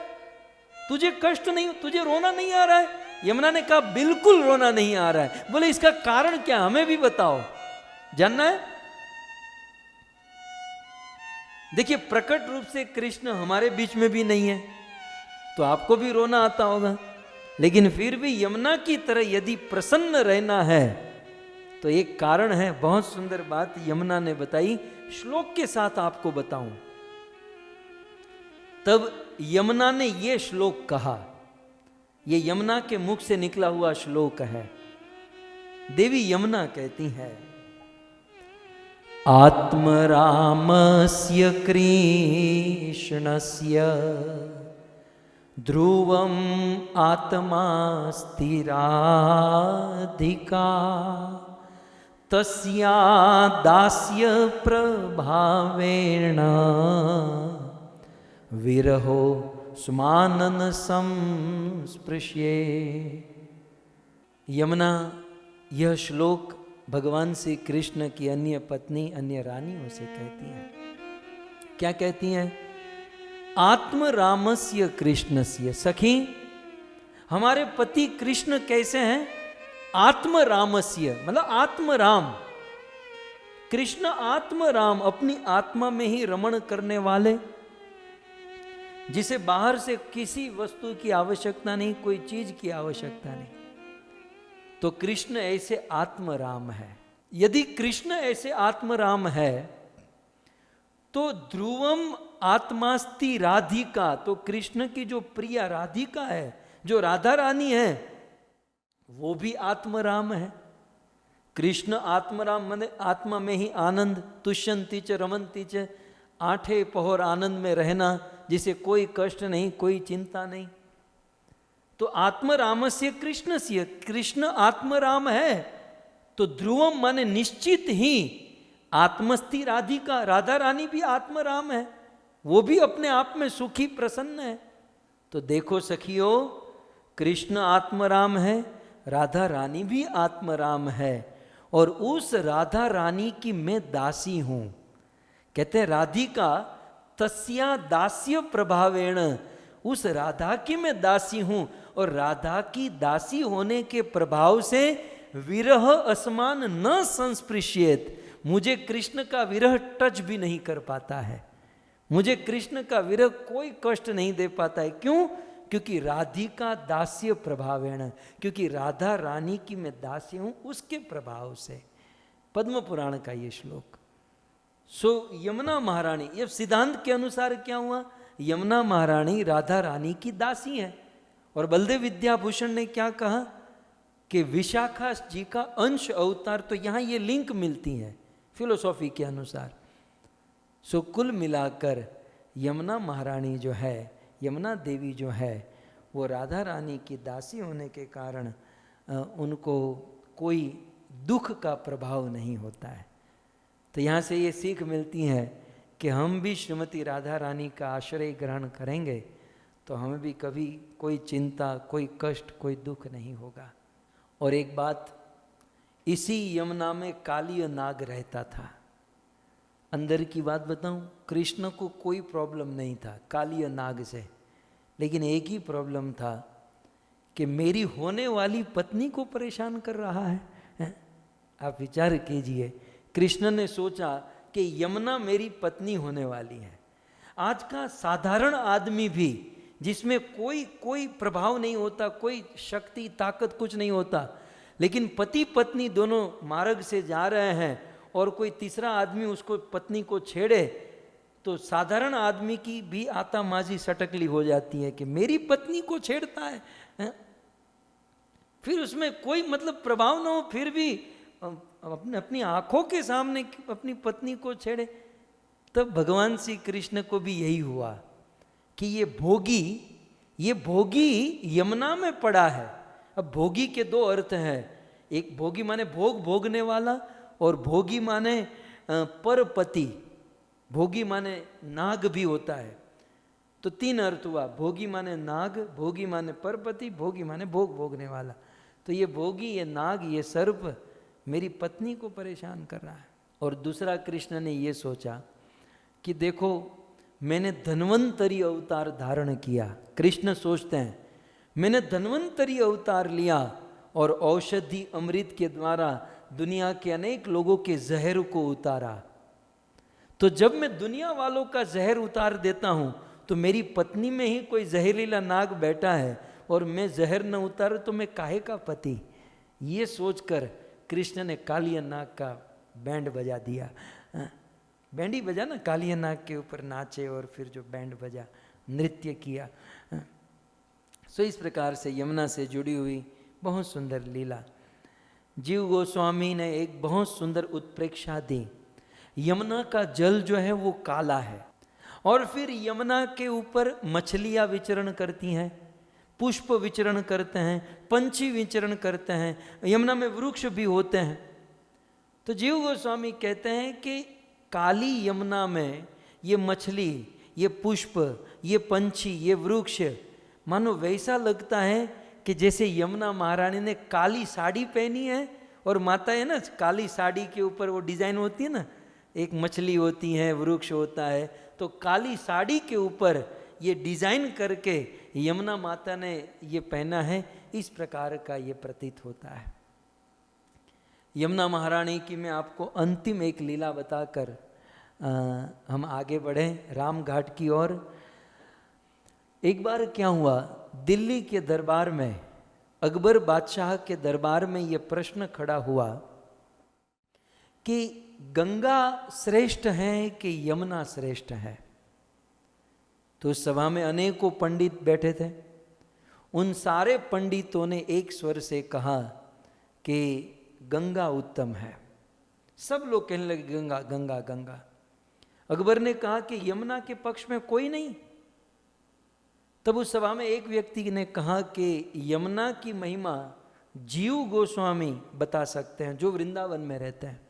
तुझे कष्ट नहीं, तुझे रोना नहीं आ रहा है? यमुना ने कहा बिल्कुल रोना नहीं आ रहा है। बोले इसका कारण क्या, हमें भी बताओ, जानना है? देखिए, प्रकट रूप से कृष्ण हमारे बीच में भी नहीं है, तो आपको भी रोना आता होगा, लेकिन फिर भी यमुना की तरह यदि प्रसन्न रहना है तो एक कारण है। बहुत सुंदर बात यमुना ने बताई, श्लोक के साथ आपको बताऊं। तब यमुना ने यह श्लोक कहा, यह यमुना के मुख से निकला हुआ श्लोक है। देवी यमुना कहती है, आत्मरामस्य कृष्णस्य ध्रुवम आत्मा स्थिराधिका तस्या दास्य प्रभावेण विरहो सुमानन संस्पृश्ये। यमुना यह श्लोक भगवान श्री कृष्ण की अन्य पत्नी, अन्य रानियों से कहती है। क्या कहती हैं? आत्मरामस्य कृष्णस्य, सखी हमारे पति कृष्ण कैसे हैं? आत्मरामस्य मतलब आत्मराम। कृष्ण आत्मराम, अपनी आत्मा में ही रमण करने वाले, जिसे बाहर से किसी वस्तु की आवश्यकता नहीं, कोई चीज की आवश्यकता नहीं। तो कृष्ण ऐसे आत्मराम है। यदि कृष्ण ऐसे आत्मराम है तो ध्रुवम आत्मास्ति राधिका, तो कृष्ण की जो प्रिया राधिका है, जो राधा रानी है, वो भी आत्मराम है। कृष्ण आत्मराम मने आत्मा में ही आनंद, तुष्यंती च रमंती च, आठे पहर आनंद में रहना, जिसे कोई कष्ट नहीं, कोई चिंता नहीं। तो आत्मरामस्य कृष्णस्य, कृष्ण आत्मराम है तो ध्रुवम माने निश्चित ही आत्मस्थि राधिका, राधा रानी भी आत्मराम है, वो भी अपने आप में सुखी प्रसन्न है। तो देखो सखियो, कृष्ण आत्मराम है, राधा रानी भी आत्मराम है, और उस राधा रानी की मैं दासी हूं। कहते हैं राधिका तस्या दास्य प्रभावेण, उस राधा की मैं दासी हूं, और राधा की दासी होने के प्रभाव से विरह असमान न संस्पृश्येत, मुझे कृष्ण का विरह टच भी नहीं कर पाता है, मुझे कृष्ण का विरह कोई कष्ट नहीं दे पाता है। क्यों? क्योंकि राधिका दास्य प्रभावेण, क्योंकि राधा रानी की मैं दासी हूं, उसके प्रभाव से। पद्म पुराण का ये श्लोक। सो यमुना महारानी, ये सिद्धांत के अनुसार क्या हुआ, यमुना महारानी राधा रानी की दासी है। और बलदेव विद्याभूषण ने क्या कहा कि विशाखा जी का अंश अवतार, तो यहां ये लिंक मिलती है फिलोसॉफी के अनुसार। सो कुल मिलाकर यमुना महारानी जो है, यमुना देवी जो है, वो राधा रानी की दासी होने के कारण उनको कोई दुख का प्रभाव नहीं होता है। तो यहाँ से ये सीख मिलती है कि हम भी श्रीमती राधा रानी का आश्रय ग्रहण करेंगे तो हमें भी कभी कोई चिंता, कोई कष्ट, कोई दुख नहीं होगा। और एक बात, इसी यमुना में कालीय नाग रहता था। अंदर की बात बताऊं, कृष्ण को कोई प्रॉब्लम नहीं था कालीय नाग से, लेकिन एक ही प्रॉब्लम था कि मेरी होने वाली पत्नी को परेशान कर रहा है। आप विचार कीजिए, कृष्ण ने सोचा कि यमुना मेरी पत्नी होने वाली है। आज का साधारण आदमी भी, जिसमें कोई प्रभाव नहीं होता, कोई शक्ति ताकत कुछ नहीं होता, लेकिन पति पत्नी दोनों मार्ग से जा रहे हैं और कोई तीसरा आदमी उसको पत्नी को छेड़े तो साधारण आदमी की भी आता माजी सटकली हो जाती है कि मेरी पत्नी को छेड़ता है। फिर उसमें कोई मतलब प्रभाव ना हो, फिर भी अपनी आंखों के सामने अपनी पत्नी को छेड़े। तब भगवान श्री कृष्ण को भी यही हुआ कि ये भोगी यमुना में पड़ा है। अब भोगी के दो अर्थ हैं, एक भोगी माने भोगने वाला, और भोगी माने परपति। भोगी माने नाग भी होता है, तो तीन अर्थ हुआ, भोगी माने नाग, भोगी माने परपति, भोगी माने भोगने वाला। तो ये भोगी, ये नाग, ये सर्प मेरी पत्नी को परेशान कर रहा है। और दूसरा, कृष्ण ने ये सोचा कि देखो मैंने धन्वंतरी अवतार धारण किया। कृष्ण सोचते हैं मैंने धन्वंतरी अवतार लिया और औषधि अमृत के द्वारा दुनिया के अनेक लोगों के जहर को उतारा। तो जब मैं दुनिया वालों का जहर उतार देता हूं तो मेरी पत्नी में ही कोई जहरीला नाग बैठा है और मैं जहर न उतारू तो मैं काहे का पति। ये सोचकर कृष्ण ने कालिया नाग का बैंड बजा दिया। बैंड ही बजा ना, कालिया नाग के ऊपर नाचे और फिर जो बैंड बजा, नृत्य किया। सो इस प्रकार से यमुना से जुड़ी हुई बहुत सुंदर लीला। जीव गोस्वामी ने एक बहुत सुंदर उत्प्रेक्षा दी। यमुना का जल जो है वो काला है, और फिर यमुना के ऊपर मछलियां विचरण करती हैं, पुष्प विचरण करते हैं, पंछी विचरण करते हैं, यमुना में वृक्ष भी होते हैं। तो जीव गोस्वामी कहते हैं कि काली यमुना में ये मछली, ये पुष्प, ये पंछी, ये वृक्ष मानो वैसा लगता है कि जैसे यमुना महारानी ने काली साड़ी पहनी है, और माता है ना, काली साड़ी के ऊपर वो डिजाइन होती है ना, एक मछली होती है, वृक्ष होता है, तो काली साड़ी के ऊपर ये डिजाइन करके यमुना माता ने ये पहना है। इस प्रकार का ये प्रतीत होता है। यमुना महारानी की मैं आपको अंतिम एक लीला बताकर हम आगे बढ़ें राम घाट की ओर। एक बार क्या हुआ, दिल्ली के दरबार में, अकबर बादशाह के दरबार में ये प्रश्न खड़ा हुआ कि गंगा श्रेष्ठ है कि यमुना श्रेष्ठ है। तो उस सभा में अनेकों पंडित बैठे थे। उन सारे पंडितों ने एक स्वर से कहा कि गंगा उत्तम है। सब लोग कहने लगे गंगा गंगा गंगा। अकबर ने कहा कि यमुना के पक्ष में कोई नहीं। तब उस सभा में एक व्यक्ति ने कहा कि यमुना की महिमा जीव गोस्वामी बता सकते हैं, जो वृंदावन में रहते हैं।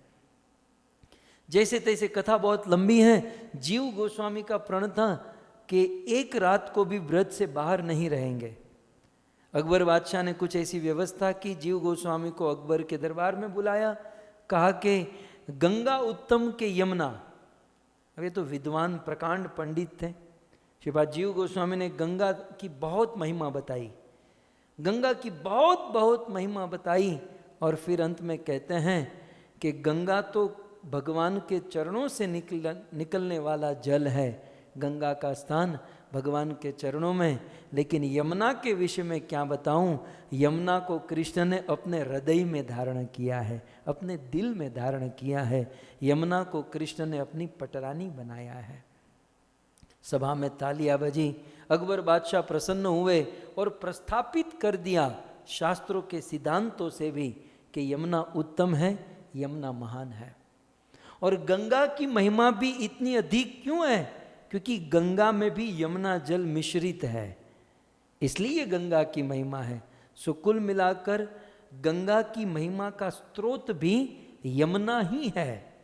जैसे तैसे कथा बहुत लंबी है। जीव गोस्वामी का प्रण था कि एक रात को भी व्रत से बाहर नहीं रहेंगे। अकबर बादशाह ने कुछ ऐसी व्यवस्था की, जीव गोस्वामी को अकबर के दरबार में बुलाया, कहा कि गंगा उत्तम के यमुना। अब ये तो विद्वान प्रकांड पंडित थे। श्रीपाद जीव गोस्वामी ने गंगा की बहुत महिमा बताई, गंगा की बहुत बहुत महिमा बताई, और फिर अंत में कहते हैं कि गंगा तो भगवान के चरणों से निकलने वाला जल है, गंगा का स्थान भगवान के चरणों में। लेकिन यमुना के विषय में क्या बताऊं, यमुना को कृष्ण ने अपने हृदय में धारण किया है, अपने दिल में धारण किया है। यमुना को कृष्ण ने अपनी पटरानी बनाया है। सभा में तालियां बजी। अकबर बादशाह प्रसन्न हुए और प्रस्थापित कर दिया शास्त्रों के सिद्धांतों से भी कि यमुना उत्तम है, यमुना महान है। और गंगा की महिमा भी इतनी अधिक क्यों है? क्योंकि गंगा में भी यमुना जल मिश्रित है, इसलिए गंगा की महिमा है। सो कुल मिलाकर गंगा की महिमा का स्रोत भी यमुना ही है।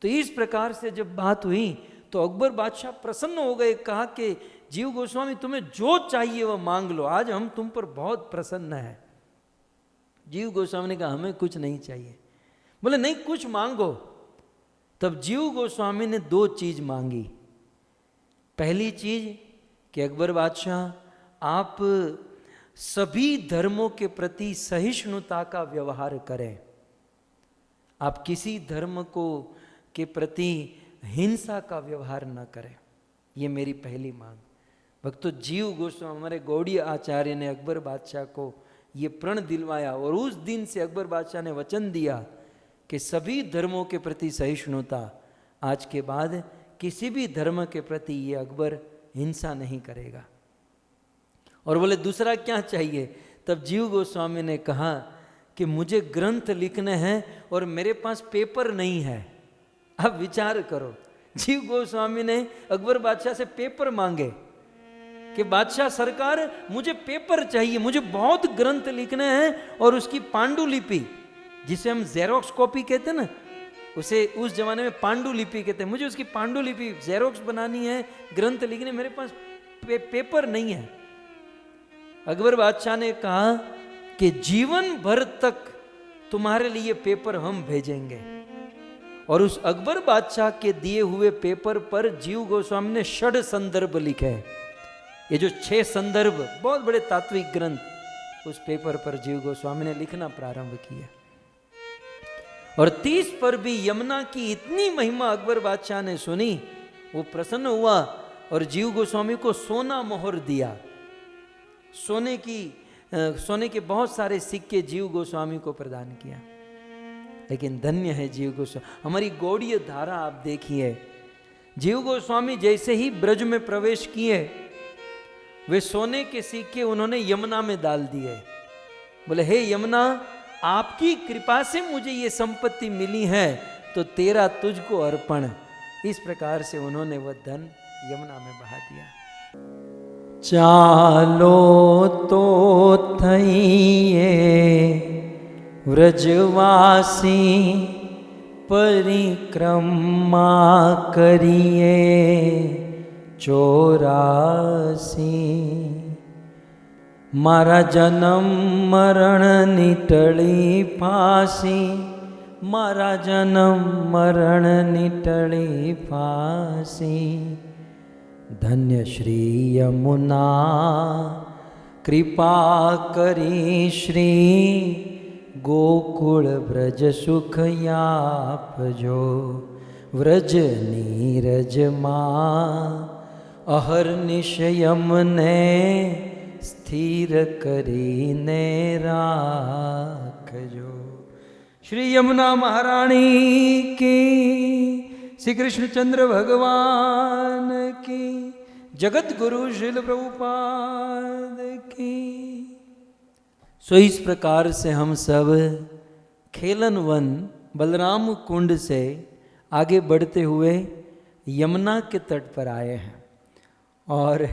तो इस प्रकार से जब बात हुई तो अकबर बादशाह प्रसन्न हो गए, कहा कि जीव गोस्वामी तुम्हें जो चाहिए वह मांग लो, आज हम तुम पर बहुत प्रसन्न है। जीव गोस्वामी ने कहा हमें कुछ नहीं चाहिए। बोले नहीं, कुछ मांगो। तब जीव गोस्वामी ने दो चीज मांगी। पहली चीज कि अकबर बादशाह आप सभी धर्मों के प्रति सहिष्णुता का व्यवहार करें, आप किसी धर्म को के प्रति हिंसा का व्यवहार न करें, ये मेरी पहली मांग। भक्तों, जीव गोस्वामी हमारे गौड़ीय आचार्य ने अकबर बादशाह को ये प्रण दिलवाया, और उस दिन से अकबर बादशाह ने वचन दिया कि सभी धर्मों के प्रति सहिष्णुता। आज के बाद किसी भी धर्म के प्रति ये अकबर हिंसा नहीं करेगा। और बोले दूसरा क्या चाहिए? तब जीव गोस्वामी ने कहा कि मुझे ग्रंथ लिखने हैं और मेरे पास पेपर नहीं है। अब विचार करो, जीव गोस्वामी ने अकबर बादशाह से पेपर मांगे कि बादशाह सरकार मुझे पेपर चाहिए, मुझे बहुत ग्रंथ लिखने हैं, और उसकी पांडुलिपि जिसे हम जेरोक्स कॉपी कहते हैं ना, उसे उस जमाने में पांडुलिपि कहते हैं, मुझे उसकी पांडुलिपि जेरोक्स बनानी है, ग्रंथ लिखने, मेरे पास पेपर नहीं है। अकबर बादशाह ने कहा कि जीवन भर तक तुम्हारे लिए पेपर हम भेजेंगे। और उस अकबर बादशाह के दिए हुए पेपर पर जीव गोस्वामी ने 6 संदर्भ लिखे। ये जो 6 संदर्भ, बहुत बड़े तात्विक ग्रंथ, उस पेपर पर जीव गोस्वामी ने लिखना प्रारंभ किया। और 30 पर भी यमुना की इतनी महिमा अकबर बादशाह ने सुनी, वो प्रसन्न हुआ और जीव गोस्वामी को सोना मोहर दिया। सोने के बहुत सारे सिक्के जीव गोस्वामी को प्रदान किया। लेकिन धन्य है जीव गोस्वामी, हमारी गौड़ीय धारा आप देखिए। जीव गोस्वामी जैसे ही ब्रज में प्रवेश किए, वे सोने के सिक्के उन्होंने यमुना में डाल दिए। बोले हे यमुना, आपकी कृपा से मुझे ये संपत्ति मिली है, तो तेरा तुझको अर्पण। इस प्रकार से उन्होंने वह धन यमुना में बहा दिया। चालो तो थईए व्रजवासी, परिक्रमा करिए 84। मारा जन्म मरण निटली फांसी, मारा जन्म मरण निटली फांसी। धन्य श्री यमुना कृपा करी श्री, गोकुल ब्रज सुख याप जो। व्रज नीरज माँ अहर्निश यमने, स्थिर करीने राखजो। श्री यमुना महारानी की, श्री कृष्णचंद्र भगवान की, जगत गुरु श्रील प्रभुपाद की। सो इस प्रकार से हम सब खेलन वन बलराम कुंड से आगे बढ़ते हुए यमुना के तट पर आए हैं। और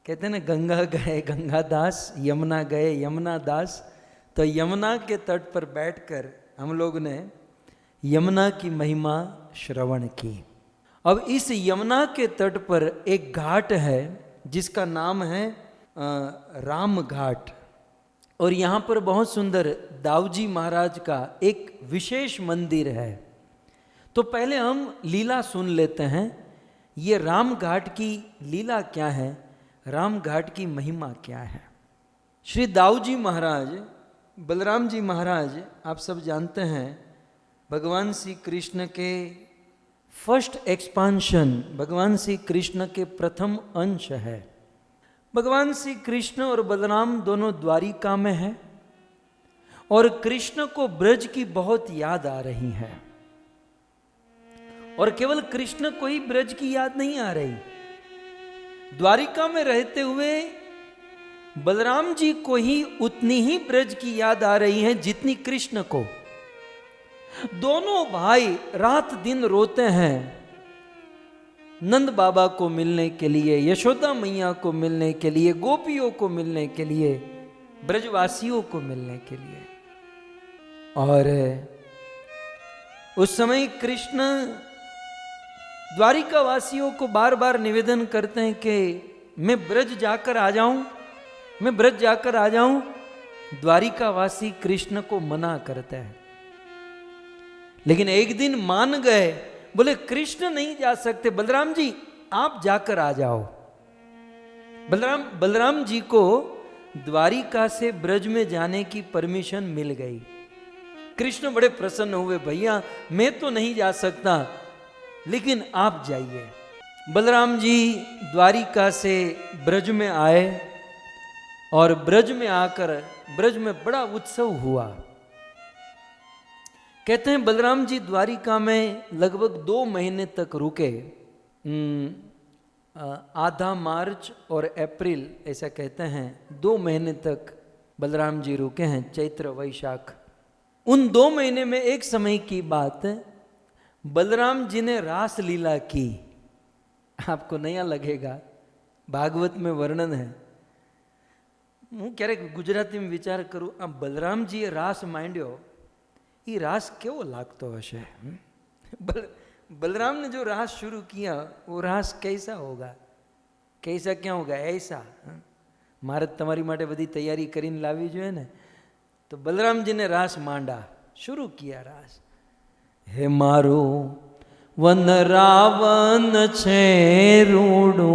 कहते हैं ना, गंगा गए गंगा दास, यमुना गए यमुना दास। तो यमुना के तट पर बैठकर हम लोग ने यमुना की महिमा श्रवण की। अब इस यमुना के तट पर एक घाट है जिसका नाम है राम घाट। और यहाँ पर बहुत सुंदर दाऊजी महाराज का एक विशेष मंदिर है। तो पहले हम लीला सुन लेते हैं, ये राम घाट की लीला क्या है, राम घाट की महिमा क्या है। श्री दाऊजी महाराज, बलराम जी महाराज, आप सब जानते हैं भगवान श्री कृष्ण के फर्स्ट एक्सपांशन, भगवान श्री कृष्ण के प्रथम अंश है। भगवान श्री कृष्ण और बलराम दोनों द्वारिका में हैं और कृष्ण को ब्रज की बहुत याद आ रही है। और केवल कृष्ण को ही ब्रज की याद नहीं आ रही, द्वारिका में रहते हुए बलराम जी को ही उतनी ही ब्रज की याद आ रही है जितनी कृष्ण को। दोनों भाई रात दिन रोते हैं नंद बाबा को मिलने के लिए, यशोदा मैया को मिलने के लिए, गोपियों को मिलने के लिए, ब्रजवासियों को मिलने के लिए। और उस समय कृष्ण द्वारिका वासियों को बार बार निवेदन करते हैं कि मैं ब्रज जाकर आ जाऊं, मैं ब्रज जाकर आ जाऊं। द्वारिका वासी कृष्ण को मना करते हैं, लेकिन एक दिन मान गए, बोले कृष्ण नहीं जा सकते, बलराम जी आप जाकर आ जाओ। बलराम जी को द्वारिका से ब्रज में जाने की परमिशन मिल गई। कृष्ण बड़े प्रसन्न हुए, भैया मैं तो नहीं जा सकता लेकिन आप जाइए। बलराम जी द्वारिका से ब्रज में आए और ब्रज में आकर ब्रज में बड़ा उत्सव हुआ। कहते हैं बलराम जी द्वारिका में लगभग 2 महीने तक रुके। आधा मार्च और अप्रैल ऐसा कहते हैं, 2 महीने तक बलराम जी रुके हैं, चैत्र वैशाख। उन 2 महीने में एक समय की बात, बलराम जी ने रास लीला की। आपको नया लगेगा, भागवत में वर्णन है। હું ક્યારેક ગુજરાતીમાં વિચાર કરું, આ બલરામજીએ રાસ માંડ્યો, એ રાસ કેવો લાગતો હશે। बलराम ने जो रास शुरू किया वो रास कैसा होगा, कैसा क्या होगा, ऐसा। मारे તમારી માટે બધી તૈયારી કરીને લાવી જોઈએ ને। તો બલરામજી ને રાસ માંડા, शुरू किया रास। हे मारो वन रावण छे रूडो,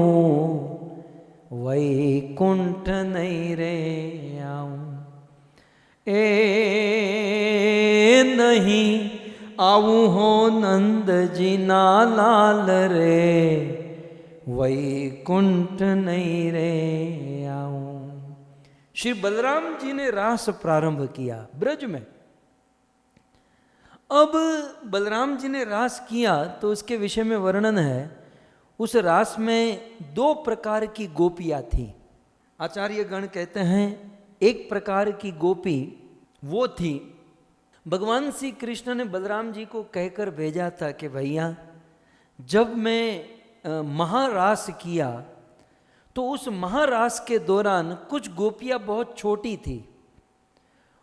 वैकुंठ नहीं रे आऊं, ए नहीं आऊं हो नंद जी ना लाल रे, वैकुंठ नहीं रे आऊं। श्री बलराम जी ने रास प्रारंभ किया ब्रज में। अब बलराम जी ने रास किया तो उसके विषय में वर्णन है। उस रास में 2 प्रकार की गोपियां थी। आचार्य गण कहते हैं एक प्रकार की गोपी वो थी, भगवान श्री कृष्ण ने बलराम जी को कहकर भेजा था कि भैया जब मैं महारास किया तो उस महारास के दौरान कुछ गोपियां बहुत छोटी थी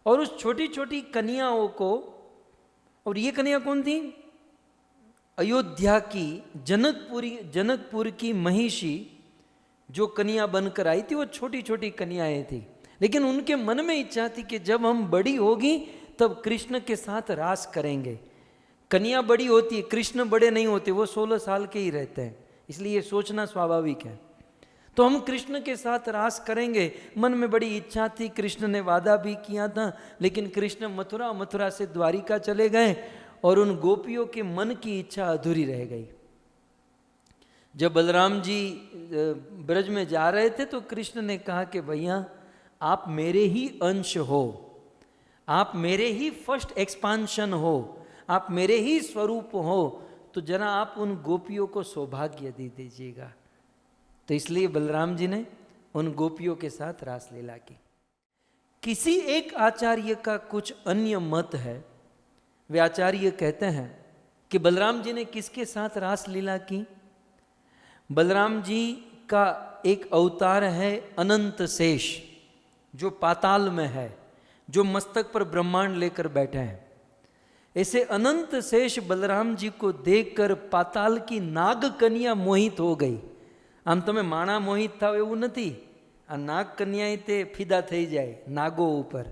और उस छोटी छोटी कन्याओं को, और ये कन्या कौन थी, अयोध्या की जनकपुर की महिषी जो कन्या बनकर आई थी, वो छोटी छोटी कन्याएं थी। लेकिन उनके मन में इच्छा थी कि जब हम बड़ी होगी तब कृष्ण के साथ रास करेंगे। कन्या बड़ी होती है, कृष्ण बड़े नहीं होते, वो 16 साल के ही रहते हैं, इसलिए ये सोचना स्वाभाविक है। तो हम कृष्ण के साथ रास करेंगे, मन में बड़ी इच्छा थी। कृष्ण ने वादा भी किया था, लेकिन कृष्ण मथुरा से द्वारिका चले गए और उन गोपियों के मन की इच्छा अधूरी रह गई। जब बलराम जी ब्रज में जा रहे थे तो कृष्ण ने कहा कि भैया आप मेरे ही अंश हो, आप मेरे ही फर्स्ट एक्सपांशन हो, आप मेरे ही स्वरूप हो, तो जरा आप उन गोपियों को सौभाग्य दे दीजिएगा। तो इसलिए बलराम जी ने उन गोपियों के साथ रासलीला की। किसी एक आचार्य का कुछ अन्य मत है। वे आचार्य कहते हैं कि बलराम जी ने किसके साथ रास लीला की? बलराम जी का एक अवतार है अनंत शेष, जो पाताल में है, जो मस्तक पर ब्रह्मांड लेकर बैठे हैं। ऐसे अनंत शेष बलराम जी को देखकर पाताल की नाग कन्या मोहित हो गई। આમ તમે માણા મોહિત થાવ એવું નથી, આ નાગ કન્યાએ તે ફિદા થઈ જાય નાગો ઉપર।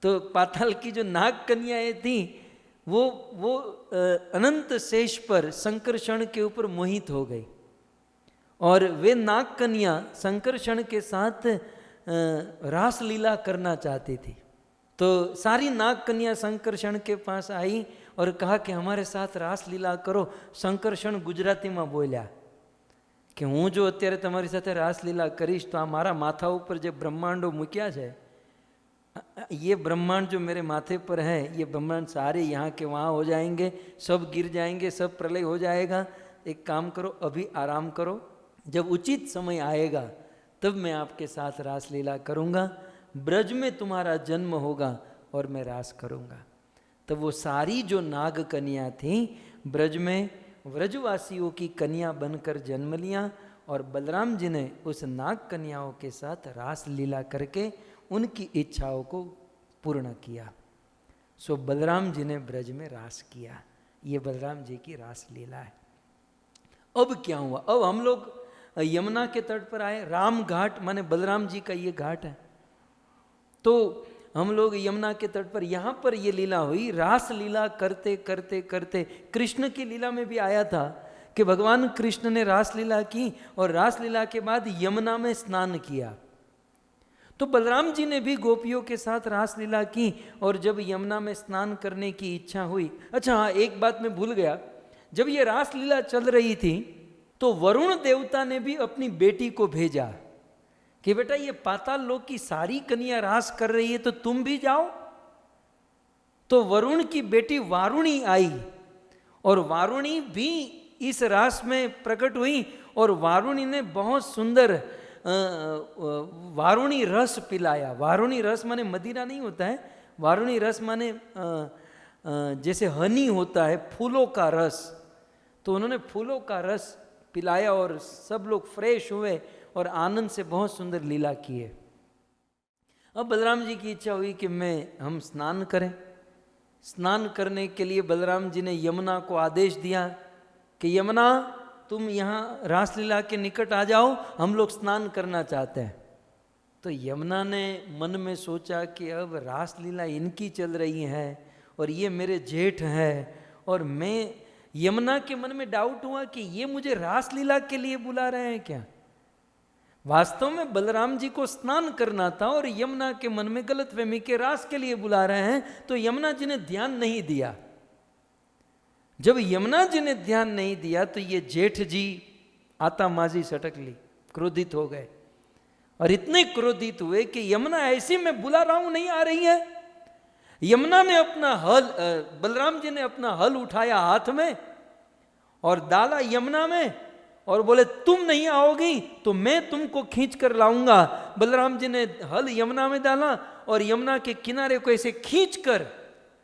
तो पाताल की जो नाग कन्याएं थी वो अनंत शेष पर संकर्षण के ऊपर मोहित हो गई, और वे नाग कन्या संकर्षण के साथ रास लीला करना चाहती थी। तो सारी नाग कन्या संकर्षण के पास आई और कहा कि हमारे साथ रास लीला करो। संकर्षण गुजराती में बोल्या कि हूँ जो अत्यारे तमारी साथे रासलीला करीश तो आ मारा माथा ऊपर जो ब्रह्मांडो मूक्या है, ये ब्रह्मांड जो मेरे माथे पर है, ये ब्रह्मांड सारे यहाँ के वहाँ हो जाएंगे, सब गिर जाएंगे, सब प्रलय हो जाएगा। एक काम करो, अभी आराम करो, जब उचित समय आएगा तब मैं आपके साथ रासलीला करूँगा, ब्रज में तुम्हारा जन्म होगा और मैं रास करूँगा। तब वो सारी जो नाग कन्या थी ब्रज में व्रजवासियों की कन्या बनकर जन्म लिया, और बलराम जी ने उस नाग कन्याओं के साथ रास लीला करके उनकी इच्छाओं को पूर्ण किया। सो बलराम जी ने ब्रज में रास किया। ये बलराम जी की रास लीला है। अब क्या हुआ? अब हम लोग यमुना के तट पर आए। राम घाट माने बलराम जी का ये घाट है। तो हम लोग यमुना के तट पर, यहाँ पर ये लीला हुई। रास लीला करते करते करते कृष्ण की लीला में भी आया था कि भगवान कृष्ण ने रास लीला की और रास लीला के बाद यमुना में स्नान किया। तो बलराम जी ने भी गोपियों के साथ रास लीला की, और जब यमुना में स्नान करने की इच्छा हुई। अच्छा हाँ, एक बात मैं भूल गया, जब ये रास लीला चल रही थी तो वरुण देवता ने भी अपनी बेटी को भेजा कि बेटा ये पाताल लोक की सारी कन्या रास कर रही है तो तुम भी जाओ। तो वरुण की बेटी वारुणी आई, और वारुणी भी इस रास में प्रकट हुई, और वारुणी ने बहुत सुंदर वारुणी रस पिलाया। वारुणी रस माने मदिरा नहीं होता है, वारुणी रस माने जैसे हनी होता है, फूलों का रस। तो उन्होंने फूलों का रस पिलाया और सब लोग फ्रेश हुए और आनंद से बहुत सुंदर लीला किए। अब बलराम जी की इच्छा हुई कि हम स्नान करें। स्नान करने के लिए बलराम जी ने यमुना को आदेश दिया कि यमुना तुम यहाँ रासलीला के निकट आ जाओ, हम लोग स्नान करना चाहते हैं। तो यमुना ने मन में सोचा कि अब रासलीला इनकी चल रही है और ये मेरे जेठ है, और मैं, यमुना के मन में डाउट हुआ कि ये मुझे रासलीला के लिए बुला रहे हैं क्या। वास्तव में बलराम जी को स्नान करना था और यमुना के मन में गलतफहमी के रास के लिए बुला रहे हैं। तो यमुना जी ने ध्यान नहीं दिया। जब यमुना जी ने ध्यान नहीं दिया तो ये जेठ जी आता माजी सटक ली, क्रोधित हो गए, और इतने क्रोधित हुए कि यमुना ऐसी मैं बुला रहा हूं नहीं आ रही है। यमुना ने अपना हल, बलराम जी ने अपना हल उठाया हाथ में और डाला यमुना में, और बोले तुम नहीं आओगी तो मैं तुमको खींच कर लाऊंगा। बलराम जी ने हल यमुना में डाला और यमुना के किनारे को ऐसे खींचकर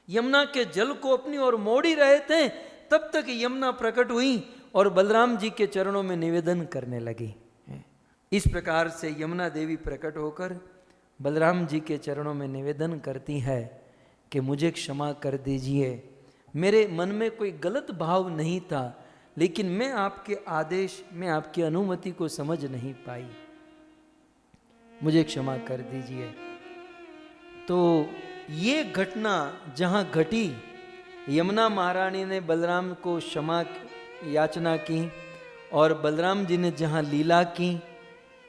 यमुना के जल को अपनी ओर मोड़ ही रहे थे, तब तक यमुना प्रकट हुई और बलराम जी के चरणों में निवेदन करने लगी। इस प्रकार से यमुना देवी प्रकट होकर बलराम जी के चरणों में निवेदन करती है कि मुझे क्षमा कर दीजिए, मेरे मन में कोई गलत भाव नहीं था, लेकिन मैं आपके आदेश में आपकी अनुमति को समझ नहीं पाई, मुझे क्षमा कर दीजिए। तो ये घटना जहाँ घटी, यमुना महारानी ने बलराम को क्षमा याचना की और बलराम जी ने जहाँ लीला की,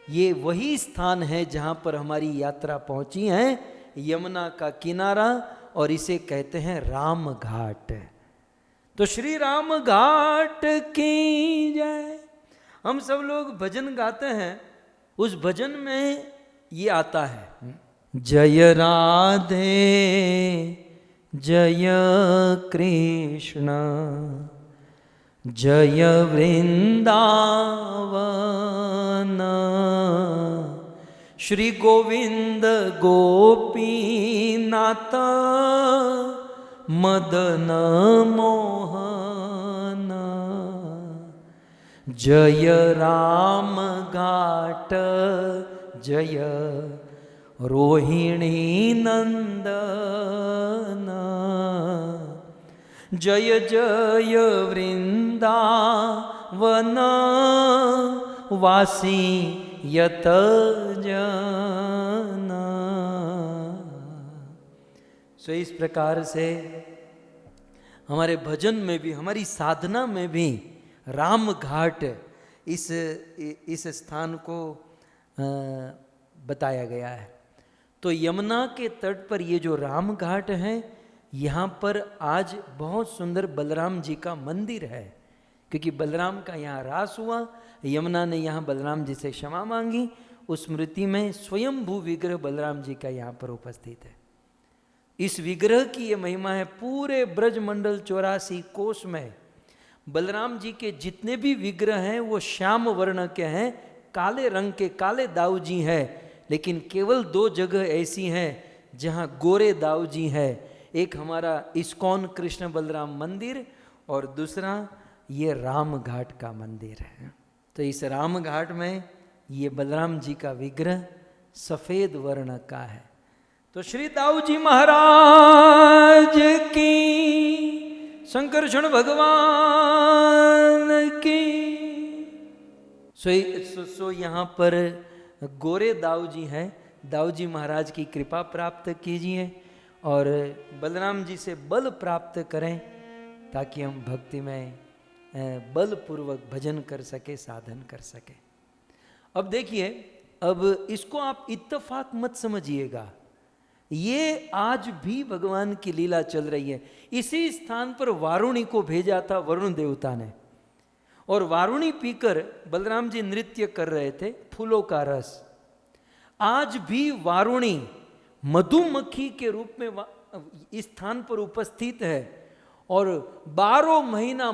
ये वही स्थान है जहाँ पर हमारी यात्रा पहुँची है, यमुना का किनारा, और इसे कहते हैं राम घाट। तो श्री राम घाट की जय। हम सब लोग भजन गाते हैं, उस भजन में ये आता है, जय राधे जय कृष्ण जय वृंदावन श्री गोविंद गोपीनाथ मदन मोहन, जय राम घाट जय रोहिणी नंदन, जय जय वृंदावन वासी यत जन। सो इस प्रकार से हमारे भजन में भी, हमारी साधना में भी राम घाट इस स्थान को बताया गया है। तो यमुना के तट पर ये जो राम घाट है, यहाँ पर आज बहुत सुंदर बलराम जी का मंदिर है, क्योंकि बलराम का यहाँ रास हुआ, यमुना ने यहाँ बलराम जी से क्षमा मांगी, उस स्मृति में स्वयंभू विग्रह बलराम जी का यहाँ पर उपस्थित है। इस विग्रह की ये महिमा है, पूरे ब्रजमंडल 84 कोष में बलराम जी के जितने भी विग्रह हैं वो श्याम वर्ण के हैं, काले रंग के, काले दाऊ जी हैं, लेकिन केवल 2 जगह ऐसी हैं जहाँ गोरे दाऊ जी हैं। एक हमारा इस्कॉन कृष्ण बलराम मंदिर और दूसरा ये राम घाट का मंदिर है। तो इस राम घाट में ये बलराम जी का विग्रह सफेद वर्ण का है। तो श्री दाऊ जी महाराज की, शंकरषण भगवान की। सो यहाँ पर गोरे दाऊ जी हैं, दाऊ जी महाराज की कृपा प्राप्त कीजिए और बलराम जी से बल प्राप्त करें, ताकि हम भक्ति में बलपूर्वक भजन कर सके, साधन कर सके। अब देखिए, अब इसको आप इत्तेफाक मत समझिएगा, ये आज भी भगवान की लीला चल रही है। इसी स्थान पर वारुणी को भेजा था वरुण देवता ने, और वारुणी पीकर बलराम जी नृत्य कर रहे थे, फूलों का रस। आज भी वारुणी मधुमक्खी के रूप में इस स्थान पर उपस्थित है, और 12 महीना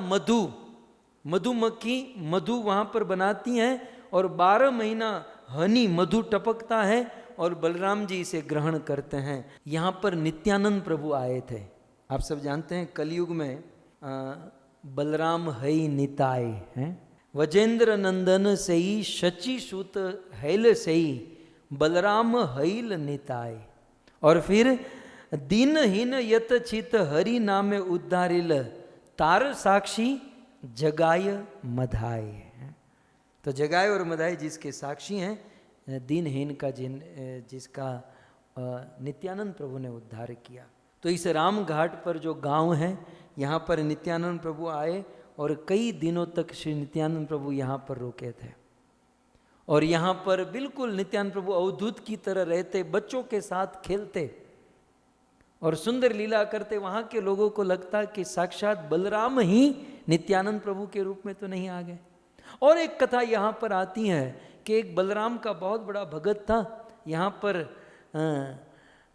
मधुमक्खी मधु वहाँ पर बनाती हैं, और 12 महीना हनी मधु टपकता है, और बलराम जी इसे ग्रहण करते हैं। यहाँ पर नित्यानंद प्रभु आए थे। आप सब जानते हैं कलयुग में बलराम हई निताय हैं, वजेंद्र नंदन सई शची सूत हैल सई बलराम हैल निताय। और फिर दीनहीन यत चित हरि नामे उद्धारिल तार साक्षी जगाय मधाय। तो जगाय और मधाय जिसके साक्षी हैं, दीनहीन का जिसका नित्यानंद प्रभु ने उद्धार किया। तो इस राम घाट पर जो गांव है, यहाँ पर नित्यानंद प्रभु आए और कई दिनों तक श्री नित्यानंद प्रभु यहाँ पर रुके थे, और यहाँ पर बिल्कुल नित्यानंद प्रभु अवधूत की तरह रहते, बच्चों के साथ खेलते और सुंदर लीला करते। वहाँ के लोगों को लगता कि साक्षात बलराम ही नित्यानंद प्रभु के रूप में तो नहीं आ गए। और एक कथा यहाँ पर आती है कि एक बलराम का बहुत बड़ा भगत था, यहाँ पर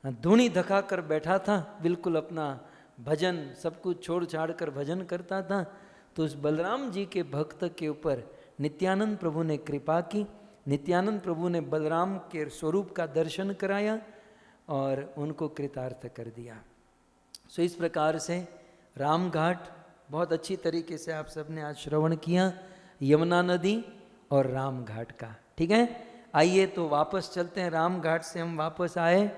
धूनी धका कर बैठा था, बिल्कुल अपना भजन सब कुछ छोड़ छाड़ कर भजन करता था। तो उस बलराम जी के भक्त के ऊपर नित्यानंद प्रभु ने कृपा की। नित्यानंद प्रभु ने बलराम के स्वरूप का दर्शन कराया और उनको कृतार्थ कर दिया। सो इस प्रकार से राम घाट बहुत अच्छी तरीके से आप सबने आज श्रवण किया, यमुना नदी और राम घाट का। ठीक है, आइए तो वापस चलते हैं। राम घाट से हम वापस आए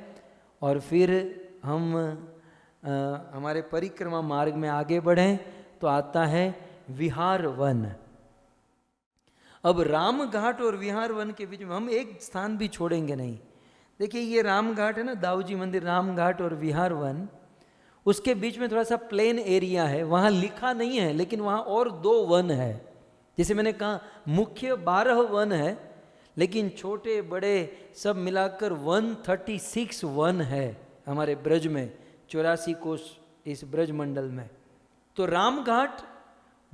और फिर हम हमारे परिक्रमा मार्ग में आगे बढ़ें तो आता है विहार वन। अब राम घाट और विहार वन के बीच में हम एक स्थान भी छोड़ेंगे नहीं। देखिए ये राम घाट है ना, दाऊ जी मंदिर, राम घाट और विहार वन, उसके बीच में थोड़ा सा प्लेन एरिया है, वहाँ लिखा नहीं है, लेकिन वहाँ और 2 वन है। जैसे मैंने कहा मुख्य 12 वन है, लेकिन छोटे बड़े सब मिलाकर 136 वन है हमारे ब्रज में, 84 कोष इस ब्रज मंडल में। तो राम घाट,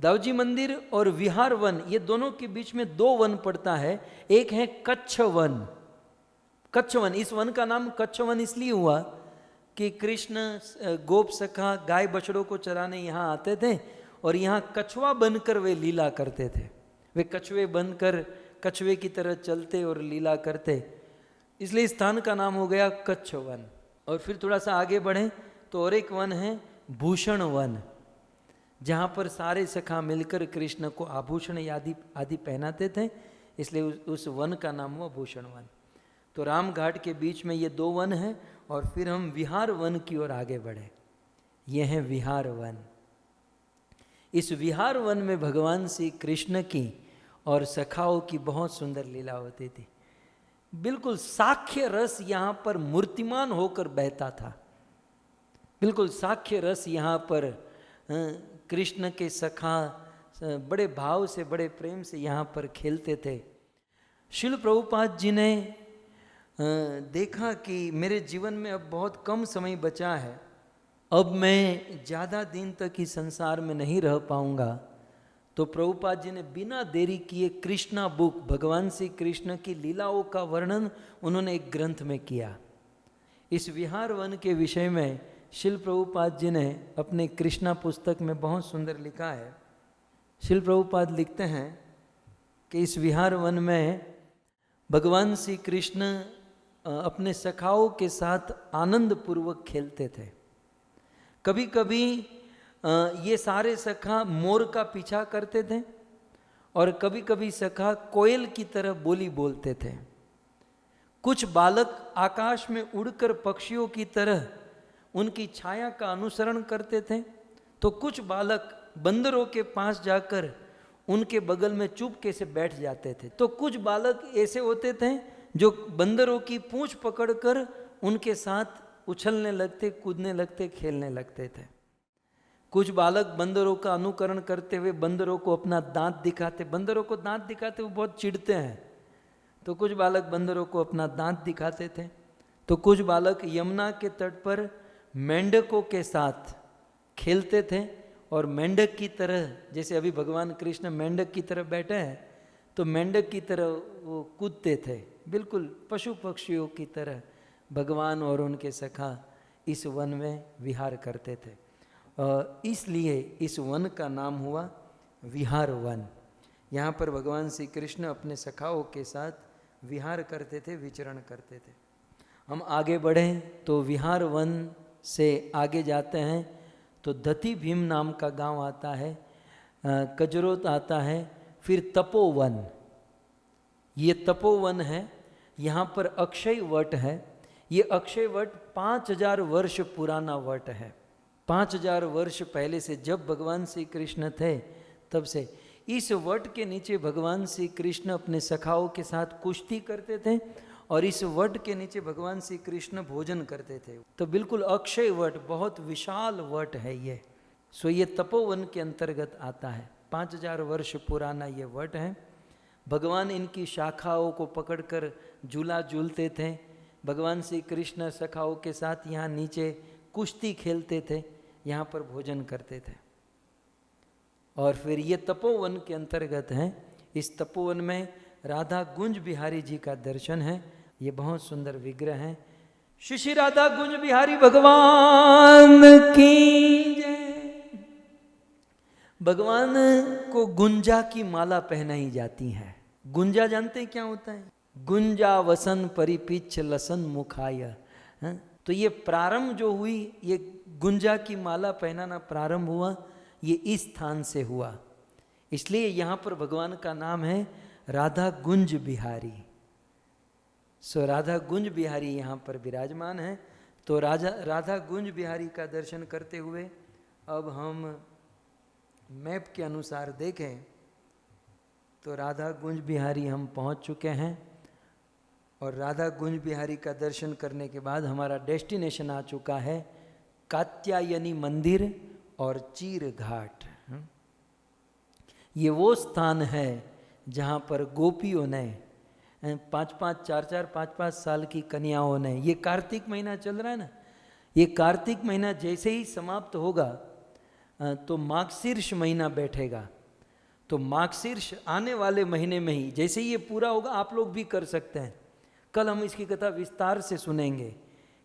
दाऊजी मंदिर और विहार वन, ये दोनों के बीच में 2 वन पड़ता है। एक है कच्छ वन। कच्छ वन, इस वन का नाम कच्छ वन इसलिए हुआ कि कृष्ण गोप सखा गाय बछड़ों को चराने यहाँ आते थे और यहाँ कछुआ बनकर वे लीला करते थे। वे कछुए बनकर कछुए की तरह चलते और लीला करते। इसलिए इस स्थान का नाम हो गया कच्छ वन। और फिर थोड़ा सा आगे बढ़ें तो और एक वन है भूषण वन, जहाँ पर सारे सखा मिलकर कृष्ण को आभूषण आदि पहनाते थे, इसलिए उस वन का नाम हुआ भूषण वन। तो राम घाट के बीच में ये 2 वन हैं। और फिर हम विहार वन की ओर आगे बढ़े। ये है विहार वन। इस विहार वन में भगवान श्री कृष्ण की और सखाओं की बहुत सुंदर लीला होती थी। बिल्कुल साक्ष्य रस यहाँ पर मूर्तिमान होकर बहता था। बिल्कुल साक्ष्य रस यहाँ पर कृष्ण के सखा बड़े भाव से, बड़े प्रेम से यहाँ पर खेलते थे। शिल प्रभुपाद जी ने देखा कि मेरे जीवन में अब बहुत कम समय बचा है, अब मैं ज़्यादा दिन तक इस संसार में नहीं रह पाऊँगा। तो प्रभुपाद जी ने बिना देरी किए कृष्णा बुक, भगवान श्री कृष्ण की लीलाओं का वर्णन उन्होंने एक ग्रंथ में किया। इस विहार वन के विषय में शिल प्रभुपाद जी ने अपने कृष्णा पुस्तक में बहुत सुंदर लिखा है। शिल प्रभुपाद लिखते हैं कि इस विहार वन में भगवान श्री कृष्ण अपने सखाओं के साथ आनंद पूर्वक खेलते थे। कभी कभी ये सारे सखा मोर का पीछा करते थे और कभी कभी सखा कोयल की तरह बोली बोलते थे। कुछ बालक आकाश में उड़कर पक्षियों की तरह उनकी छाया का अनुसरण करते थे, तो कुछ बालक बंदरों के पास जाकर उनके बगल में चुपके से बैठ जाते थे। तो कुछ बालक ऐसे होते थे जो बंदरों की पूंछ पकड़कर उनके साथ उछलने लगते, कूदने लगते, खेलने लगते थे। कुछ बालक बंदरों का अनुकरण करते हुए बंदरों को अपना दांत दिखाते, बंदरों को दांत दिखाते वो बहुत चिढ़ते हैं, तो कुछ बालक बंदरों को अपना दांत दिखाते थे। तो कुछ बालक यमुना के तट पर मेंढकों के साथ खेलते थे और मेंढक की तरह, जैसे अभी भगवान कृष्ण मेंढक की तरह बैठे हैं, तो मेंढक की तरह वो कूदते थे, बिल्कुल पशु पक्षियों की तरह भगवान और उनके सखा इस वन में विहार करते थे। इसलिए इस वन का नाम हुआ विहार वन। यहाँ पर भगवान श्री कृष्ण अपने सखाओं के साथ विहार करते थे, विचरण करते थे। हम आगे बढ़ें तो विहार वन से आगे जाते हैं तो दति भीम नाम का गांव आता है, कजरोत आता है, फिर तपोवन। ये तपोवन है, यहाँ पर अक्षय वट है। ये अक्षय वट 5000 वर्ष पुराना वट है। 5000 वर्ष पहले से, जब भगवान श्री कृष्ण थे तब से इस वट के नीचे भगवान श्री कृष्ण अपने सखाओं के साथ कुश्ती करते थे और इस वट के नीचे भगवान श्री कृष्ण भोजन करते थे। तो बिल्कुल अक्षय वट, बहुत विशाल वट है ये। सो ये तपोवन के अंतर्गत आता है। 5000 वर्ष पुराना ये वट है। भगवान इनकी शाखाओं को पकड़कर झूला झूलते थे। भगवान श्री कृष्ण सखाओं के साथ यहाँ नीचे कुश्ती खेलते थे, यहाँ पर भोजन करते थे। और फिर ये तपोवन के अंतर्गत है। इस तपोवन में राधा गुंज बिहारी जी का दर्शन है। ये बहुत सुंदर विग्रह है। श्री श्री राधा गुंज बिहारी भगवान की जय। भगवान को गुंजा की माला पहनाई जाती है। गुंजा जानते हैं क्या होता है? गुंजा वसन परिपिच्छ लसन मुखाय। तो ये प्रारंभ जो हुई, ये गुंजा की माला पहनाना प्रारंभ हुआ, ये इस स्थान से हुआ। इसलिए यहाँ पर भगवान का नाम है राधा गुंज बिहारी। सो राधा गुंज बिहारी यहाँ पर विराजमान है। तो राधा गुंज बिहारी का दर्शन करते हुए अब हम मैप के अनुसार देखें तो राधा गुंज बिहारी हम पहुँच चुके हैं। और राधा गुंज बिहारी का दर्शन करने के बाद हमारा डेस्टिनेशन आ चुका है कात्यायनी मंदिर और चीर घाट। ये वो स्थान है जहाँ पर गोपियों ने 4-5 साल की कन्याओं ने, ये कार्तिक महीना चल रहा है ना, ये कार्तिक महीना जैसे ही समाप्त होगा तो माघशीर्ष महीना बैठेगा। तो माघशीर्ष आने वाले महीने में ही जैसे ही ये पूरा होगा, आप लोग भी कर सकते हैं। कल हम इसकी कथा विस्तार से सुनेंगे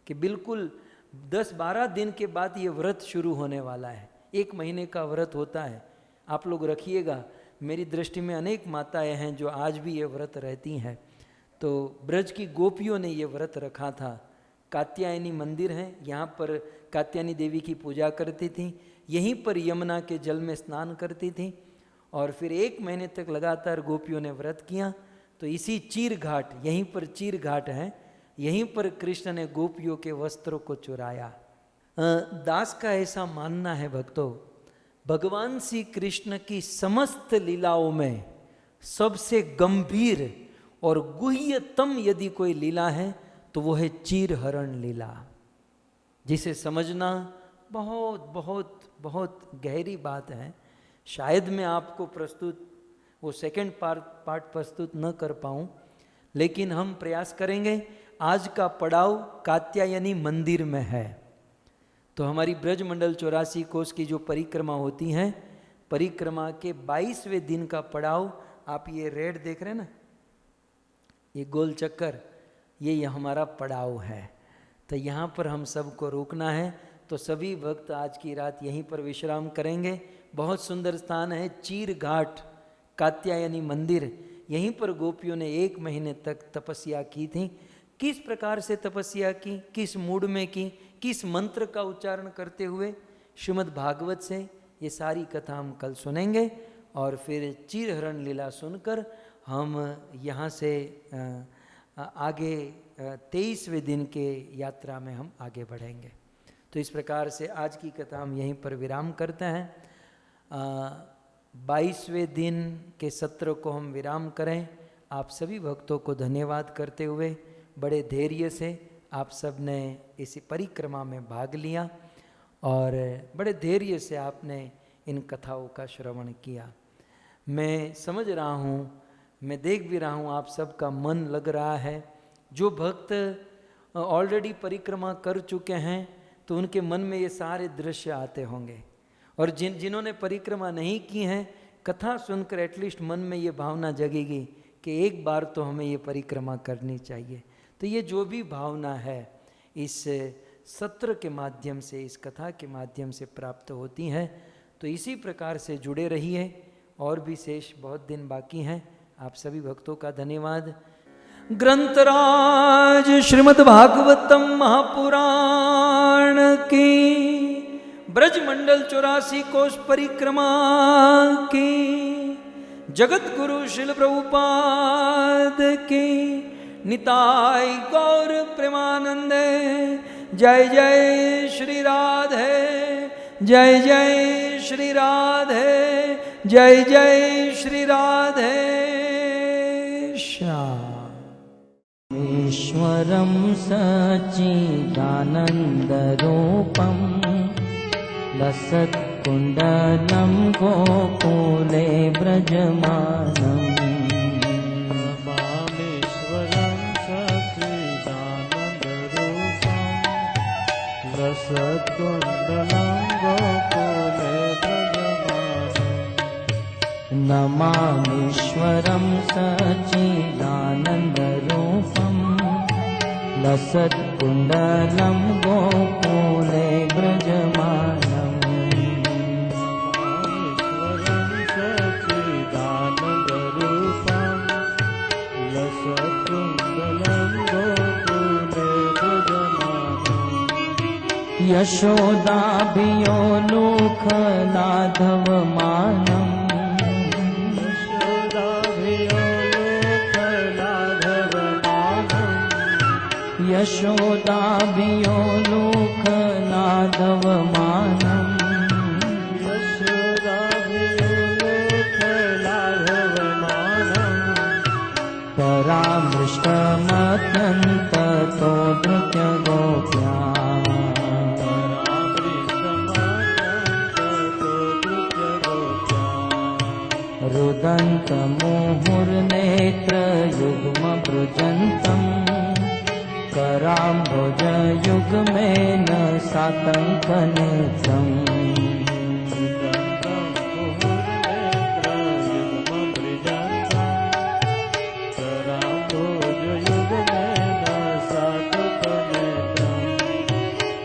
कि बिल्कुल 10-12 दिन के बाद ये व्रत शुरू होने वाला है। 1 महीने का व्रत होता है, आप लोग रखिएगा। मेरी दृष्टि में अनेक माताएं हैं जो आज भी ये व्रत रहती हैं। तो ब्रज की गोपियों ने ये व्रत रखा था। कात्यायनी मंदिर है, यहाँ पर कात्यायनी देवी की पूजा करती थी, यहीं पर यमुना के जल में स्नान करती थी और फिर 1 महीने तक लगातार गोपियों ने व्रत किया। तो इसी चीर घाट, यहीं पर चीर घाट है, यहीं पर कृष्ण ने गोपियों के वस्त्रों को चुराया। दास का ऐसा मानना है भक्तों, भगवान श्री कृष्ण की समस्त लीलाओं में सबसे गंभीर और गुह्यतम यदि कोई लीला है तो वो है चीर हरण लीला, जिसे समझना बहुत बहुत बहुत गहरी बात है। शायद मैं आपको वो सेकंड पार्ट प्रस्तुत न कर पाऊँ, लेकिन हम प्रयास करेंगे। आज का पड़ाव कात्यायनी मंदिर में है। तो हमारी ब्रज मंडल 84 कोस की जो परिक्रमा होती हैं, परिक्रमा के 22वें दिन का पड़ाव, आप ये रेड देख रहे हैं ना, ये गोल चक्कर, ये हमारा पड़ाव है। तो यहाँ पर हम सबको रुकना है। तो सभी भक्त आज की रात यहीं पर विश्राम करेंगे। बहुत सुंदर स्थान है, चीर घाट कात्यायनी मंदिर। यहीं पर गोपियों ने 1 महीने तक तपस्या की थी। किस प्रकार से तपस्या की, किस मूड में की, किस मंत्र का उच्चारण करते हुए, श्रीमद् भागवत से ये सारी कथा हम कल सुनेंगे। और फिर चीरहरण लीला सुनकर हम यहाँ से आगे 23वें दिन के यात्रा में हम आगे बढ़ेंगे। तो इस प्रकार से आज की कथा हम यहीं पर विराम करते हैं। 22वें दिन के सत्र को हम विराम करें। आप सभी भक्तों को धन्यवाद करते हुए, बड़े धैर्य से आप सब ने इस परिक्रमा में भाग लिया और बड़े धैर्य से आपने इन कथाओं का श्रवण किया। मैं समझ रहा हूँ, मैं देख भी रहा हूँ, आप सबका मन लग रहा है। जो भक्त ऑलरेडी परिक्रमा कर चुके हैं तो उनके मन में ये सारे दृश्य आते होंगे, और जिन्होंने परिक्रमा नहीं की हैं, कथा सुनकर एटलीस्ट मन में ये भावना जगेगी कि एक बार तो हमें ये परिक्रमा करनी चाहिए। तो ये जो भी भावना है इस सत्र के माध्यम से, इस कथा के माध्यम से प्राप्त होती है। तो इसी प्रकार से जुड़े रहिए, और भी शेष बहुत दिन बाकी हैं। आप सभी भक्तों का धन्यवाद। ग्रंथराज श्रीमद् भागवतम महापुराण की, ब्रज मंडल 84 कोश परिक्रमा की, जगत गुरु शिल प्रभुपाद की, निताय गौर प्रेमानंदे। जय जय श्री राधे, जय जय श्री राधे, जय जय श्री राधे श्याम। ईश्वरं सच्चिदानन्दरूपं लसत्कुण्डलं गोकुले व्रजमानम्। नमामीश्वरं सच्चिदानन्दरूपं लसत्कुण्डलं गोकुले व्रजमानम्। नमामीश्वरं सच्चिदानन्दरूपं लसत्कुण्डलं गोकुले व्रजमानम्। ईश्वरं सच्चिदानन्दरूपं लसत्कुण्डलं गोकुले व्रजमानम्। यशोदाभियोलुखलाधवमानम्, यशोदाभियोलुखलाधवमानम्। परामृष्टमत्यन्ततो धृत्यगोप्या, रुदन्तमुहुर्नेत्रयुग्मभृजन्तम्, कराम्भोजयुग्मेन सातङ्कनेत्रम्।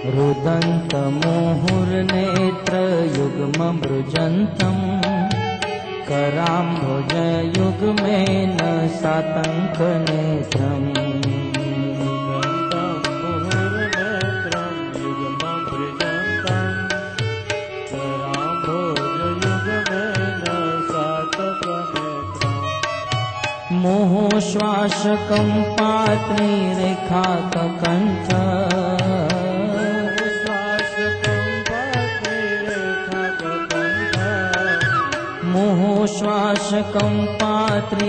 रुदन्तमुहुर्नेत्रयुग्मभृजन्तम्, कराम्भोजयुग्मेन भोज युग में न सातंक नेत्रम मुहुर्नेत्रं युग्मं वृजन्तं पराम्भोजयुग्मेन सातकनेत्रम् मोहोश्वासकं पात्रीरेखाककण्ठ मोहोश्वासकं पात्रीरेखाककण्ठ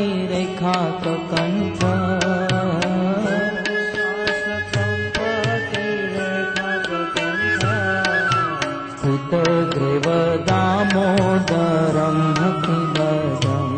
स्तुतग्रीव दामोदरं भक्तिदम्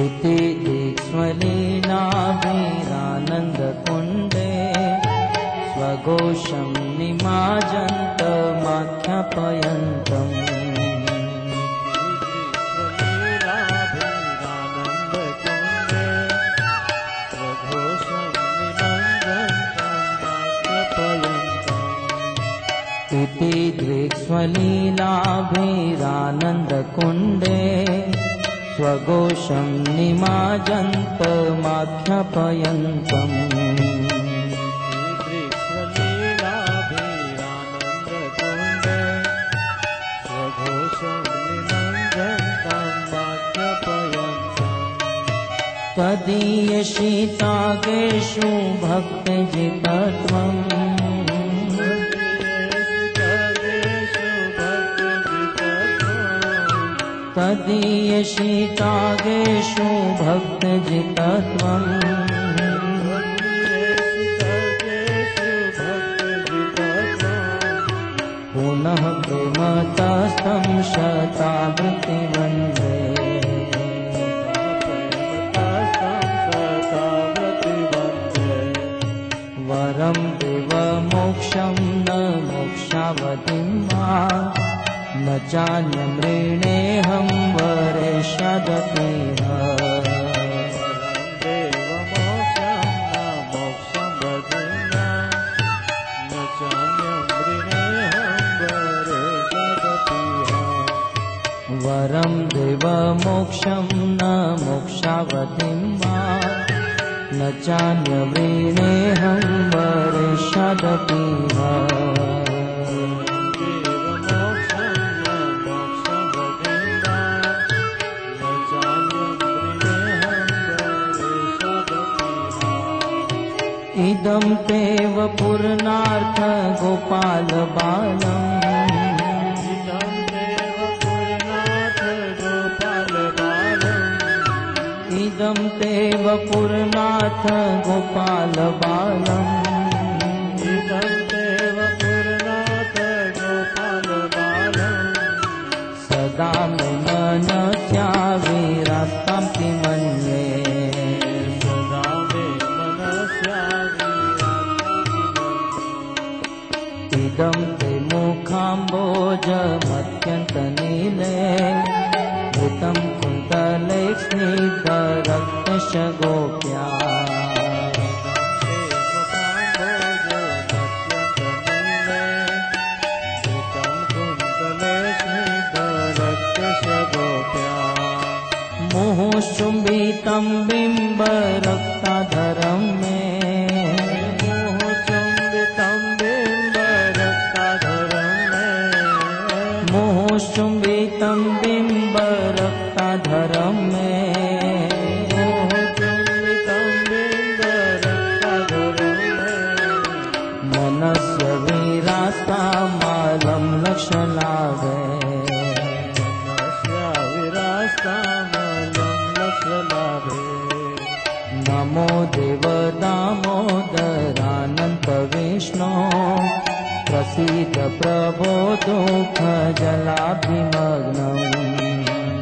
इति दीक्ष्मलीलाभिरानन्दकुण्डे स्वघोषं निमाजन्तमाख्यापयन्तम् इति दीक्ष्मलीलाभिरानन्दकुण्डे स्वघोषं निमाजन्तमाख्यापयन्तम् तदीयशीतागेषु भक्तजितत्वम् तदीयशीतागेषु भक्तजितत्वम् पुनः प्रेमतस्तं शतावृत्तिवन्दे वरं देवमोक्षं न मोक्षावधिं वा न चान्यमृणेऽहं वरेष्यादपीह वरं देवमोक्षं न मोक्षावधिं वा न चान्यमृणेऽहं वरेष्यादपीह इदं तेव पूर्णार्थ गोपाल बालम् इदं तेव पूर्णार्थ गोपाल बालम् सदा मे मनस्या विरास्तां मन्ये इदं ते मुखाम्बोजमत्यन्तनीले घृतं कुन्तले स्निग्धरक्तशगोप्या मोहचुम्बितं बिम्बरक्ताधरं मे मोहचुम्बितं बिम्बरक्ताधरं मे मनस्य विरास्तामालं लक्ष्यलाभे नमो देव दामोदरानन्त विष्णो प्रसीद प्रभो दुःखजलाभिमग्नम्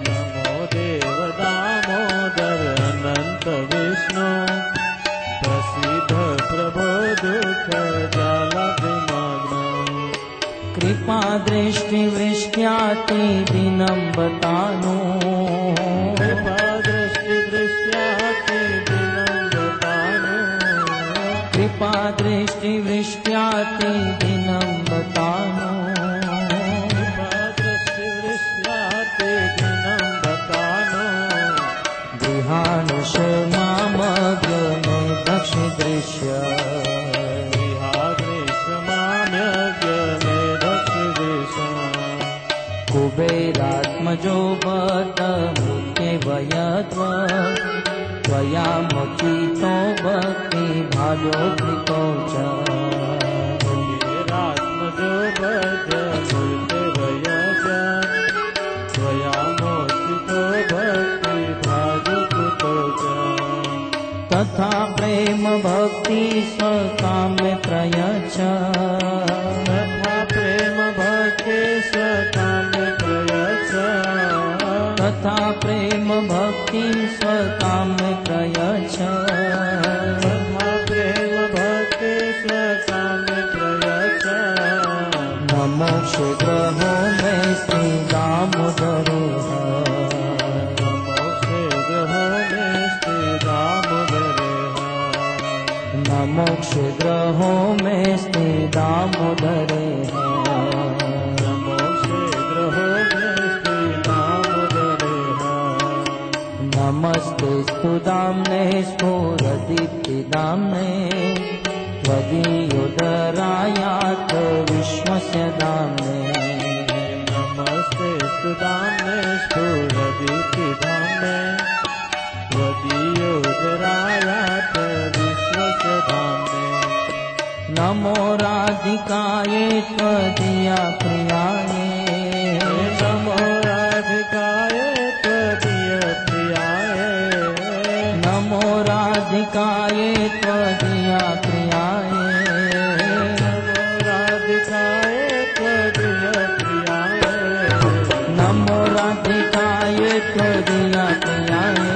नमो देव दामोदर अनंत विष्णु प्रसीद प्रभो दुःख जलाभिमग्नम् कृपा कृपा दृष्टि वृष्ट्याति दिनं बतानु कृपा दृष्टि दृष्ट्याति दिनं बतानु कृपा दृष्टि वृष्ट्याति दिनं बतानु कृपा दृष्टि दृष्ट्याति दिनं बतानु गृहानुष मामग्र में दक्ष दृश्य कुबेरात्मजो बत मुख्यवयत्व त्वया मचितो भक्ति भाजोऽधिको च कुबेरात्मजो बत मुख्यवयत्व त्वया मोचितो भक्ति भाजोऽधिको च तथा प्रेम भक्ति स्वकाम्य प्रयच्छ तथा प्रेम भक्ति स्वकाम्य प्रयच्छ तथा प्रेम भक्ति स्वकाम्य प्रयच्छ तथा प्रेम भक्ति स्वकाम्य प्रयच्छ न मोक्ष ग्रहो में श्री दामोदर मोक्ष ग्रहों में स्थित दामोदर मोक्ष ग्रहों में स्थित दामोदर नमस्ते स्तु दाम्ने स्फुरदीप्ति दाम्ने त्वदीयोदरायात् विश्वस्य दाम्ने नमस्ते स्तु दाम्ने स्फुरदीप्ति दाम्ने त्वदीयोदरायात् विश्वस्य दाम्ने नमो राधिकाये त्वदीया प्रियाये नमो राधिकाये त्वदीय प्रियाये नमो राधिकाये त्वदीया प्रियाये नमो राधिकाये त्वदीय प्रियाये नमो राधिकाये त्वदीया प्रियाये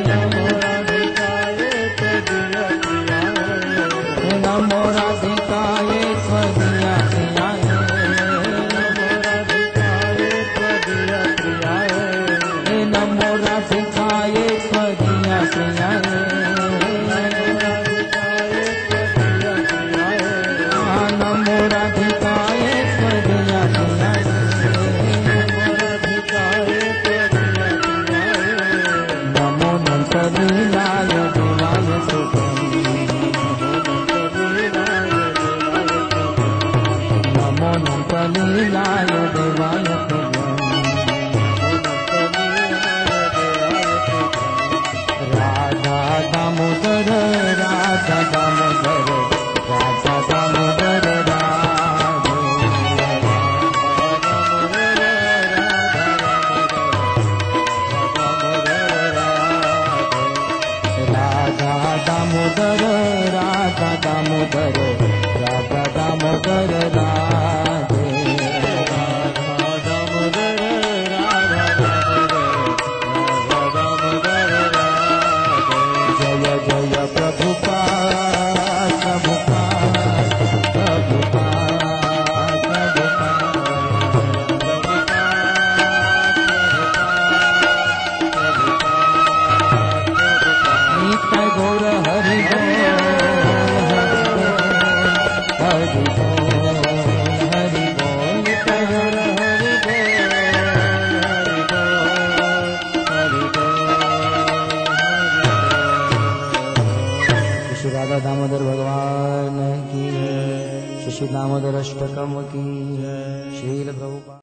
नमो राधिकाये त्वदीय प्रियाये नमो राधिकाये त्वदीया प्रियाये नमो राधिकाये त्वदीया प्रियाये नमो नंतलीलाय देवाय सुखम् नमो नंतलीलाय देवाय सुखम् राधा दामोदर राधा दामोदर राधा दामोदर राधा दामोदर राधा दामोदर राधा दामोदर राधे जय जय प्रभुपाद प्रभुपाद प्रभुपाद नित्य गौर हरि हरि हरि नित्य गौर श्री राधा दामोदर भगवान की श्री दामोदर अष्टकम की श्रील प्रभुपाद।